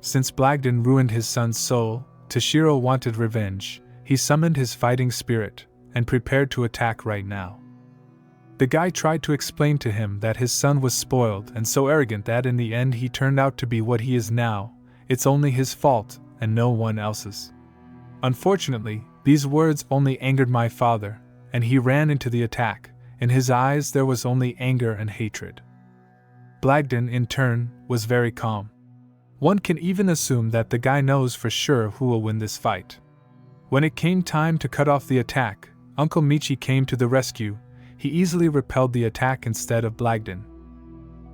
Since Blagden ruined his son's soul, Toshiro wanted revenge. He summoned his fighting spirit and prepared to attack right now. The guy tried to explain to him that his son was spoiled and so arrogant that in the end he turned out to be what he is now. It's only his fault and no one else's. Unfortunately, these words only angered my father, and he ran into the attack. In his eyes there was only anger and hatred. Blagden, in turn, was very calm. One can even assume that the guy knows for sure who will win this fight. When it came time to cut off the attack, Uncle Michi came to the rescue. He easily repelled the attack instead of Blagden.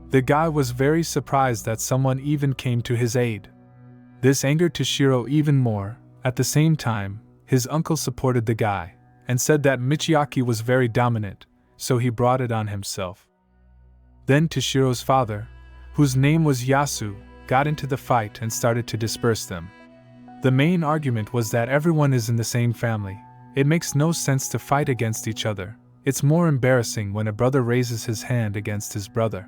The guy was very surprised that someone even came to his aid. This angered Toshiro even more. At the same time, his uncle supported the guy and said that Michiaki was very dominant, so he brought it on himself. Then Toshiro's father, whose name was Yasu, got into the fight and started to disperse them. The main argument was that everyone is in the same family. It makes no sense to fight against each other. It's more embarrassing when a brother raises his hand against his brother.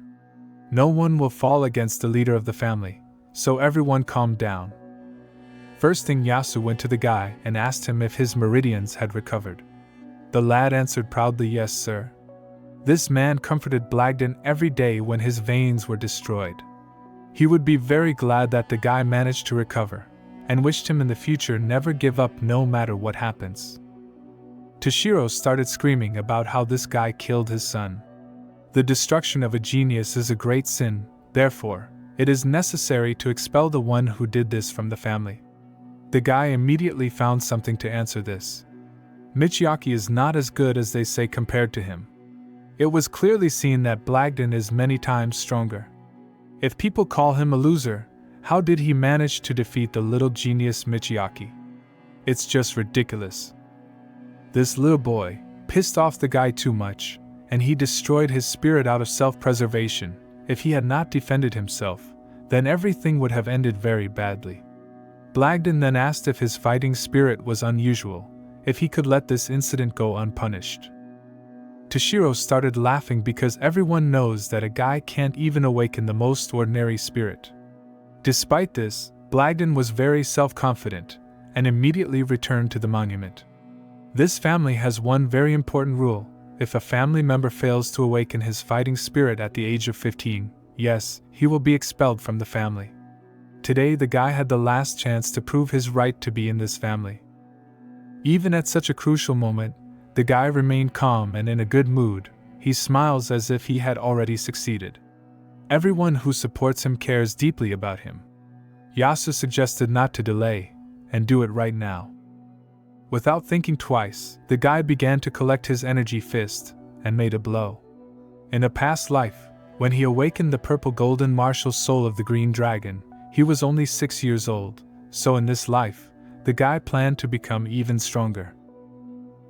No one will fall against the leader of the family, so everyone calmed down. First thing, Yasu went to the guy and asked him if his meridians had recovered. The lad answered proudly, "Yes, sir." This man comforted Blagden every day when his veins were destroyed. He would be very glad that the guy managed to recover, and wished him in the future never give up no matter what happens. Toshiro started screaming about how this guy killed his son. The destruction of a genius is a great sin, therefore, it is necessary to expel the one who did this from the family. The guy immediately found something to answer this. Michiaki is not as good as they say compared to him. It was clearly seen that Blagden is many times stronger. If people call him a loser, how did he manage to defeat the little genius Michiaki? It's just ridiculous. This little boy pissed off the guy too much, and he destroyed his spirit out of self-preservation. If he had not defended himself, then everything would have ended very badly. Blagden then asked if his fighting spirit was unusual, if he could let this incident go unpunished. Toshiro started laughing because everyone knows that a guy can't even awaken the most ordinary spirit. Despite this, Blagden was very self-confident, and immediately returned to the monument. This family has one very important rule: if a family member fails to awaken his fighting spirit at the age of 15, yes, he will be expelled from the family. Today the guy had the last chance to prove his right to be in this family. Even at such a crucial moment, the guy remained calm and in a good mood. He smiles as if he had already succeeded. Everyone who supports him cares deeply about him. Yasu suggested not to delay, and do it right now. Without thinking twice, the guy began to collect his energy fist, and made a blow. In a past life, when he awakened the purple golden martial soul of the green dragon, he was only 6 years old, so in this life, the guy planned to become even stronger.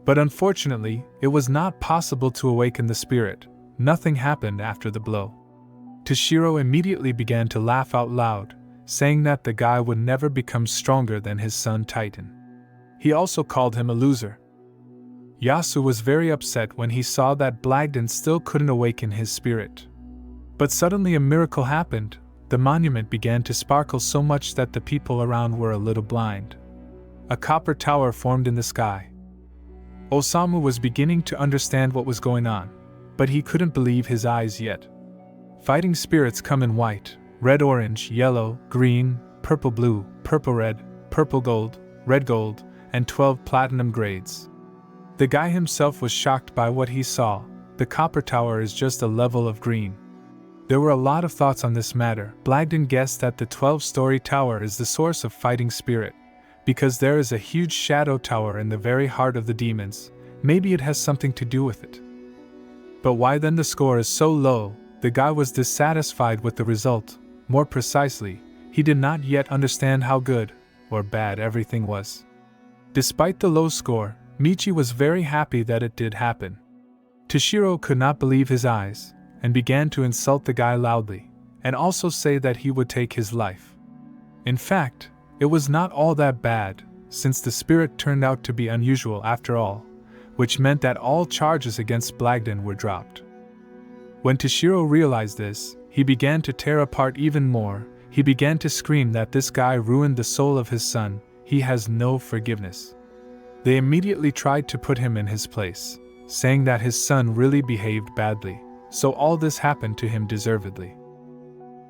But unfortunately, it was not possible to awaken the spirit. Nothing happened after the blow. Toshiro immediately began to laugh out loud, saying that the guy would never become stronger than his son Titan. He also called him a loser. Yasu was very upset when he saw that Blagden still couldn't awaken his spirit. But suddenly a miracle happened. The monument began to sparkle so much that the people around were a little blind. A copper tower formed in the sky. Osamu was beginning to understand what was going on, but he couldn't believe his eyes yet. Fighting spirits come in white, red-orange, yellow, green, purple-blue, purple-red, purple-gold, red-gold, and 12 platinum grades. The guy himself was shocked by what he saw. The copper tower is just a level of green. There were a lot of thoughts on this matter. Blagden guessed that the 12-story tower is the source of fighting spirit, because there is a huge shadow tower in the very heart of the demons. Maybe it has something to do with it. But why then the score is so low? The guy was dissatisfied with the result. More precisely, he did not yet understand how good or bad everything was. Despite the low score, Michi was very happy that it did happen. Toshiro could not believe his eyes, and began to insult the guy loudly, and also say that he would take his life. In fact, it was not all that bad, since the spirit turned out to be unusual after all, which meant that all charges against Blagden were dropped. When Toshiro realized this, he began to tear apart even more. He began to scream that this guy ruined the soul of his son. He has no forgiveness. They immediately tried to put him in his place, saying that his son really behaved badly, so all this happened to him deservedly.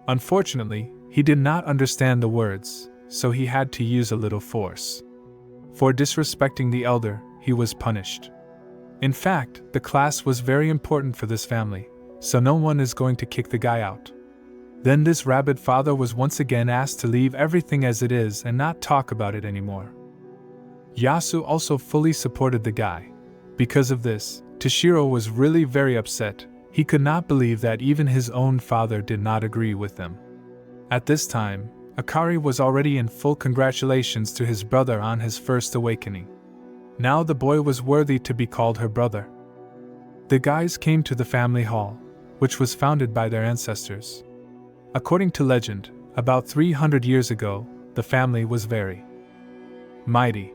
Unfortunately, he did not understand the words, so he had to use a little force. For disrespecting the elder, he was punished. In fact, the class was very important for this family, so no one is going to kick the guy out. Then this rabid father was once again asked to leave everything as it is and not talk about it anymore. Yasu also fully supported the guy. Because of this, Toshiro was really very upset. He could not believe that even his own father did not agree with them. At this time, Akari was already in full congratulations to his brother on his first awakening. Now the boy was worthy to be called her brother. The guys came to the family hall, which was founded by their ancestors. According to legend, about 300 years ago, the family was very mighty.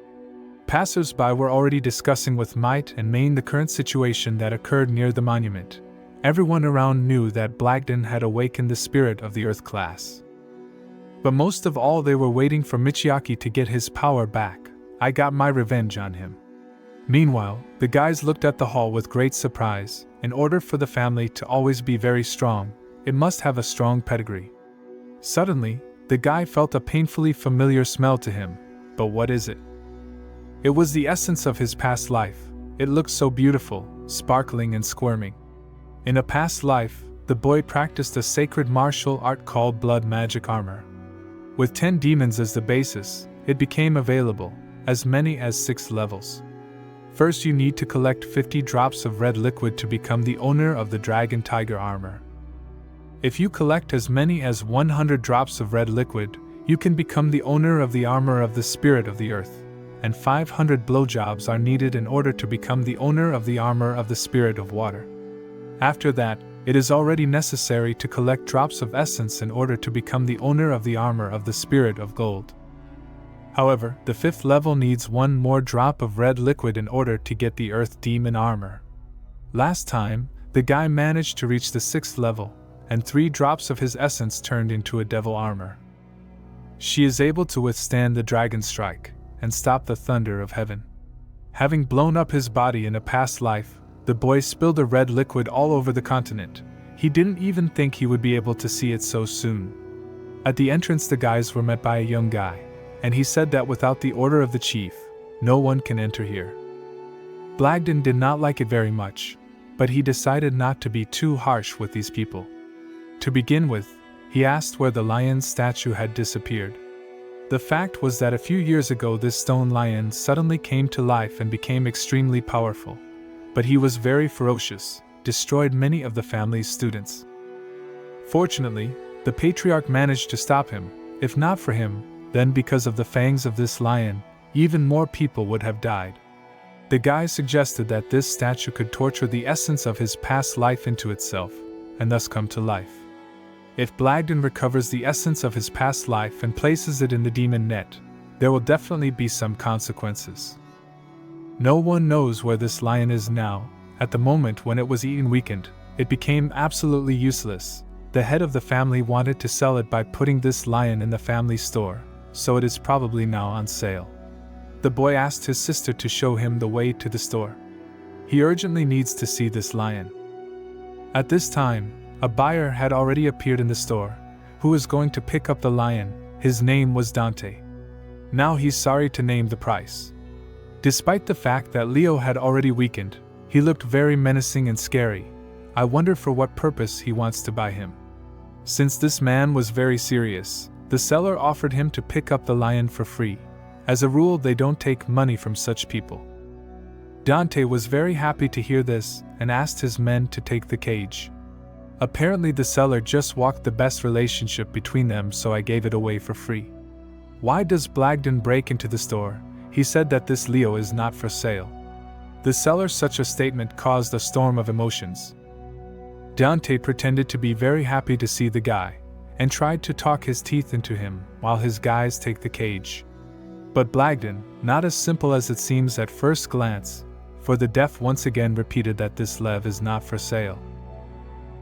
Passers-by were already discussing with might and main the current situation that occurred near the monument. Everyone around knew that Blagden had awakened the spirit of the Earth class. But most of all, they were waiting for Michiaki to get his power back. I got my revenge on him. Meanwhile, the guys looked at the hall with great surprise. In order for the family to always be very strong, it must have a strong pedigree. Suddenly, the guy felt a painfully familiar smell to him. But what is it? It was the essence of his past life. It looked so beautiful, sparkling and squirming. In a past life, the boy practiced a sacred martial art called blood magic armor. With 10 demons as the basis, it became available, as many as 6 levels. First, you need to collect 50 drops of red liquid to become the owner of the dragon tiger armor. If you collect as many as 100 drops of red liquid, you can become the owner of the armor of the spirit of the earth, and 500 blowjobs are needed in order to become the owner of the armor of the spirit of water. After that, it is already necessary to collect drops of essence in order to become the owner of the armor of the Spirit of Gold. However, the 5th level needs one more drop of red liquid in order to get the Earth Demon armor. Last time, the guy managed to reach the 6th level, and 3 drops of his essence turned into a devil armor. She is able to withstand the dragon strike and stop the thunder of heaven. Having blown up his body in a past life, the boy spilled the red liquid all over the continent. He didn't even think he would be able to see it so soon. At the entrance, the guys were met by a young guy, and he said that without the order of the chief, no one can enter here. Blagden did not like it very much, but he decided not to be too harsh with these people. To begin with, he asked where the lion's statue had disappeared. The fact was that a few years ago this stone lion suddenly came to life and became extremely powerful. But he was very ferocious, destroyed many of the family's students. Fortunately, the patriarch managed to stop him. If not for him, then because of the fangs of this lion, even more people would have died. The guy suggested that this statue could torture the essence of his past life into itself, and thus come to life. If Blagden recovers the essence of his past life and places it in the demon net, there will definitely be some consequences. No one knows where this lion is now. At the moment when it was eaten weakened, it became absolutely useless. The head of the family wanted to sell it by putting this lion in the family store, so it is probably now on sale. The boy asked his sister to show him the way to the store. He urgently needs to see this lion. At this time, a buyer had already appeared in the store, who was going to pick up the lion. His name was Dante. Now he's sorry to name the price. Despite the fact that Leo had already weakened, he looked very menacing and scary. I wonder for what purpose he wants to buy him. Since this man was very serious, the seller offered him to pick up the lion for free. As a rule, they don't take money from such people. Dante was very happy to hear this and asked his men to take the cage. Apparently the seller just walked the best relationship between them, so I gave it away for free. Why does Blagden break into the store? He said that this Leo is not for sale. The seller's such a statement caused a storm of emotions. Dante pretended to be very happy to see the guy, and tried to talk his teeth into him while his guys take the cage. But Blagden, not as simple as it seems at first glance, for the deaf once again repeated that this Lev is not for sale.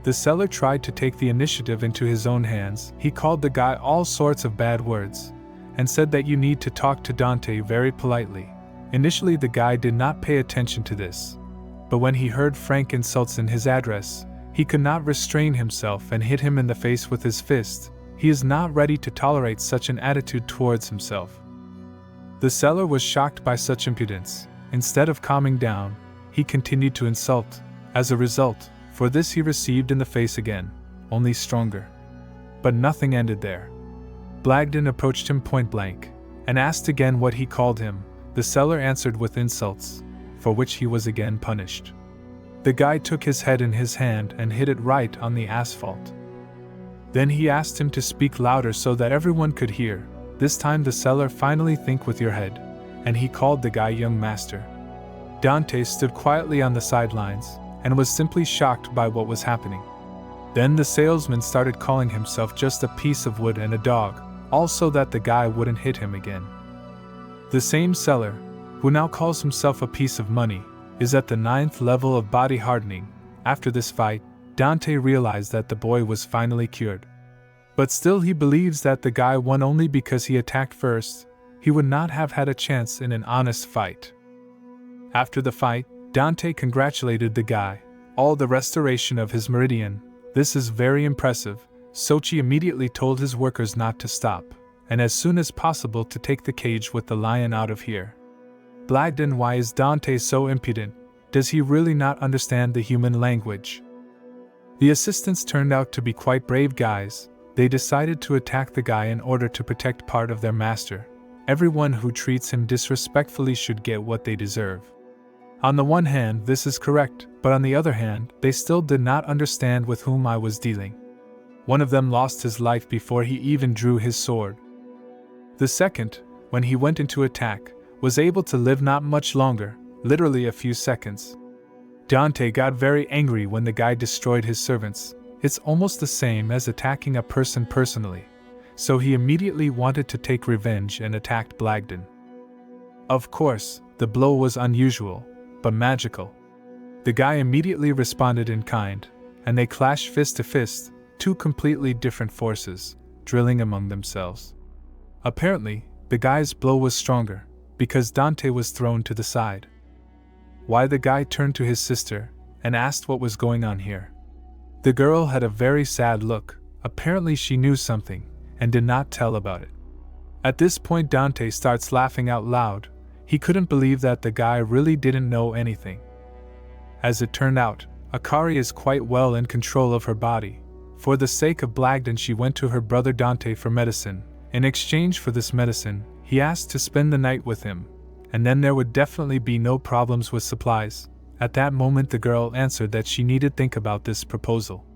The seller tried to take the initiative into his own hands. He called the guy all sorts of bad words, and said that you need to talk to Dante very politely. Initially the guy did not pay attention to this, but when he heard frank insults in his address, he could not restrain himself and hit him in the face with his fist. He is not ready to tolerate such an attitude towards himself. The seller was shocked by such impudence. Instead of calming down, he continued to insult. As a result, for this he received in the face again, only stronger. But nothing ended there. Blagden approached him point blank, and asked again what he called him. The seller answered with insults, for which he was again punished. The guy took his head in his hand and hit it right on the asphalt. Then he asked him to speak louder so that everyone could hear. This time the seller finally think with your head, and he called the guy young master. Dante stood quietly on the sidelines, and was simply shocked by what was happening. Then the salesman started calling himself just a piece of wood and a dog, all so that the guy wouldn't hit him again. The same seller, who now calls himself a piece of money, is at the 9th level of body hardening. After this fight, Dante realized that the boy was finally cured. But still he believes that the guy won only because he attacked first. He would not have had a chance in an honest fight. After the fight, Dante congratulated the guy. All the restoration of his meridian. This is very impressive. Sochi immediately told his workers not to stop, and as soon as possible to take the cage with the lion out of here. Blagden, why is Dante so impudent? Does he really not understand the human language? The assistants turned out to be quite brave guys. They decided to attack the guy in order to protect part of their master. Everyone who treats him disrespectfully should get what they deserve. On the one hand, this is correct, but on the other hand, they still did not understand with whom I was dealing. One of them lost his life before he even drew his sword. The second, when he went into attack, was able to live not much longer, literally a few seconds. Dante got very angry when the guy destroyed his servants. It's almost the same as attacking a person personally, so he immediately wanted to take revenge and attacked Blagden. Of course, the blow was unusual, but magical. The guy immediately responded in kind, and they clashed fist to fist, two completely different forces, drilling among themselves. Apparently, the guy's blow was stronger, because Dante was thrown to the side. Why the guy turned to his sister, and asked what was going on here. The girl had a very sad look, apparently she knew something, and did not tell about it. At this point Dante starts laughing out loud, he couldn't believe that the guy really didn't know anything. As it turned out, Akari is quite well in control of her body. For the sake of Blagden she went to her brother Dante for medicine. In exchange for this medicine, he asked to spend the night with him, and then there would definitely be no problems with supplies. At that moment the girl answered that she needed to think about this proposal.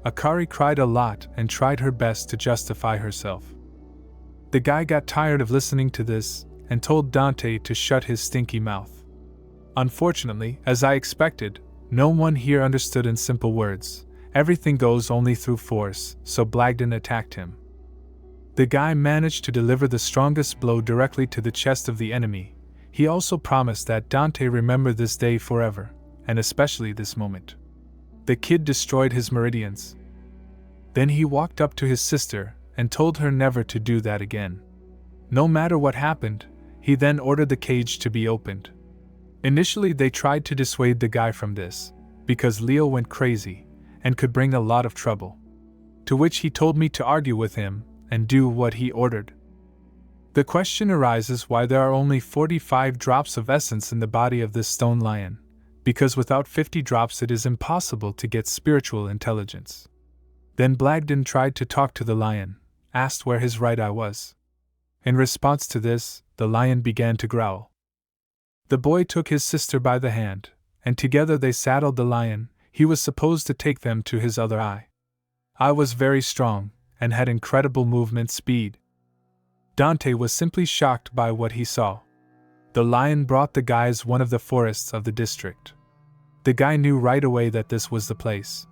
Akari cried a lot and tried her best to justify herself. The guy got tired of listening to this, and told Dante to shut his stinky mouth. Unfortunately, as I expected, no one here understood in simple words. Everything goes only through force, so Blagden attacked him. The guy managed to deliver the strongest blow directly to the chest of the enemy. He also promised that Dante remember this day forever, and especially this moment. The kid destroyed his meridians. Then he walked up to his sister and told her never to do that again. No matter what happened, he then ordered the cage to be opened. Initially they tried to dissuade the guy from this, because Leo went crazy, and could bring a lot of trouble. To which he told me to argue with him, and do what he ordered. The question arises why there are only 45 drops of essence in the body of this stone lion, because without 50 drops it is impossible to get spiritual intelligence. Then Blagden tried to talk to the lion, asked where his right eye was. In response to this, the lion began to growl. The boy took his sister by the hand, and together they saddled the lion. He was supposed to take them to his other eye. I was very strong, and had incredible movement speed. Dante was simply shocked by what he saw. The lion brought the guys one of the forests of the district. The guy knew right away that this was the place.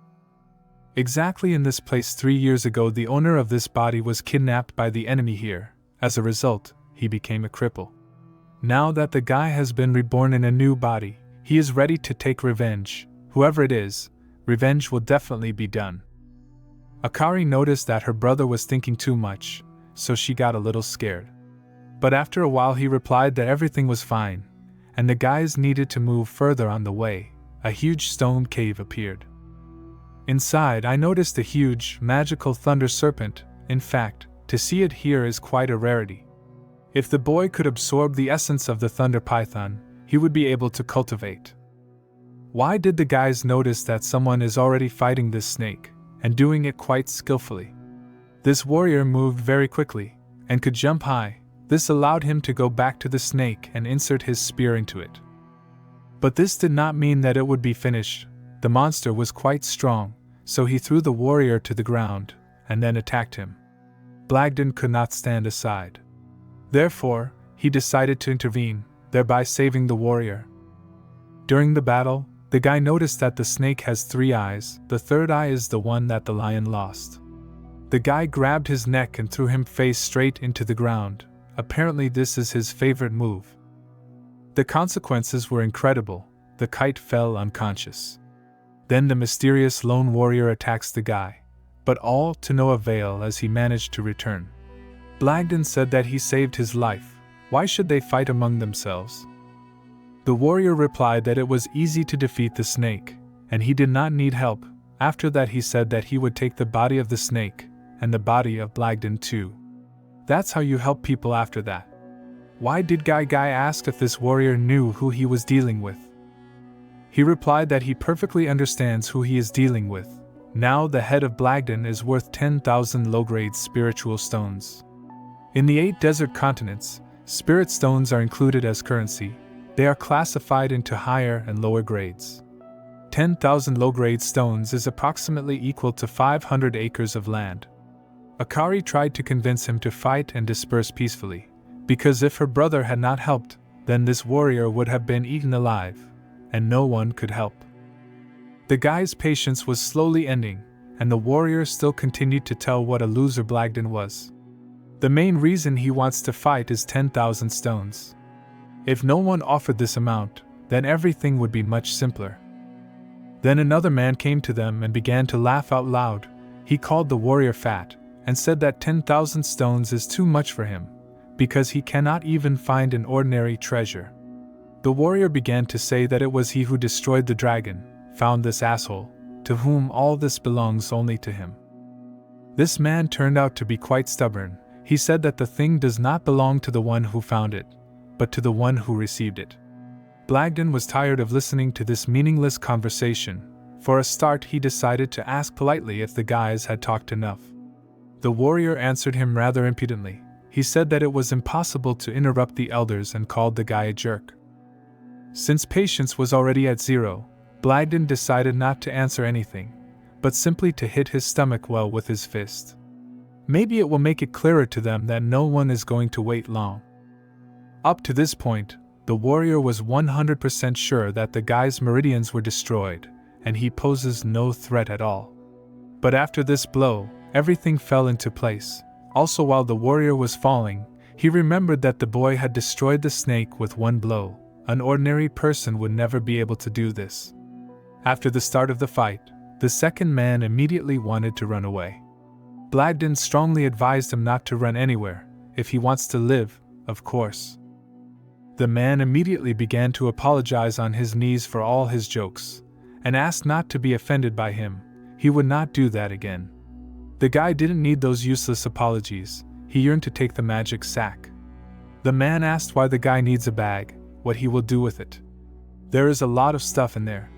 Exactly in this place 3 years ago the owner of this body was kidnapped by the enemy here. As a result, he became a cripple. Now that the guy has been reborn in a new body, he is ready to take revenge. Whoever it is, revenge will definitely be done. Akari noticed that her brother was thinking too much, so she got a little scared. But after a while he replied that everything was fine, and the guys needed to move further on the way. A huge stone cave appeared. Inside I noticed a huge, magical thunder serpent. In fact, to see it here is quite a rarity. If the boy could absorb the essence of the thunder python, he would be able to cultivate. Why did the guys notice that someone is already fighting this snake, and doing it quite skillfully? This warrior moved very quickly, and could jump high. This allowed him to go back to the snake and insert his spear into it. But this did not mean that it would be finished. The monster was quite strong, so he threw the warrior to the ground, and then attacked him. Blagden could not stand aside. Therefore, he decided to intervene, thereby saving the warrior. During the battle, the guy noticed that the snake has 3 eyes. The third eye is the one that the lion lost. The guy grabbed his neck and threw him face straight into the ground. Apparently this is his favorite move. The consequences were incredible. The kite fell unconscious. Then the mysterious lone warrior attacks the guy, but all to no avail as he managed to return. Blagden said that he saved his life. Why should they fight among themselves? The warrior replied that it was easy to defeat the snake, and he did not need help. After that he said that he would take the body of the snake, and the body of Blagden too. That's how you help people after that. Why did Guy ask if this warrior knew who he was dealing with? He replied that he perfectly understands who he is dealing with. Now the head of Blagden is worth 10,000 low-grade spiritual stones. In the 8 desert continents, spirit stones are included as currency. They are classified into higher and lower grades. 10,000 low-grade stones is approximately equal to 500 acres of land. Akari tried to convince him to fight and disperse peacefully, because if her brother had not helped, then this warrior would have been eaten alive, and no one could help. The guy's patience was slowly ending, and the warrior still continued to tell what a loser Blagden was. The main reason he wants to fight is 10,000 stones. If no one offered this amount, then everything would be much simpler. Then another man came to them and began to laugh out loud. He called the warrior fat, and said that 10,000 stones is too much for him, because he cannot even find an ordinary treasure. The warrior began to say that it was he who destroyed the dragon, found this asshole, to whom all this belongs only to him. This man turned out to be quite stubborn. He said that the thing does not belong to the one who found it, but to the one who received it. Blagden was tired of listening to this meaningless conversation. For a start, he decided to ask politely if the guys had talked enough. The warrior answered him rather impudently. He said that it was impossible to interrupt the elders and called the guy a jerk. Since patience was already at zero, Blagden decided not to answer anything, but simply to hit his stomach well with his fist. Maybe it will make it clearer to them that no one is going to wait long. Up to this point, the warrior was 100% sure that the guy's meridians were destroyed, and he poses no threat at all. But after this blow, everything fell into place. Also, while the warrior was falling, he remembered that the boy had destroyed the snake with one blow. An ordinary person would never be able to do this. After the start of the fight, the second man immediately wanted to run away. Blagden strongly advised him not to run anywhere, if he wants to live, of course. The man immediately began to apologize on his knees for all his jokes, and asked not to be offended by him. He would not do that again. The guy didn't need those useless apologies. He yearned to take the magic sack. The man asked why the guy needs a bag, what he will do with it. There is a lot of stuff in there.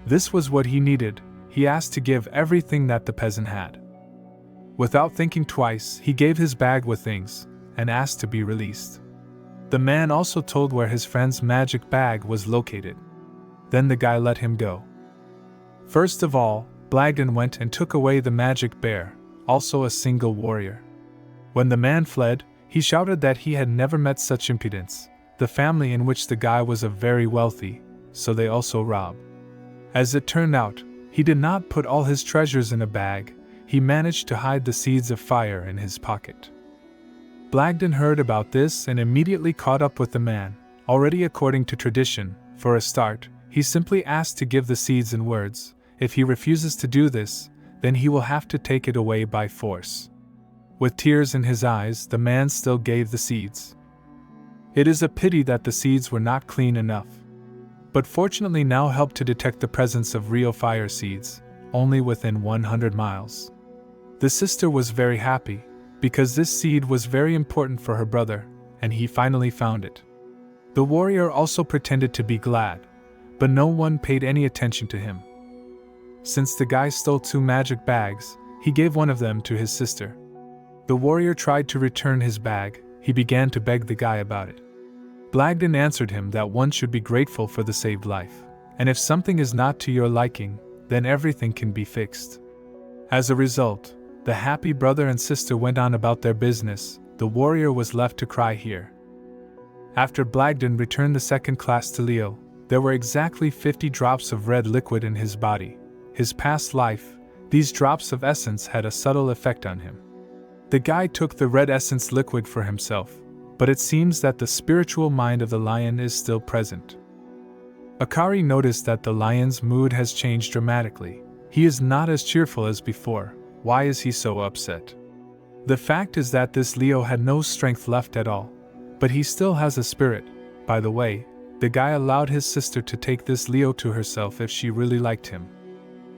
This was what he needed. He asked to give everything that the peasant had. Without thinking twice, he gave his bag with things, and asked to be released. The man also told where his friend's magic bag was located. Then the guy let him go. First of all, Blagden went and took away the magic bear, also a single warrior. When the man fled, he shouted that he had never met such impudence. The family in which the guy was very wealthy, so they also robbed. As it turned out, he did not put all his treasures in a bag. He managed to hide the seeds of fire in his pocket. Blagden heard about this and immediately caught up with the man. Already according to tradition, for a start, he simply asked to give the seeds in words. If he refuses to do this, then he will have to take it away by force. With tears in his eyes, the man still gave the seeds. It is a pity that the seeds were not clean enough. But fortunately now helped to detect the presence of real fire seeds, only within 100 miles. The sister was very happy, because this seed was very important for her brother, and he finally found it. The warrior also pretended to be glad, but no one paid any attention to him. Since the guy stole 2 magic bags, he gave one of them to his sister. The warrior tried to return his bag. He began to beg the guy about it. Blagden answered him that one should be grateful for the saved life, and if something is not to your liking, then everything can be fixed. As a result, the happy brother and sister went on about their business. The warrior was left to cry here. After Blagden returned the second class to Leo, there were exactly 50 drops of red liquid in his body. His past life, these drops of essence had a subtle effect on him. The guy took the red essence liquid for himself, but it seems that the spiritual mind of the lion is still present. Akari noticed that the lion's mood has changed dramatically. He is not as cheerful as before. Why is he so upset? The fact is that this Leo had no strength left at all, but he still has a spirit. By the way, the guy allowed his sister to take this Leo to herself if she really liked him.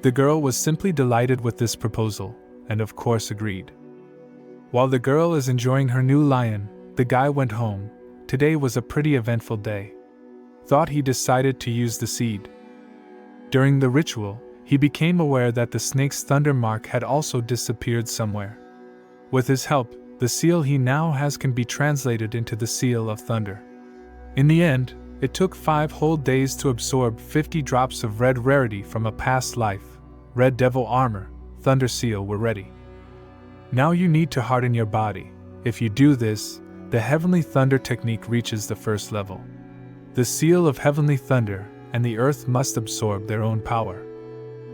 The girl was simply delighted with this proposal, and of course agreed. While the girl is enjoying her new lion, the guy went home. Today was a pretty eventful day. Thought he decided to use the seed. During the ritual, he became aware that the snake's thunder mark had also disappeared somewhere. With his help, the seal he now has can be translated into the seal of thunder. In the end, it took 5 whole days to absorb 50 drops of red rarity from a past life. Red devil armor, thunder seal were ready. Now you need to harden your body. If you do this, the heavenly thunder technique reaches the first level. The seal of heavenly thunder and the earth must absorb their own power.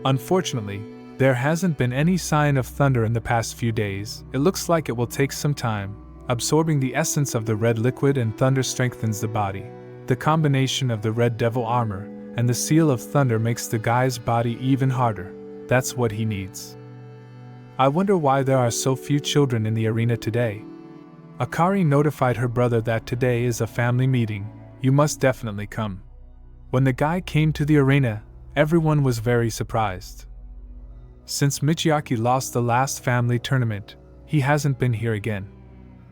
Unfortunately, there hasn't been any sign of thunder in the past few days. It looks like it will take some time, absorbing the essence of the red liquid, and thunder strengthens the body. The combination of the red devil armor and the seal of thunder makes the guy's body even harder. That's what he needs. I wonder why there are so few children in the arena today. Akari notified her brother that today is a family meeting. You must definitely come. When the guy came to the arena, everyone was very surprised. Since Michiaki lost the last family tournament, he hasn't been here again.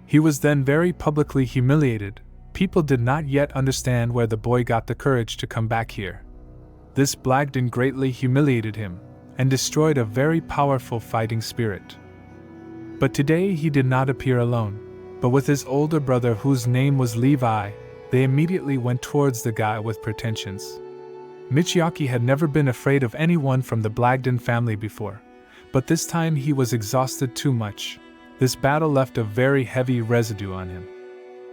He was then very publicly humiliated. People did not yet understand where the boy got the courage to come back here. This Blagden greatly humiliated him, and destroyed a very powerful fighting spirit. But today he did not appear alone, but with his older brother whose name was Levi. They immediately went towards the guy with pretensions. Michiaki had never been afraid of anyone from the Blagden family before, but this time he was exhausted too much. This battle left a very heavy residue on him.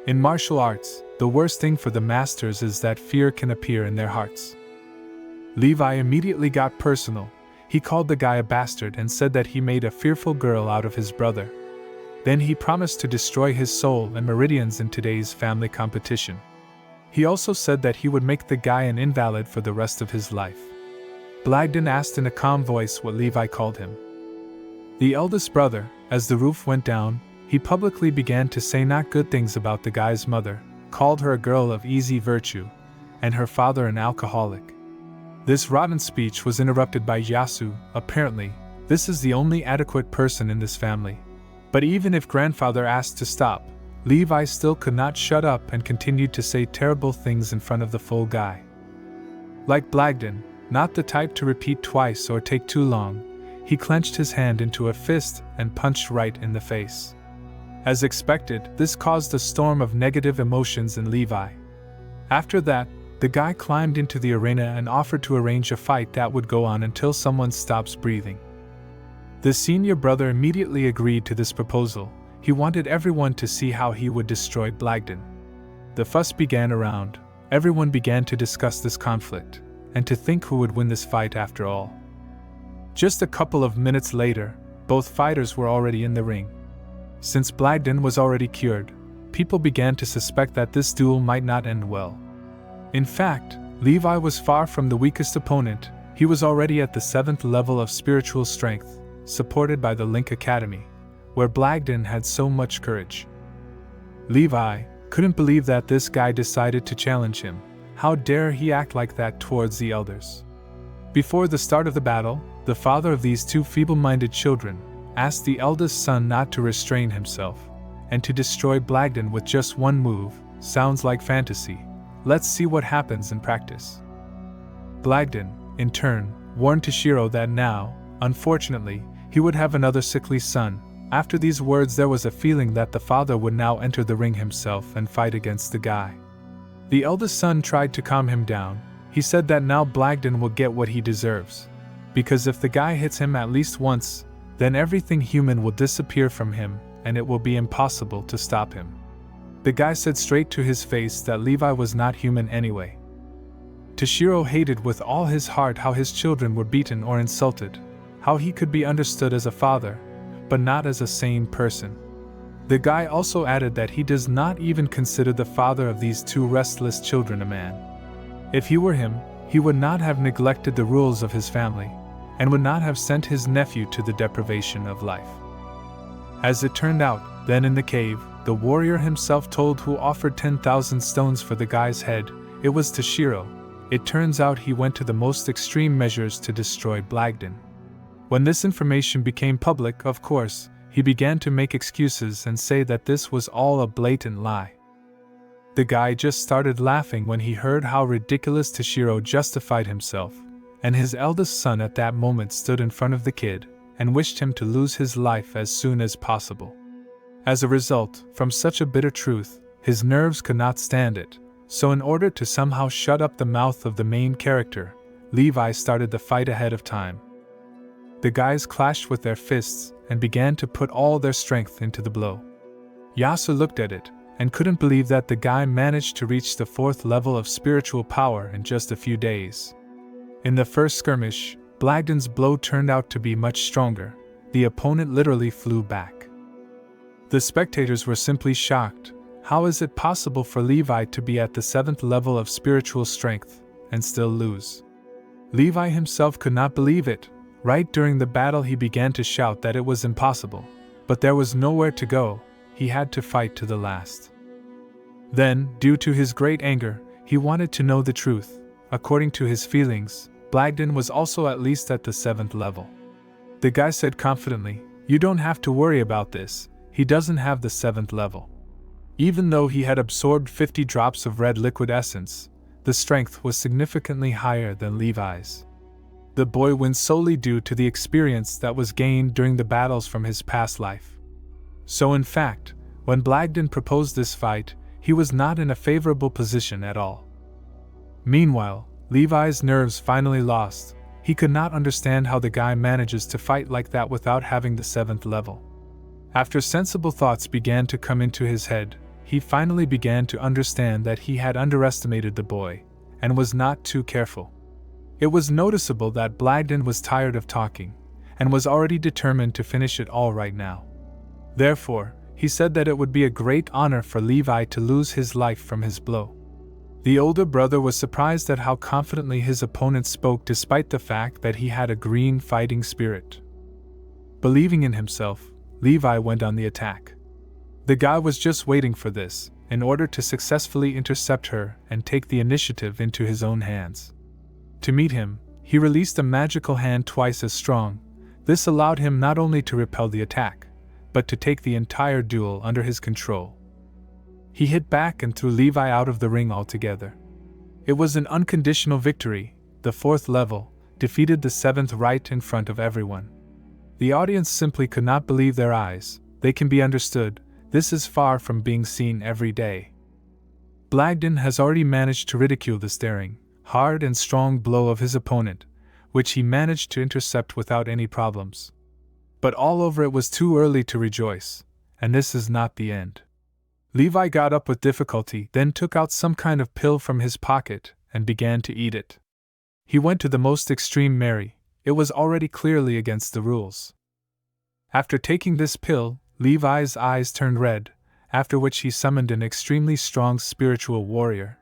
In martial arts, the worst thing for the masters is that fear can appear in their hearts. Levi immediately got personal. He called the guy a bastard and said that he made a fearful girl out of his brother. Then he promised to destroy his soul and meridians in today's family competition. He also said that he would make the guy an invalid for the rest of his life. Blagden asked in a calm voice what Levi called him. The eldest brother, as the roof went down, he publicly began to say not good things about the guy's mother, called her a girl of easy virtue, and her father an alcoholic. This rotten speech was interrupted by Yasu. Apparently, this is the only adequate person in this family. But even if grandfather asked to stop, Levi still could not shut up and continued to say terrible things in front of the full guy. Like Blagden, not the type to repeat twice or take too long, he clenched his hand into a fist and punched right in the face. As expected, this caused a storm of negative emotions in Levi. After that, the guy climbed into the arena and offered to arrange a fight that would go on until someone stops breathing. The senior brother immediately agreed to this proposal. He wanted everyone to see how he would destroy Blagden. The fuss began around. Everyone began to discuss this conflict, and to think who would win this fight after all. Just a couple of minutes later, both fighters were already in the ring. Since Blagden was already cured, people began to suspect that this duel might not end well. In fact, Levi was far from the weakest opponent. He was already at the 7th level of spiritual strength, supported by the Link Academy, where Blagden had so much courage. Levi couldn't believe that this guy decided to challenge him. How dare he act like that towards the elders? Before the start of the battle, the father of these two feeble-minded children asked the eldest son not to restrain himself, and to destroy Blagden with just one move. Sounds like fantasy. Let's see what happens in practice. Blagden, in turn, warned Toshiro that now, unfortunately, he would have another sickly son. After these words, there was a feeling that the father would now enter the ring himself and fight against the guy. The eldest son tried to calm him down. He said that now Blagden will get what he deserves, because if the guy hits him at least once, then everything human will disappear from him, and it will be impossible to stop him. The guy said straight to his face that Levi was not human anyway. Toshiro hated with all his heart how his children were beaten or insulted, how he could be understood as a father, but not as a sane person. The guy also added that he does not even consider the father of these two restless children a man. If he were him, he would not have neglected the rules of his family, and would not have sent his nephew to the deprivation of life. As it turned out, then in the cave, the warrior himself told who offered 10,000 stones for the guy's head. It was Toshiro. It turns out he went to the most extreme measures to destroy Blagden. When this information became public, of course, he began to make excuses and say that this was all a blatant lie. The guy just started laughing when he heard how ridiculous Toshiro justified himself, and his eldest son at that moment stood in front of the kid and wished him to lose his life as soon as possible. As a result, from such a bitter truth, his nerves could not stand it, so in order to somehow shut up the mouth of the main character, Levi started the fight ahead of time. The guys clashed with their fists and began to put all their strength into the blow. Yasu looked at it and couldn't believe that the guy managed to reach the 4th level of spiritual power in just a few days. In the first skirmish, Blagden's blow turned out to be much stronger. The opponent literally flew back. The spectators were simply shocked. How is it possible for Levi to be at the 7th level of spiritual strength and still lose? Levi himself could not believe it. Right during the battle he began to shout that it was impossible. But there was nowhere to go. He had to fight to the last. Then, due to his great anger, he wanted to know the truth. According to his feelings, Blagden was also at least at the 7th level. The guy said confidently, "You don't have to worry about this, he doesn't have the 7th level." Even though he had absorbed 50 drops of red liquid essence, the strength was significantly higher than Levi's. The boy wins solely due to the experience that was gained during the battles from his past life. So in fact, when Blagden proposed this fight, he was not in a favorable position at all. Meanwhile, Levi's nerves finally lost. He could not understand how the guy manages to fight like that without having the 7th level. After sensible thoughts began to come into his head, he finally began to understand that he had underestimated the boy, and was not too careful. It was noticeable that Blagden was tired of talking, and was already determined to finish it all right now. Therefore, he said that it would be a great honor for Levi to lose his life from his blow. The older brother was surprised at how confidently his opponent spoke despite the fact that he had a green fighting spirit. Believing in himself, Levi went on the attack. The guy was just waiting for this, in order to successfully intercept her and take the initiative into his own hands. To meet him, he released a magical hand twice as strong. This allowed him not only to repel the attack, but to take the entire duel under his control. He hit back and threw Levi out of the ring altogether. It was an unconditional victory. The 4th level defeated the 7th right in front of everyone. The audience simply could not believe their eyes. They can be understood. This is far from being seen every day. Blagden has already managed to ridicule the staring, hard and strong blow of his opponent, which he managed to intercept without any problems. But all over it was too early to rejoice, and this is not the end. Levi got up with difficulty, then took out some kind of pill from his pocket and began to eat it. He went to the most extreme merry. It was already clearly against the rules. After taking this pill, Levi's eyes turned red, after which he summoned an extremely strong spiritual warrior.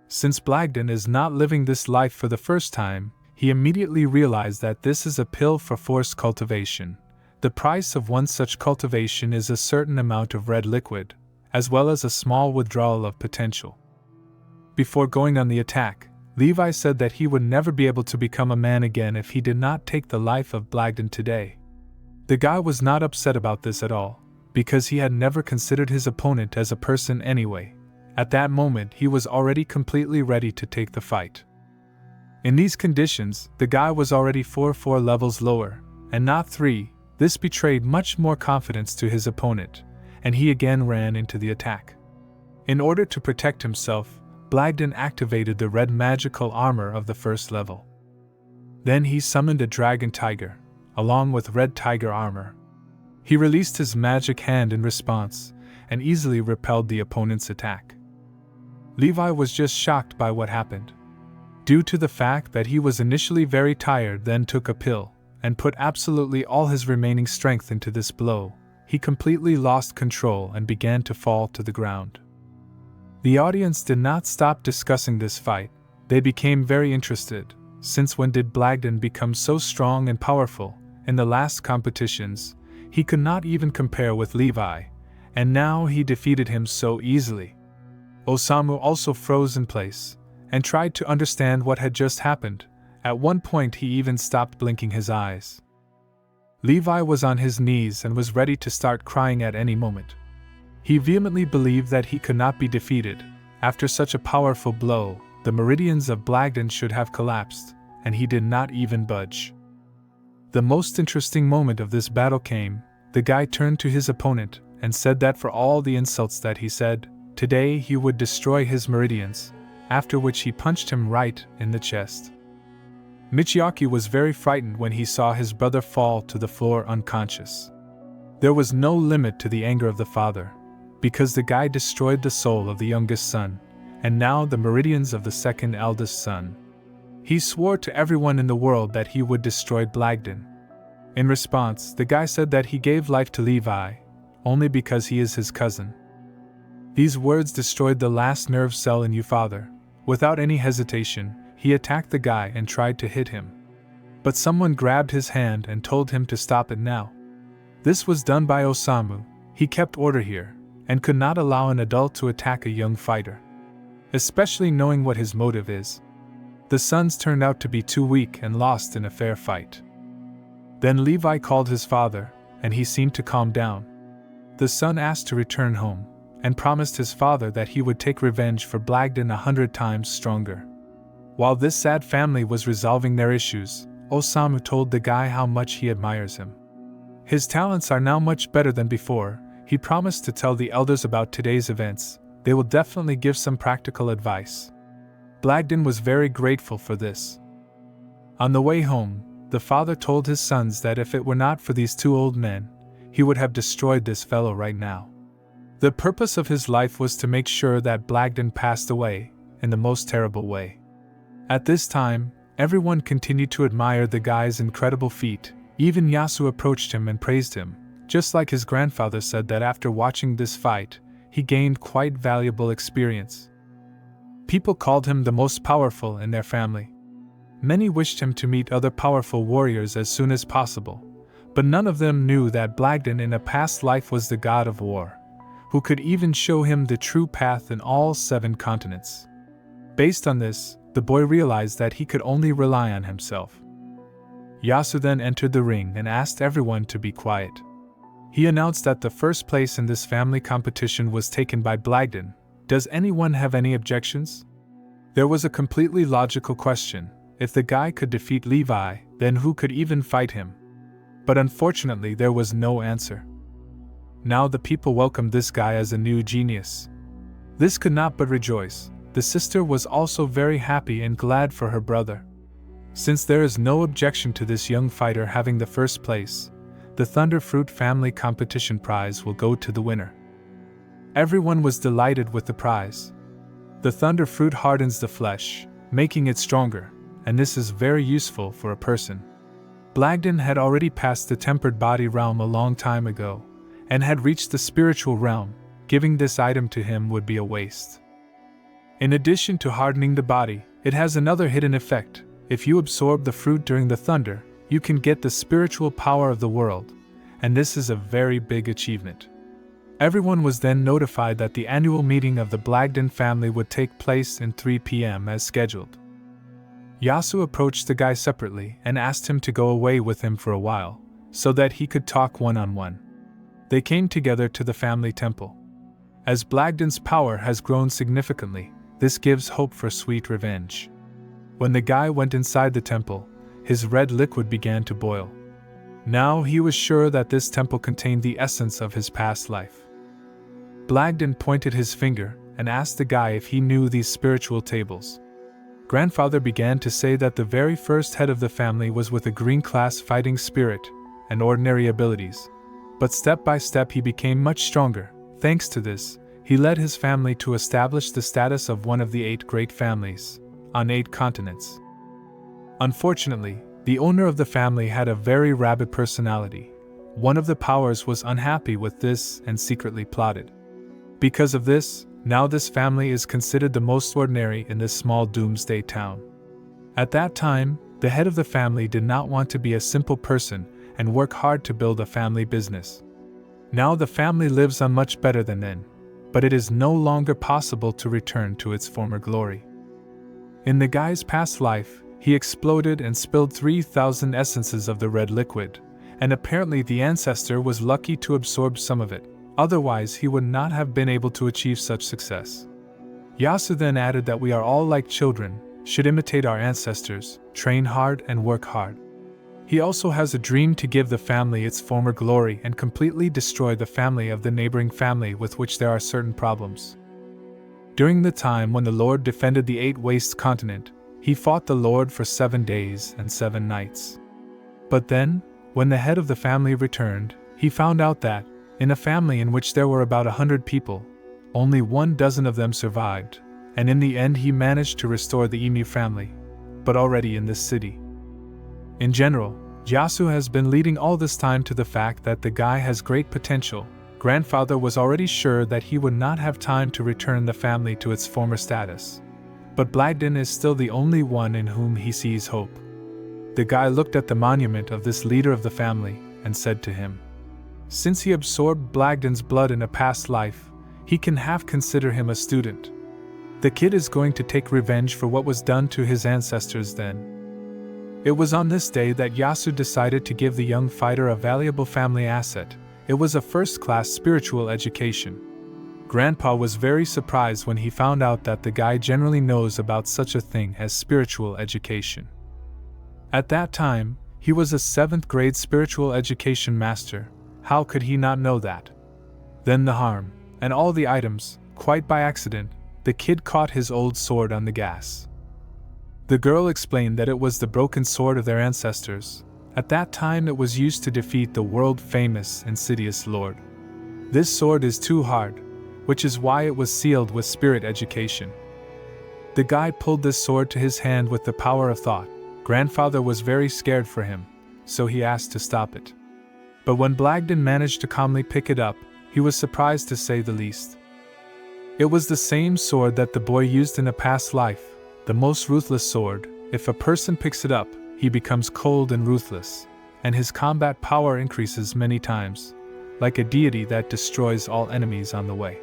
Since Blagden is not living this life for the first time, he immediately realized that this is a pill for forced cultivation. The price of one such cultivation is a certain amount of red liquid, as well as a small withdrawal of potential. Before going on the attack, Levi said that he would never be able to become a man again if he did not take the life of Blagden today. The guy was not upset about this at all, because he had never considered his opponent as a person anyway. At that moment he was already completely ready to take the fight. In these conditions, the guy was already 4 levels lower, and not 3. This betrayed much more confidence to his opponent, and he again ran into the attack. In order to protect himself, Blagden activated the red magical armor of the 1st level. Then he summoned a dragon tiger, along with red tiger armor. He released his magic hand in response, and easily repelled the opponent's attack. Levi was just shocked by what happened. Due to the fact that he was initially very tired, then took a pill, and put absolutely all his remaining strength into this blow, he completely lost control and began to fall to the ground. The audience did not stop discussing this fight. They became very interested, since when did Blagden become so strong and powerful? In the last competitions, he could not even compare with Levi, and now he defeated him so easily. Osamu also froze in place, and tried to understand what had just happened. At one point he even stopped blinking his eyes. Levi was on his knees and was ready to start crying at any moment. He vehemently believed that he could not be defeated. After such a powerful blow, the meridians of Blagden should have collapsed, and he did not even budge. The most interesting moment of this battle came. The guy turned to his opponent and said that for all the insults that he said, today he would destroy his meridians, after which he punched him right in the chest. Michiaki was very frightened when he saw his brother fall to the floor unconscious. There was no limit to the anger of the father, because the guy destroyed the soul of the youngest son, and now the meridians of the second eldest son. He swore to everyone in the world that he would destroy Blagden. In response, the guy said that he gave life to Levi, only because he is his cousin. These words destroyed the last nerve cell in you, father. Without any hesitation, he attacked the guy and tried to hit him. But someone grabbed his hand and told him to stop it now. This was done by Osamu. He kept order here, and could not allow an adult to attack a young fighter, especially knowing what his motive is. The sons turned out to be too weak and lost in a fair fight. Then Levi called his father, and he seemed to calm down. The son asked to return home, and promised his father that he would take revenge for Blagden 100 times stronger. While this sad family was resolving their issues, Osamu told the guy how much he admires him. His talents are now much better than before. He promised to tell the elders about today's events. They will definitely give some practical advice. Blagden was very grateful for this. On the way home, the father told his sons that if it were not for these two old men, he would have destroyed this fellow right now. The purpose of his life was to make sure that Blagden passed away in the most terrible way. At this time, everyone continued to admire the guy's incredible feat. Even Yasu approached him and praised him, just like his grandfather said that after watching this fight, he gained quite valuable experience. People called him the most powerful in their family. Many wished him to meet other powerful warriors as soon as possible, but none of them knew that Blagden in a past life was the god of war, who could even show him the true path in all 7 continents. Based on this, the boy realized that he could only rely on himself. Yasu then entered the ring and asked everyone to be quiet. He announced that the first place in this family competition was taken by Blagden. Does anyone have any objections? There was a completely logical question. If the guy could defeat Levi, then who could even fight him? But unfortunately there was no answer. Now the people welcomed this guy as a new genius. This could not but rejoice. The sister was also very happy and glad for her brother. Since there is no objection to this young fighter having the first place, the Thunder Fruit Family Competition prize will go to the winner. Everyone was delighted with the prize. The Thunder Fruit hardens the flesh, making it stronger, and this is very useful for a person. Blagden had already passed the tempered body realm a long time ago, and had reached the spiritual realm. Giving this item to him would be a waste. In addition to hardening the body, it has another hidden effect. If you absorb the fruit during the thunder, you can get the spiritual power of the world, and this is a very big achievement. Everyone was then notified that the annual meeting of the Blagden family would take place in 3 p.m. as scheduled. Yasu approached the guy separately and asked him to go away with him for a while, so that he could talk one-on-one. They came together to the family temple. As Blagden's power has grown significantly, this gives hope for sweet revenge. When the guy went inside the temple, his red liquid began to boil. Now he was sure that this temple contained the essence of his past life. Blagden pointed his finger and asked the guy if he knew these spiritual tables. Grandfather began to say that the very first head of the family was with a green class fighting spirit and ordinary abilities. But step by step he became much stronger. Thanks to this, he led his family to establish the status of one of the 8 great families on 8 continents. Unfortunately, the owner of the family had a very rabid personality. One of the powers was unhappy with this and secretly plotted. Because of this, now this family is considered the most ordinary in this small doomsday town. At that time, the head of the family did not want to be a simple person and work hard to build a family business. Now the family lives on much better than then, but it is no longer possible to return to its former glory. In the guy's past life, he exploded and spilled 3,000 essences of the red liquid, and apparently the ancestor was lucky to absorb some of it, otherwise he would not have been able to achieve such success. Yasu then added that we are all like children, should imitate our ancestors, train hard and work hard. He also has a dream to give the family its former glory and completely destroy the family of the neighboring family with which there are certain problems. During the time when the Lord defended the 8 Waste continent, he fought the Lord for 7 days and 7 nights. But then, when the head of the family returned, he found out that, in a family in which there were about 100 people, only 1 dozen of them survived, and in the end he managed to restore the Emu family. but already in this city. In general, Yasu has been leading all this time to the fact that the guy has great potential. Grandfather was already sure that he would not have time to return the family to its former status. But Blagden is still the only one in whom he sees hope. The guy looked at the monument of this leader of the family and said to him, since he absorbed Blagden's blood in a past life, he can half consider him a student. The kid is going to take revenge for what was done to his ancestors then. It was on this day that Yasu decided to give the young fighter a valuable family asset. It was a first-class spiritual education. Grandpa was very surprised when he found out that the guy generally knows about such a thing as spiritual education. At that time, he was a 7th grade spiritual education master. How could he not know that? Then the harm, and all the items, quite by accident, the kid caught his old sword on the gas. The girl explained that it was the broken sword of their ancestors. At that time it was used to defeat the world-famous Insidious Lord. This sword is too hard, which is why it was sealed with spirit education. The guy pulled this sword to his hand with the power of thought. Grandfather was very scared for him, so he asked to stop it. But when Blagden managed to calmly pick it up, he was surprised to say the least. It was the same sword that the boy used in a past life, the most ruthless sword. If a person picks it up, he becomes cold and ruthless, and his combat power increases many times, like a deity that destroys all enemies on the way.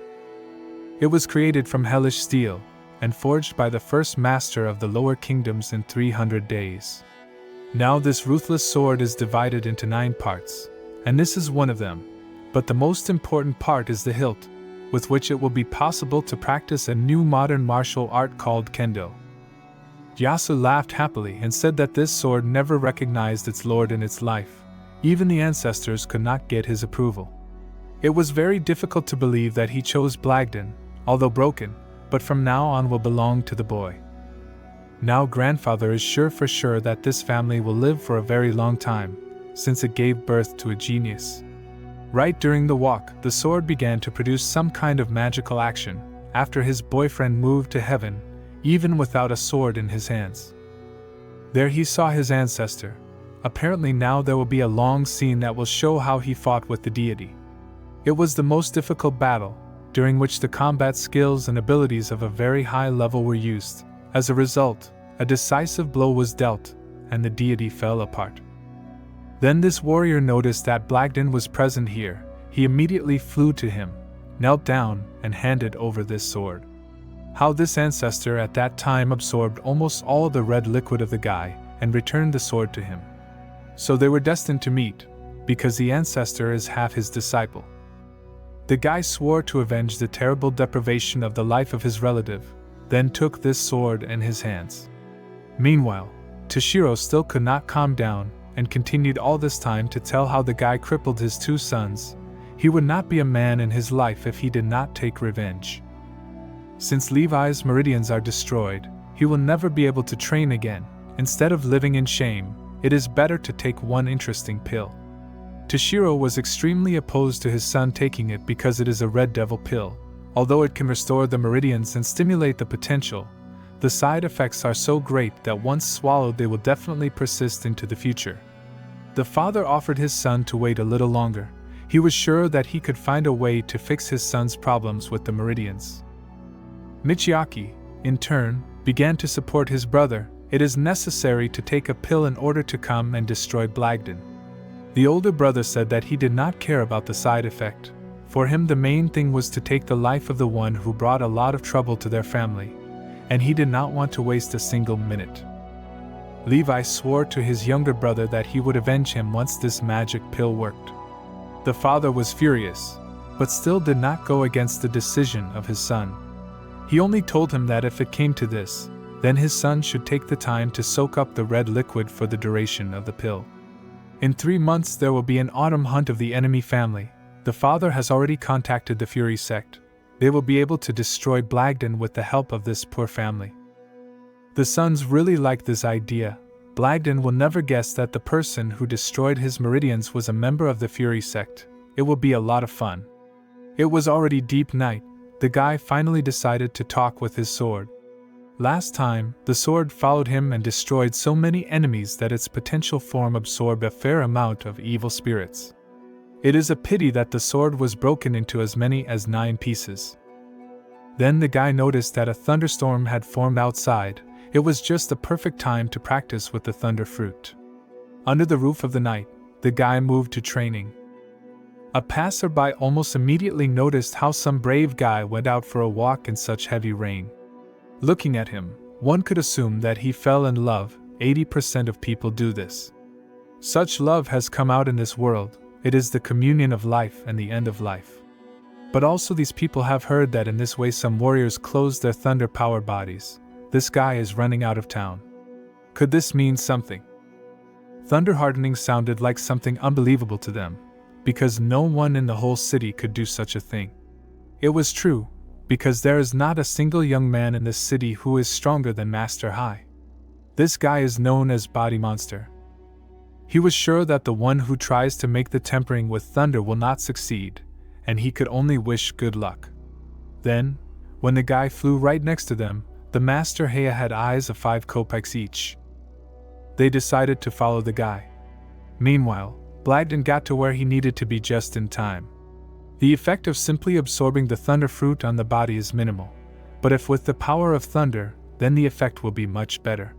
It was created from hellish steel, and forged by the first master of the lower kingdoms in 300 days. Now this ruthless sword is divided into 9 parts, and this is one of them, but the most important part is the hilt, with which it will be possible to practice a new modern martial art called Kendo. Yasu laughed happily and said that this sword never recognized its lord in its life. Even the ancestors could not get his approval. It was very difficult to believe that he chose Blagden, although broken, but from now on will belong to the boy. Now grandfather is sure for sure that this family will live for a very long time, since it gave birth to a genius. Right during the walk, the sword began to produce some kind of magical action, after his boyfriend moved to heaven, even without a sword in his hands. There he saw his ancestor. Apparently now there will be a long scene that will show how he fought with the deity. It was the most difficult battle, during which the combat skills and abilities of a very high level were used. As a result, a decisive blow was dealt, and the deity fell apart. Then this warrior noticed that Blagden was present here. He immediately flew to him, knelt down, and handed over this sword. How this ancestor at that time absorbed almost all the red liquid of the guy, and returned the sword to him. So they were destined to meet, because the ancestor is half his disciple. The guy swore to avenge the terrible deprivation of the life of his relative, then took this sword in his hands. Meanwhile, Toshiro still could not calm down, and continued all this time to tell how the guy crippled his 2 sons. He would not be a man in his life if he did not take revenge. Since Levi's meridians are destroyed, he will never be able to train again. Instead of living in shame, it is better to take one interesting pill. Toshiro was extremely opposed to his son taking it because it is a red devil pill. Although it can restore the meridians and stimulate the potential, the side effects are so great that once swallowed they will definitely persist into the future. The father offered his son to wait a little longer. He was sure that he could find a way to fix his son's problems with the meridians. Michiaki, in turn, began to support his brother. It is necessary to take a pill in order to come and destroy Blagden. The older brother said that he did not care about the side effect. For him the main thing was to take the life of the one who brought a lot of trouble to their family, and he did not want to waste a single minute. Levi swore to his younger brother that he would avenge him once this magic pill worked. The father was furious, but still did not go against the decision of his son. He only told him that if it came to this, then his son should take the time to soak up the red liquid for the duration of the pill. In 3 months there will be an autumn hunt of the enemy family. The father has already contacted the Fury sect. They will be able to destroy Blagden with the help of this poor family. The sons really like this idea. Blagden will never guess that the person who destroyed his meridians was a member of the Fury sect. It will be a lot of fun. It was already deep night. The guy finally decided to talk with his sword. Last time, the sword followed him and destroyed so many enemies that its potential form absorbed a fair amount of evil spirits. It is a pity that the sword was broken into as many as 9 pieces. Then the guy noticed that a thunderstorm had formed outside. It was just the perfect time to practice with the thunder fruit. Under the roof of the night, the guy moved to training. A passerby almost immediately noticed how some brave guy went out for a walk in such heavy rain. Looking at him, one could assume that he fell in love. 80% of people do this. Such love has come out in this world. It is the communion of life and the end of life. But also these people have heard that in this way some warriors close their thunder power bodies. This guy is running out of town. Could this mean something? Thunder hardening sounded like something unbelievable to them, because no one in the whole city could do such a thing. It was true, because there is not a single young man in this city who is stronger than Master Hai. This guy is known as Body Monster. He was sure that the one who tries to make the tempering with thunder will not succeed, and he could only wish good luck. Then, when the guy flew right next to them, the Master Hai had eyes of 5 kopecks each. They decided to follow the guy. Meanwhile, Blagden got to where he needed to be just in time. The effect of simply absorbing the thunder fruit on the body is minimal, but if with the power of thunder, then the effect will be much better.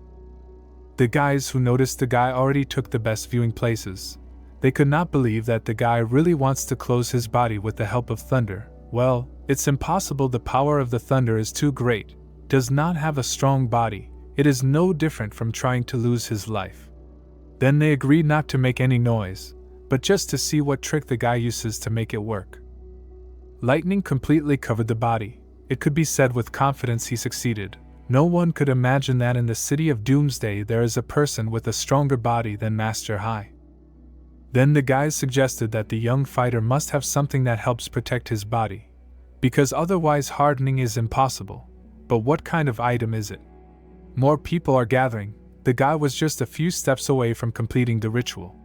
The guys who noticed the guy already took the best viewing places. They could not believe that the guy really wants to close his body with the help of thunder. Well, it's impossible. The power of the thunder is too great. Does not have a strong body. It is no different from trying to lose his life. Then they agreed not to make any noise, but just to see what trick the guy uses to make it work. Lightning completely covered the body. It could be said with confidence he succeeded. No one could imagine that in the city of Doomsday there is a person with a stronger body than Master Hai. Then the guys suggested that the young fighter must have something that helps protect his body, because otherwise hardening is impossible. But what kind of item is it? More people are gathering. The guy was just a few steps away from completing the ritual.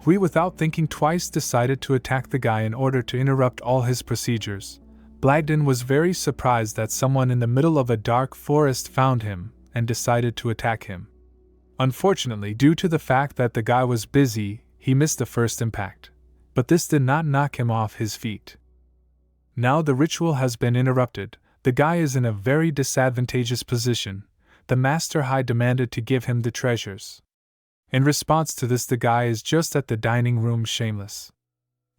Hui, without thinking twice, decided to attack the guy in order to interrupt all his procedures. Blagden was very surprised that someone in the middle of a dark forest found him and decided to attack him. Unfortunately, due to the fact that the guy was busy, he missed the first impact. But this did not knock him off his feet. Now the ritual has been interrupted. The guy is in a very disadvantageous position. The Master Hai demanded to give him the treasures. In response to this, the guy is just at the dining room shameless.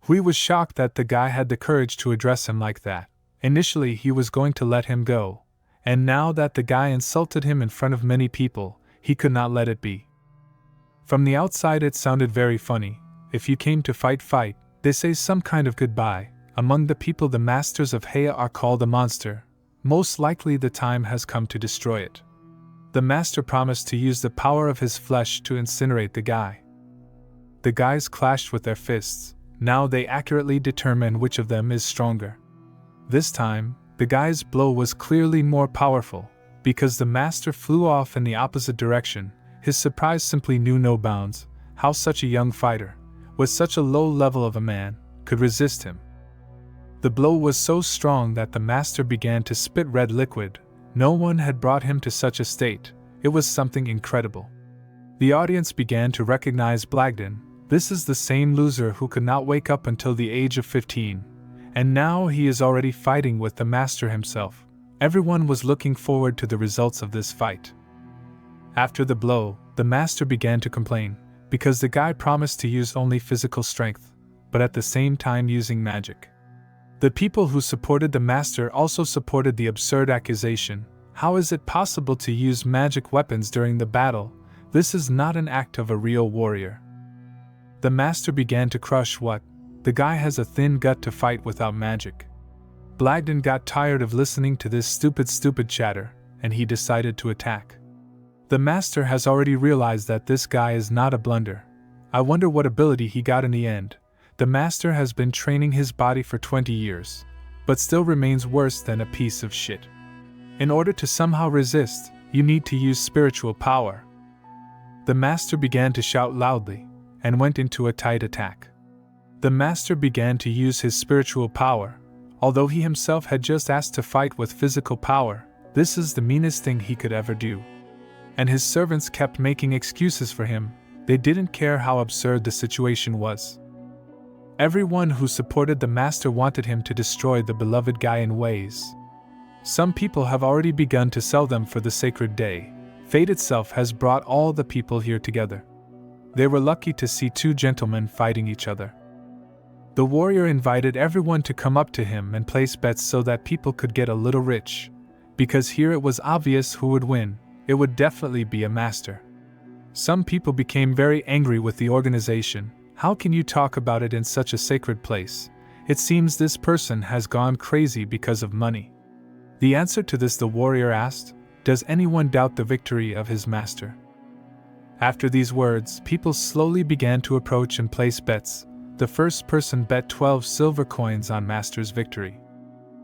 Hui was shocked that the guy had the courage to address him like that. Initially he was going to let him go, and now that the guy insulted him in front of many people, he could not let it be. From the outside it sounded very funny. If you came to fight, they say some kind of goodbye. Among the people the masters of Heya are called a monster. Most likely the time has come to destroy it. The master promised to use the power of his flesh to incinerate the guy. The guys clashed with their fists. Now they accurately determine which of them is stronger. This time, the guy's blow was clearly more powerful, because the master flew off in the opposite direction. His surprise simply knew no bounds. How such a young fighter, with such a low level of a man, could resist him? The blow was so strong that the master began to spit red liquid. No one had brought him to such a state. It was something incredible. The audience began to recognize Blagden. This is the same loser who could not wake up until the age of 15, and now he is already fighting with the master himself. Everyone was looking forward to the results of this fight. After the blow, the master began to complain, because the guy promised to use only physical strength, but at the same time using magic. The people who supported the master also supported the absurd accusation. How is it possible to use magic weapons during the battle? This is not an act of a real warrior. The master began to crush what? The guy has a thin gut to fight without magic. Blagden got tired of listening to this stupid chatter, and he decided to attack. The master has already realized that this guy is not a blunder. I wonder what ability he got in the end. The master has been training his body for 20 years, but still remains worse than a piece of shit. In order to somehow resist, you need to use spiritual power. The master began to shout loudly, and went into a tight attack. The master began to use his spiritual power. Although he himself had just asked to fight with physical power, This is the meanest thing he could ever do. And his servants kept making excuses for him. They didn't care how absurd the situation was. Everyone who supported the master wanted him to destroy the beloved guy in ways. Some people have already begun to sell them for the sacred day. Fate itself has brought all the people here together. They were lucky to see two gentlemen fighting each other. The warrior invited everyone to come up to him and place bets so that people could get a little rich. Because here it was obvious who would win. It would definitely be a master. Some people became very angry with the organization. How can you talk about it in such a sacred place? It seems this person has gone crazy because of money. The answer to this, the warrior asked, does anyone doubt the victory of his master? After these words, people slowly began to approach and place bets. The first person bet 12 silver coins on master's victory.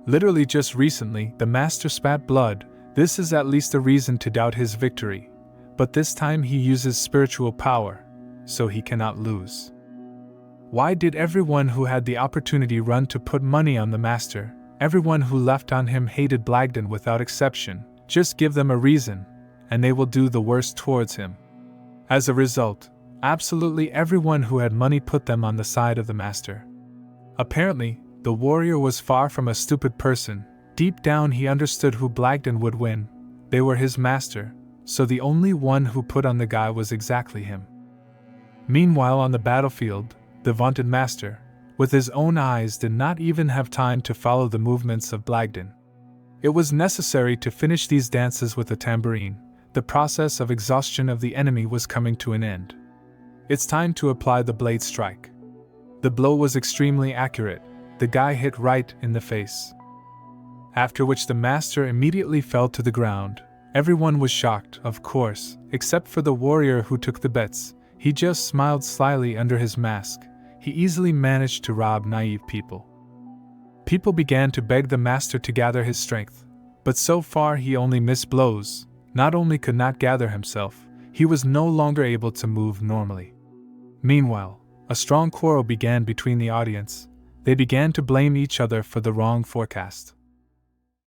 Literally just recently, the master spat blood. This is at least a reason to doubt his victory. But this time he uses spiritual power, so he cannot lose. Why did everyone who had the opportunity run to put money on the master? Everyone who left on him hated Blagden without exception. Just give them a reason, and they will do the worst towards him. As a result, absolutely everyone who had money put them on the side of the master. Apparently, the warrior was far from a stupid person. Deep down he understood who Blagden would win. They were his master, so the only one who put on the guy was exactly him. Meanwhile on the battlefield, the vaunted master, with his own eyes, did not even have time to follow the movements of Blagden. It was necessary to finish these dances with a tambourine. The process of exhaustion of the enemy was coming to an end. It's time to apply the blade strike. The blow was extremely accurate. The guy hit right in the face. After which the master immediately fell to the ground. Everyone was shocked, of course, except for the warrior who took the bets. He just smiled slyly under his mask. He easily managed to rob naive people. People began to beg the master to gather his strength, but so far he only missed blows. Not only could not gather himself, he was no longer able to move normally. Meanwhile, a strong quarrel began between the audience. They began to blame each other for the wrong forecast.